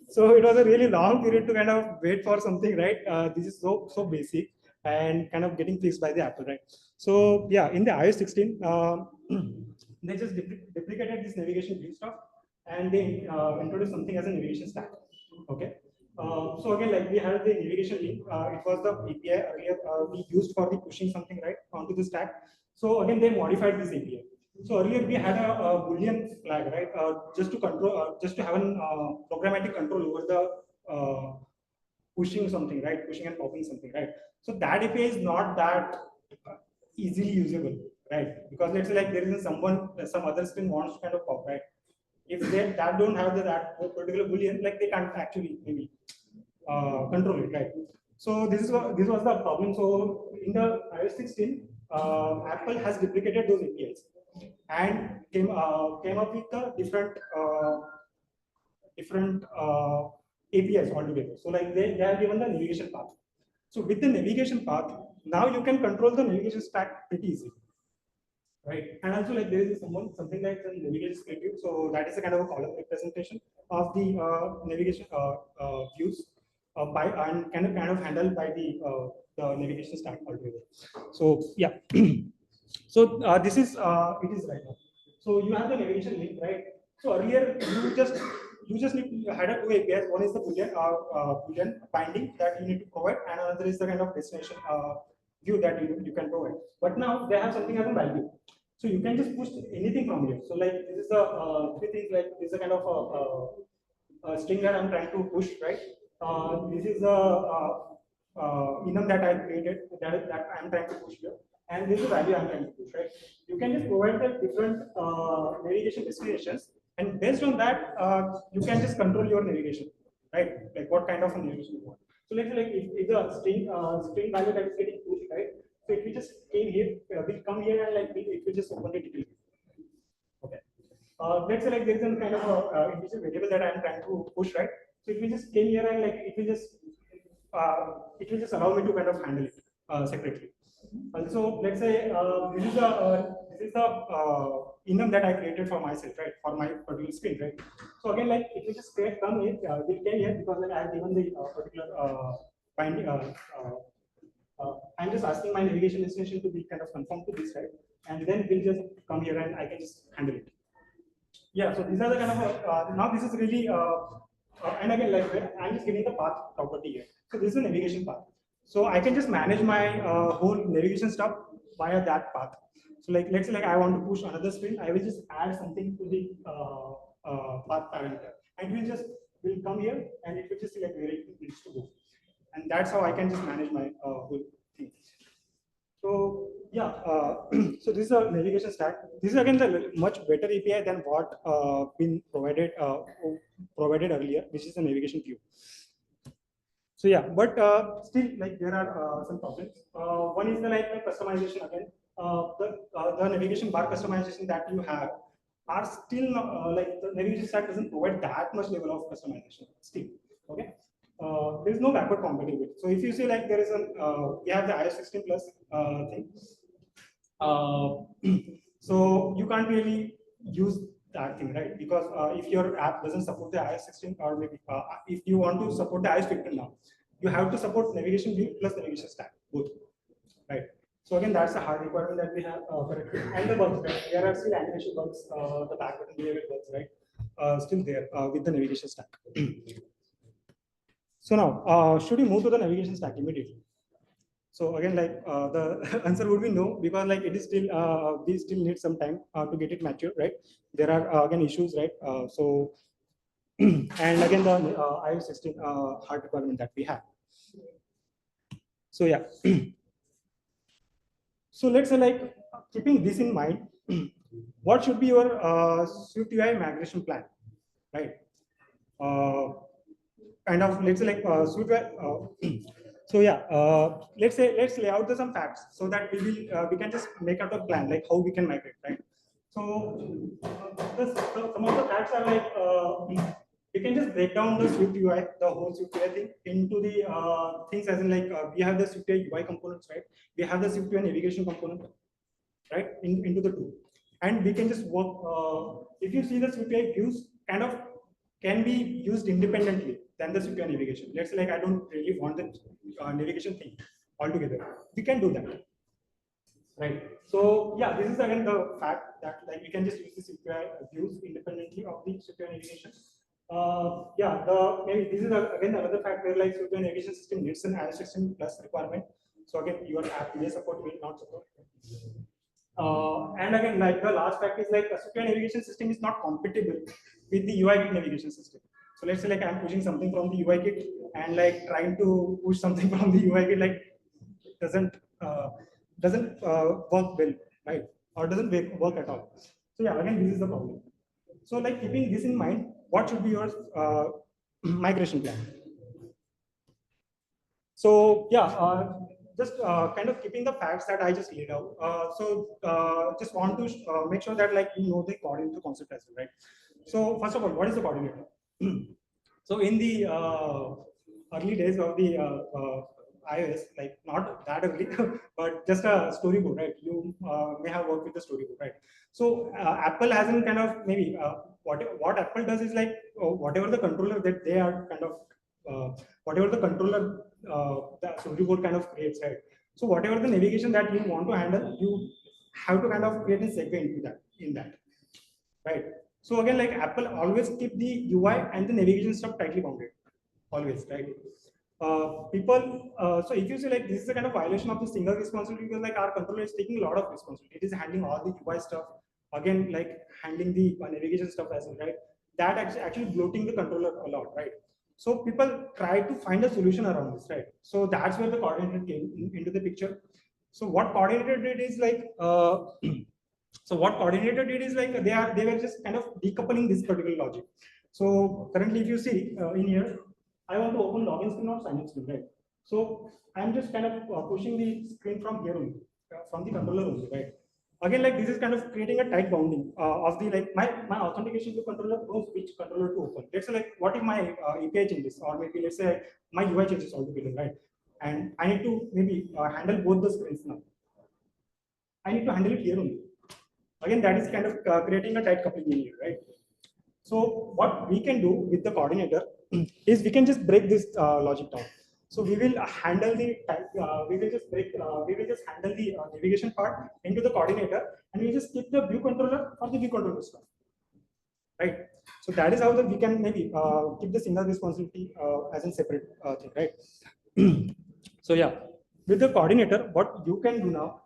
So it was a really long period to kind of wait for something, right? This is so basic and kind of getting fixed by the Apple, right? So yeah, in the iOS 16, they just deprecated this navigation view stuff, and they introduced something as a navigation stack. Okay. So again, like we had the navigation link. It was the API earlier we used for the pushing something right onto the stack. So again, they modified this API. So earlier we had a Boolean flag, right? Just to control, just to have an programmatic control over the pushing something, right? Pushing and popping something, right? So that API is not that easily usable, right? Because let's say like there is someone, some other screen wants to kind of pop, right? If they that don't have that particular Boolean, like they can't actually maybe control it, right? So this was the problem. So in the iOS 16, Apple has deprecated those APIs and came up with the different APIs altogether. So like they have given the navigation path. So with the navigation path, now you can control the navigation stack pretty easily, right? And also like there is something like the navigation split view. So that is a kind of a column representation of the navigation views by and kind of handled by the navigation stack altogether. So yeah. So this is it is right now. So you have the navigation link, right? So earlier you just had a two APIs. One is the Boolean binding that you need to provide, and another is the kind of destination view that you can provide. But now they have something as a value. So you can just push anything from here. So like this is the three things, like this is a kind of a string that I'm trying to push, right? This is the enum that I created that I'm trying to push here, and this is the value I'm trying to push, right? You can just provide the different navigation destinations, and based on that, you can just control your navigation, right? Like what kind of a navigation you want. So let's say like if the string value that is getting pushed, right? So if we just came here, we come here and like it will just open the detail. Okay. Let's say like there is a kind of a integer variable that I am trying to push, right? So if we just came here and like it will just allow me to kind of handle it separately. Also, let's say this is the enum that I created for myself, right, for my particular screen, right. So again, like if we just come here, we can here because like I have given the particular binding. I'm just asking my navigation destination to be kind of conform to this, right, and then we'll just come here and I can just handle it. Yeah, so these are the kind of now this is really and again like I'm just giving the path property here. So this is a navigation path. So I can just manage my whole navigation stuff via that path. So like let's say like I want to push another screen, I will just add something to the path parameter, and it will just will come here and it will just select where it needs to go, and that's how I can just manage my whole thing. So yeah, so this is a navigation stack. This is again the much better API than what been provided earlier, which is the navigation view. So yeah, but still like there are some problems. One is the like customization again. The navigation bar customization that you have are still not, like the navigation stack doesn't provide that much level of customization still. Okay. There is no backward compatibility. So if you say like there is a we have the iOS 16 plus thing, so you can't really use that thing, right? Because if your app doesn't support the iOS 16, or maybe if you want to support the iOS 15 now, you have to support navigation view plus navigation stack both, right? So again, that's a hard requirement that we have correctly. And the bugs, right? There are still animation bugs, the back button behavior bugs, right? Still there with the navigation stack. So now, should we move to the navigation stack immediately? So again, like the answer would be no, because like it is still we still need some time to get it mature, right? There are again issues, right? So and again the iOS 16 hard requirement that we have. So yeah. So let's say like keeping this in mind, what should be your SwiftUI migration plan, right? Kind of let's say like SwiftUI. So yeah, let's lay out some facts so that we can just make out a plan like how we can migrate, right? So some of the facts are like we can just break down the SwiftUI, the whole SwiftUI thing into the things as in like we have the SwiftUI UI components, right? We have the SwiftUI navigation component, right? Into the two, and we can just work. If you see the SwiftUI views, kind of can be used independently than the SwiftUI navigation. Let's say like I don't really want the navigation thing altogether. We can do that, right? So yeah, this is again the fact that like we can just use the SwiftUI views independently of the SwiftUI navigation. Yeah, maybe this is again another fact where like SwiftUI navigation system needs an iOS 16 plus requirement. So again, your app may support, may not support. And again, like the last fact is like a SwiftUI navigation system is not compatible with the UI kit navigation system. So let's say like I'm pushing something from the UI kit and like trying to push something from the UI kit, like doesn't work well, right? Or doesn't work at all. So yeah, again, this is the problem. So like keeping this in mind, what should be your migration plan? So yeah, just kind of keeping the facts that I just laid out. Just want to make sure that like you know the coordinator concept as well, right? So first of all, what is the coordinator? So in the early days of the iOS, like not that early, but just a storyboard, right? You may have worked with the storyboard, right? So Apple hasn't kind of maybe what Apple does is like whatever the controller that they are kind of whatever the controller the storyboard kind of creates, right? So whatever the navigation that you want to handle, you have to kind of create a segue into that right? So again, like Apple always keep the UI and the navigation stuff tightly bounded, always, right? So if you say like this is a kind of violation of the single responsibility because like our controller is taking a lot of responsibility, it is handling all the UI stuff, again like handling the navigation stuff as well, right? That actually bloating the controller a lot, right? So people try to find a solution around this, right? So that's where the coordinator came into the picture. So what coordinator did is like so what coordinator did is like they were just kind of decoupling this particular logic. So currently, if you see in here, I want to open login screen or sign in screen, right? So I'm just kind of pushing the screen from here only, from the controller only, right? Again, like this is kind of creating a tight bounding of the like my authentication to controller knows which controller to open. Let's say like what if my API changes, or maybe let's say my UI changes altogether, right? And I need to maybe handle both the screens now. I need to handle it here only. Again, that is kind of creating a tight coupling in here, right? So what we can do with the coordinator is we can just break this logic down. So we will handle the we will just handle the navigation part into the coordinator, and we just keep the view controller for the view controller stuff, right? So that is how we can maybe keep the single responsibility as a separate thing, right? So yeah, with the coordinator, what you can do now,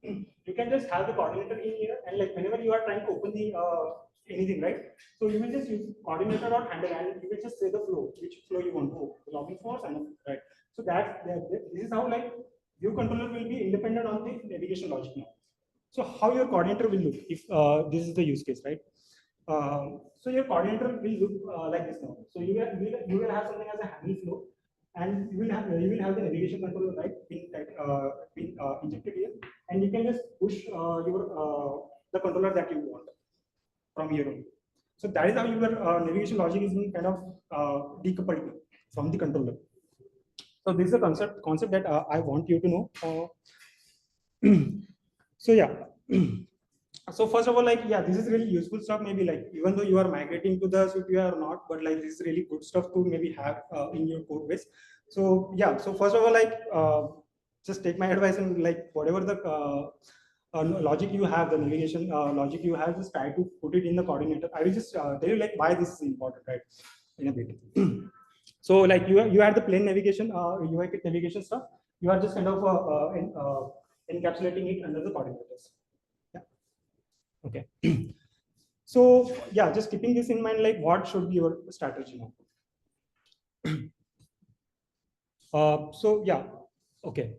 you can just have the coordinator in here, and like whenever you are trying to open the anything, right? So you will just use coordinator or handle, and you will just say the flow, which flow you want to open, the login flow or sign up, right? So this is how like view controller will be independent on the navigation logic now. So how your coordinator will look if this is the use case, right? So your coordinator will look like this now. So you will have something as a handle flow, and you will have the navigation controller, right, being injected here, and you can just push the controller that you want from here on. So that is how your navigation logic is being kind of decoupled from the controller. So this is a concept that I want you to know. So yeah. So first of all, like, yeah, this is really useful stuff. Maybe like, even though you are migrating to the SwiftBLR or not, but like, this is really good stuff to maybe have in your code base. So yeah, so first of all, like, just take my advice and like whatever the logic you have, the navigation logic you have, just try to put it in the coordinator. I will just tell you like why this is important, right, in a bit. So like you had the plain navigation, UI kit navigation stuff. You are just kind of encapsulating it under the coordinators. Okay. So yeah, just keeping this in mind, like what should be your strategy now? So yeah, okay.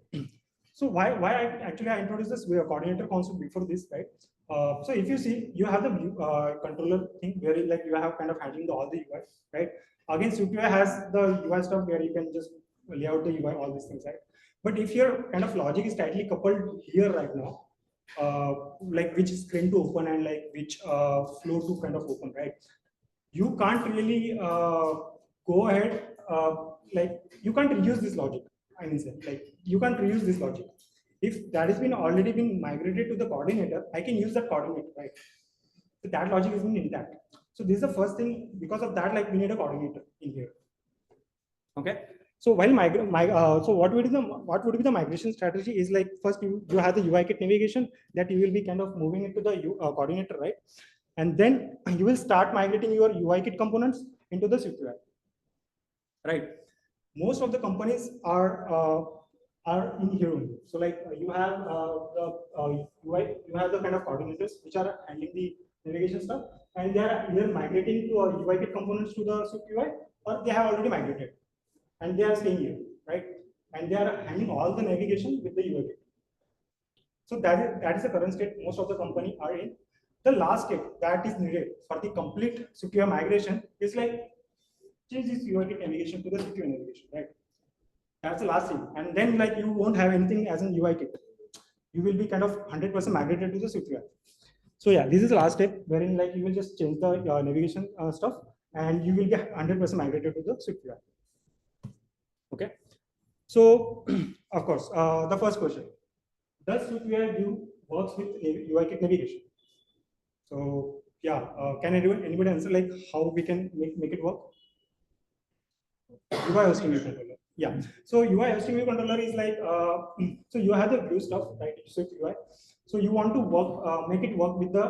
So why I introduced this coordinator concept before this, right? So if you see, you have the controller thing where like you have kind of handling all the UI, right? Again, SwiftUI has the UI stuff where you can just lay out the UI, all these things, right? But if your kind of logic is tightly coupled here right now, like which screen to open and like which flow to kind of open, right? You can't really go ahead, like you can't reuse this logic. I mean, like you can't reuse this logic. If that has been already been migrated to the coordinator, I can use that coordinator, right? So that logic is been intact. So this is the first thing. Because of that, like we need a coordinator in here. Okay. So while so what would be the migration strategy is like, first you have the UI kit navigation that you will be kind of moving into the coordinator, right? And then you will start migrating your UI kit components into the SwiftUI, right? Most of the companies are in here only. So like you have the UI, you have the kind of coordinators which are handling the navigation stuff, and they are either migrating to UI kit components to the SwiftUI, or they have already migrated and they are staying here, right? And they are handling all the navigation with the UI kit. So that is the current state most of the company are in. The last step that is needed for the complete SwiftUI migration is like change this UI kit navigation to the SwiftUI navigation, right? That's the last thing. And then like you won't have anything as an UI kit. You will be kind of 100% migrated to the SwiftUI. So yeah, this is the last step wherein like you will just change the navigation stuff and you will get 100% migrated to the SwiftUI. Okay. So of course, the first question: does SwiftUI view works with UI kit navigation? So yeah, can anybody answer like how we can make it work? UI hosting view controller. Yeah. So UI hosting view controller is like so you have the view stuff, right? Swift UI. So you want to work make it work with the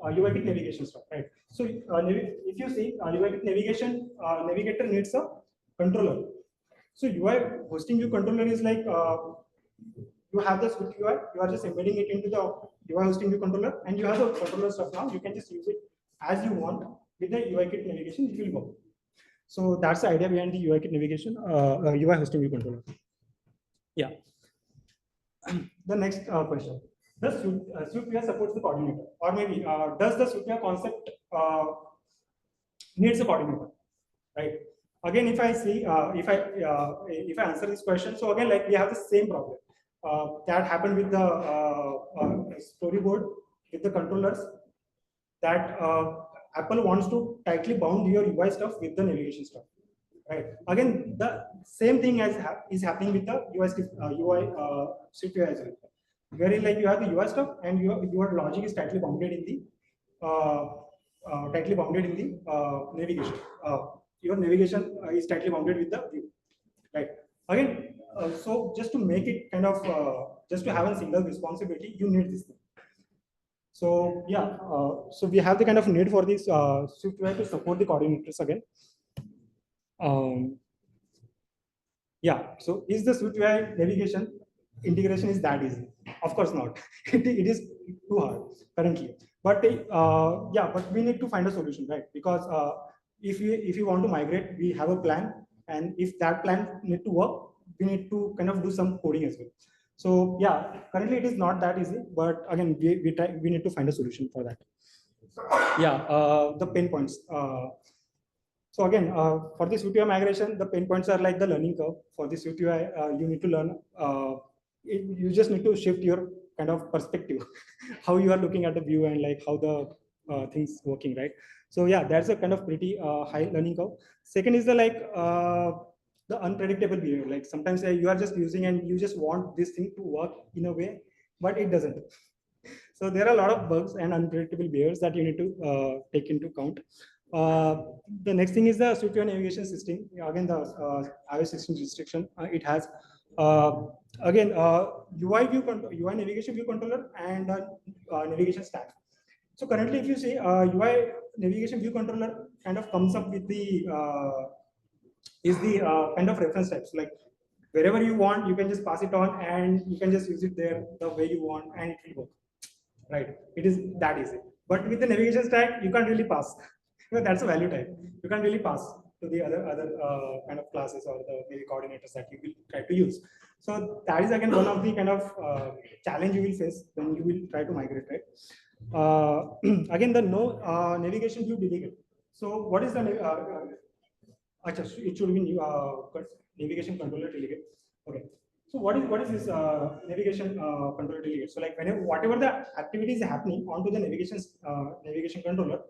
UI kit navigation stuff, right? So if you see UI kit navigation navigator needs a controller. So UI hosting view controller is like you have the Swift UI, you are just embedding it into the UI hosting view controller, and you have the controller stuff now. You can just use it as you want with the UI kit navigation. It will work. So that's the idea behind the UI kit navigation, UI hosting view controller. Yeah. The next question: does SwiftUI supports the coordinator, or maybe does the SwiftUI concept needs a coordinator, right? Again, if I see, if I answer this question, so again, like we have the same problem that happened with the storyboard with the controllers, that Apple wants to tightly bound your UI stuff with the navigation stuff, right? Again, the same thing is happening with the UI SwiftUI as well. wherein like you have the UI stuff and your logic is tightly bounded in the navigation. Your navigation is tightly bounded with the view, right? Again, so just to make it kind of just to have a single responsibility, you need this thing. So yeah, so we have the kind of need for this SwiftUI to support the coordinators again. Yeah, so is the SwiftUI navigation integration is that easy? Of course not. It is too hard currently. But yeah, but we need to find a solution, right? Because if you want to migrate, we have a plan, and if that plan need to work, we need to kind of do some coding as well. So yeah, currently it is not that easy, but again, we need to find a solution for that. Yeah, the pain points. So again, for this SwiftUI migration, the pain points are like the learning curve. For this SwiftUI, you need to learn. You just need to shift your kind of perspective, how you are looking at the view and like how the things working, right? So yeah, that's a kind of pretty high learning curve. Second is the like the unpredictable behavior. Like sometimes you are just using and you just want this thing to work in a way, but it doesn't. So there are a lot of bugs and unpredictable behaviors that you need to take into account. The next thing is the SwiftUI navigation system. Again, the iOS 16 restriction. It has again UI navigation view controller and navigation stack. So currently, if you see UI navigation view controller kind of comes up with the kind of reference types, like wherever you want, you can just pass it on and you can just use it there the way you want and it will work. Right? It is that easy. But with the navigation stack, you can't really pass. That's a value type. You can't really pass to the other kind of classes or the maybe coordinators that you will try to use. So that is again one of the kind of challenge you will face when you will try to migrate, right? Again, the no navigation view delegate. So what is the it should be new navigation controller delegate. Okay. So what is this navigation controller delegate? So like whatever the activity is happening onto the navigation controller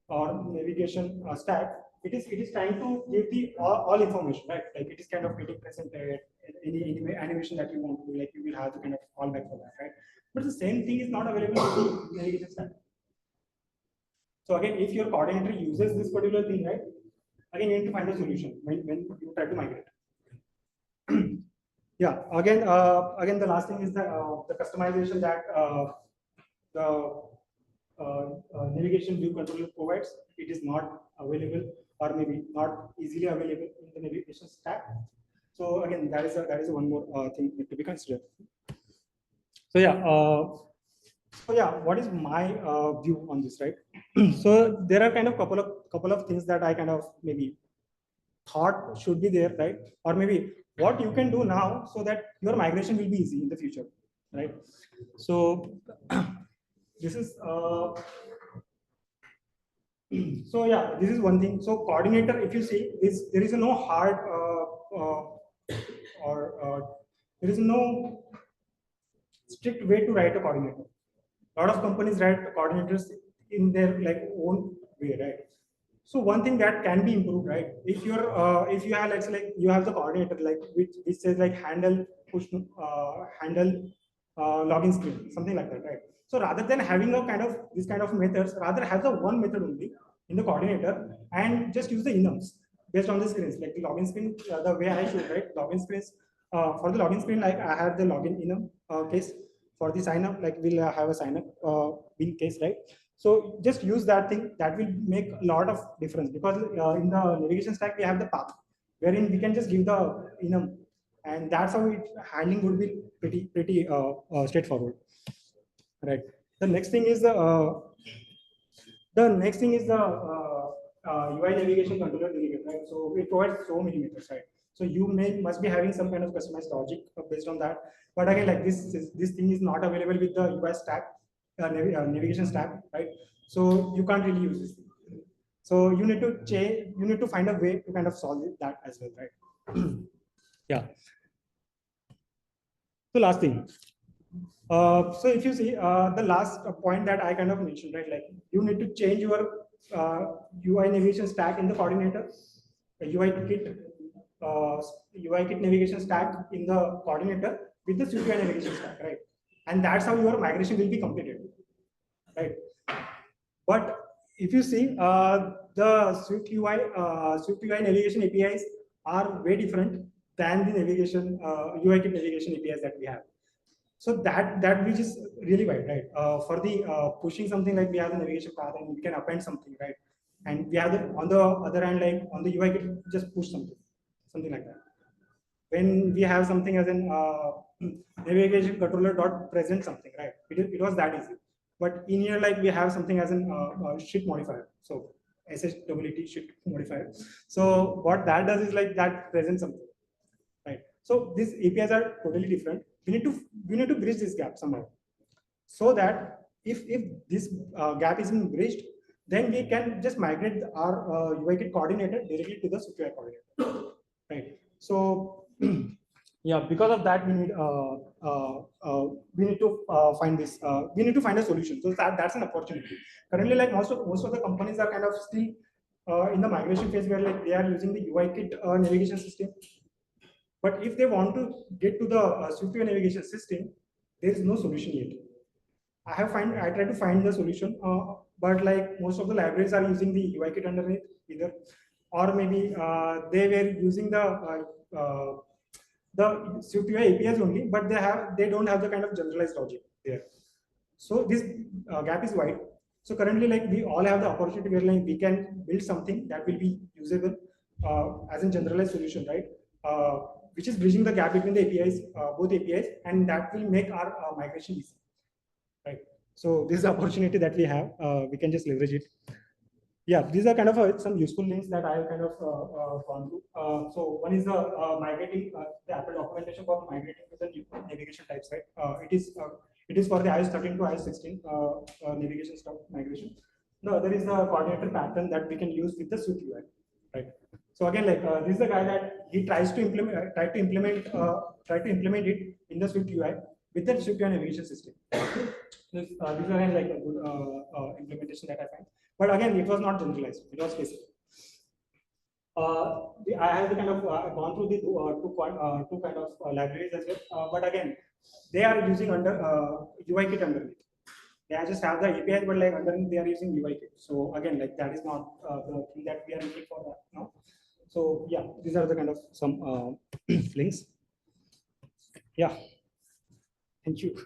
or navigation stack, it is trying to give the all information, right? Like it is kind of getting presented any animation that you want to do, like you will have the kind of callback for that, right? But the same thing is not available in the navigation stack. So again, if your coordinator uses this particular thing, right? Again, you need to find a solution when you try to migrate. Yeah, again, the last thing is the customization that the navigation view controller provides. It is not available or maybe not easily available in the navigation stack. So again, that is one more thing to be considered. So yeah, what is my view on this, right? So there are kind of couple of things that I kind of maybe thought should be there, right? Or maybe what you can do now so that your migration will be easy in the future, right? So this is so yeah, this is one thing. So coordinator, if you see, there is no hard there is no strict way to write a coordinator. A lot of companies write coordinators in their like own way, right? So one thing that can be improved, right? If you have like you have the coordinator like which says like handle push handle login screen, something like that, right? So rather than having a kind of this kind of methods, rather have the one method only in the coordinator and just use the enums based on the screens, like the login screen, the way I showed, right? Login screens. For the login screen, like I have the login enum case. For the sign up, like we'll have a sign up bin case, right? So just use that thing. That will make a lot of difference because in the navigation stack we have the path, wherein we can just give the enum, and that's how handling would be pretty straightforward, right? The next thing is the UI navigation controller delegate, right? So it provides so many methods, right? So you must be having some kind of customized logic based on that. But again, like this thing is not available with the UI stack, navigation stack, right? So you can't really use this thing. So you need to change. You need to find a way to kind of solve that as well, right? Yeah. So last thing. So if you see the last point that I kind of mentioned, right? Like you need to change your UI navigation stack in the coordinator, the UI kit navigation stack in the coordinator with the SwiftUI navigation stack, right? and that's how your migration will be completed, right? But if you see the Swift UI navigation APIs are way different than the navigation UIKit navigation APIs that we have. So that bridge is really wide, right? For the pushing something, like we have the navigation path and we can append something, right? And we have the, on the other hand, like on the UIKit, just push something like that. When we have something as an navigation controller dot present something, right? It was that easy. But in here, like we have something as an shift modifier. So SHWT shift modifier. So what that does is like that presents something, right? So these APIs are totally different. We need to bridge this gap somehow, so that if this gap isn't bridged, then we can just migrate our UIKit coordinator directly to the SwiftUI coordinator, right? So yeah, because of that, we need to find this. We need to find a solution. So that's an opportunity. Currently, like most of the companies are kind of still in the migration phase, where like they are using the UIKit navigation system. But if they want to get to the SwiftUI navigation system, there is no solution yet. I tried to find the solution, but like most of the libraries are using the UIKit underneath either, or maybe they were using the SwiftUI APIs only, but they don't have the kind of generalized logic there. So this gap is wide. So currently, like we all have the opportunity where like we can build something that will be usable as a generalized solution, right? Which is bridging the gap between the APIs, both APIs, and that will make our migration easy, right? So this is the opportunity that we have. We can just leverage it. Yeah, these are kind of some useful links that I have kind of gone through. So one is the migrating the Apple documentation for migrating to the new navigation types, right? It is for the iOS 13 to iOS 16 navigation stuff migration. The other is the coordinator pattern that we can use with the SwiftUI, right? So again, like this is the guy that he tries to implement, try to implement it in the SwiftUI with the SwiftUI navigation system. This is again like a good implementation that I find. But again, it was not generalized. It was specific. I have kind of gone through the two kind of libraries as well. But again, they are using under UIKit underneath. They just have the API, but like underneath they are using UIKit. So again, like that is not the thing that we are looking for now. So yeah, these are the kind of some links. Yeah. Thank you.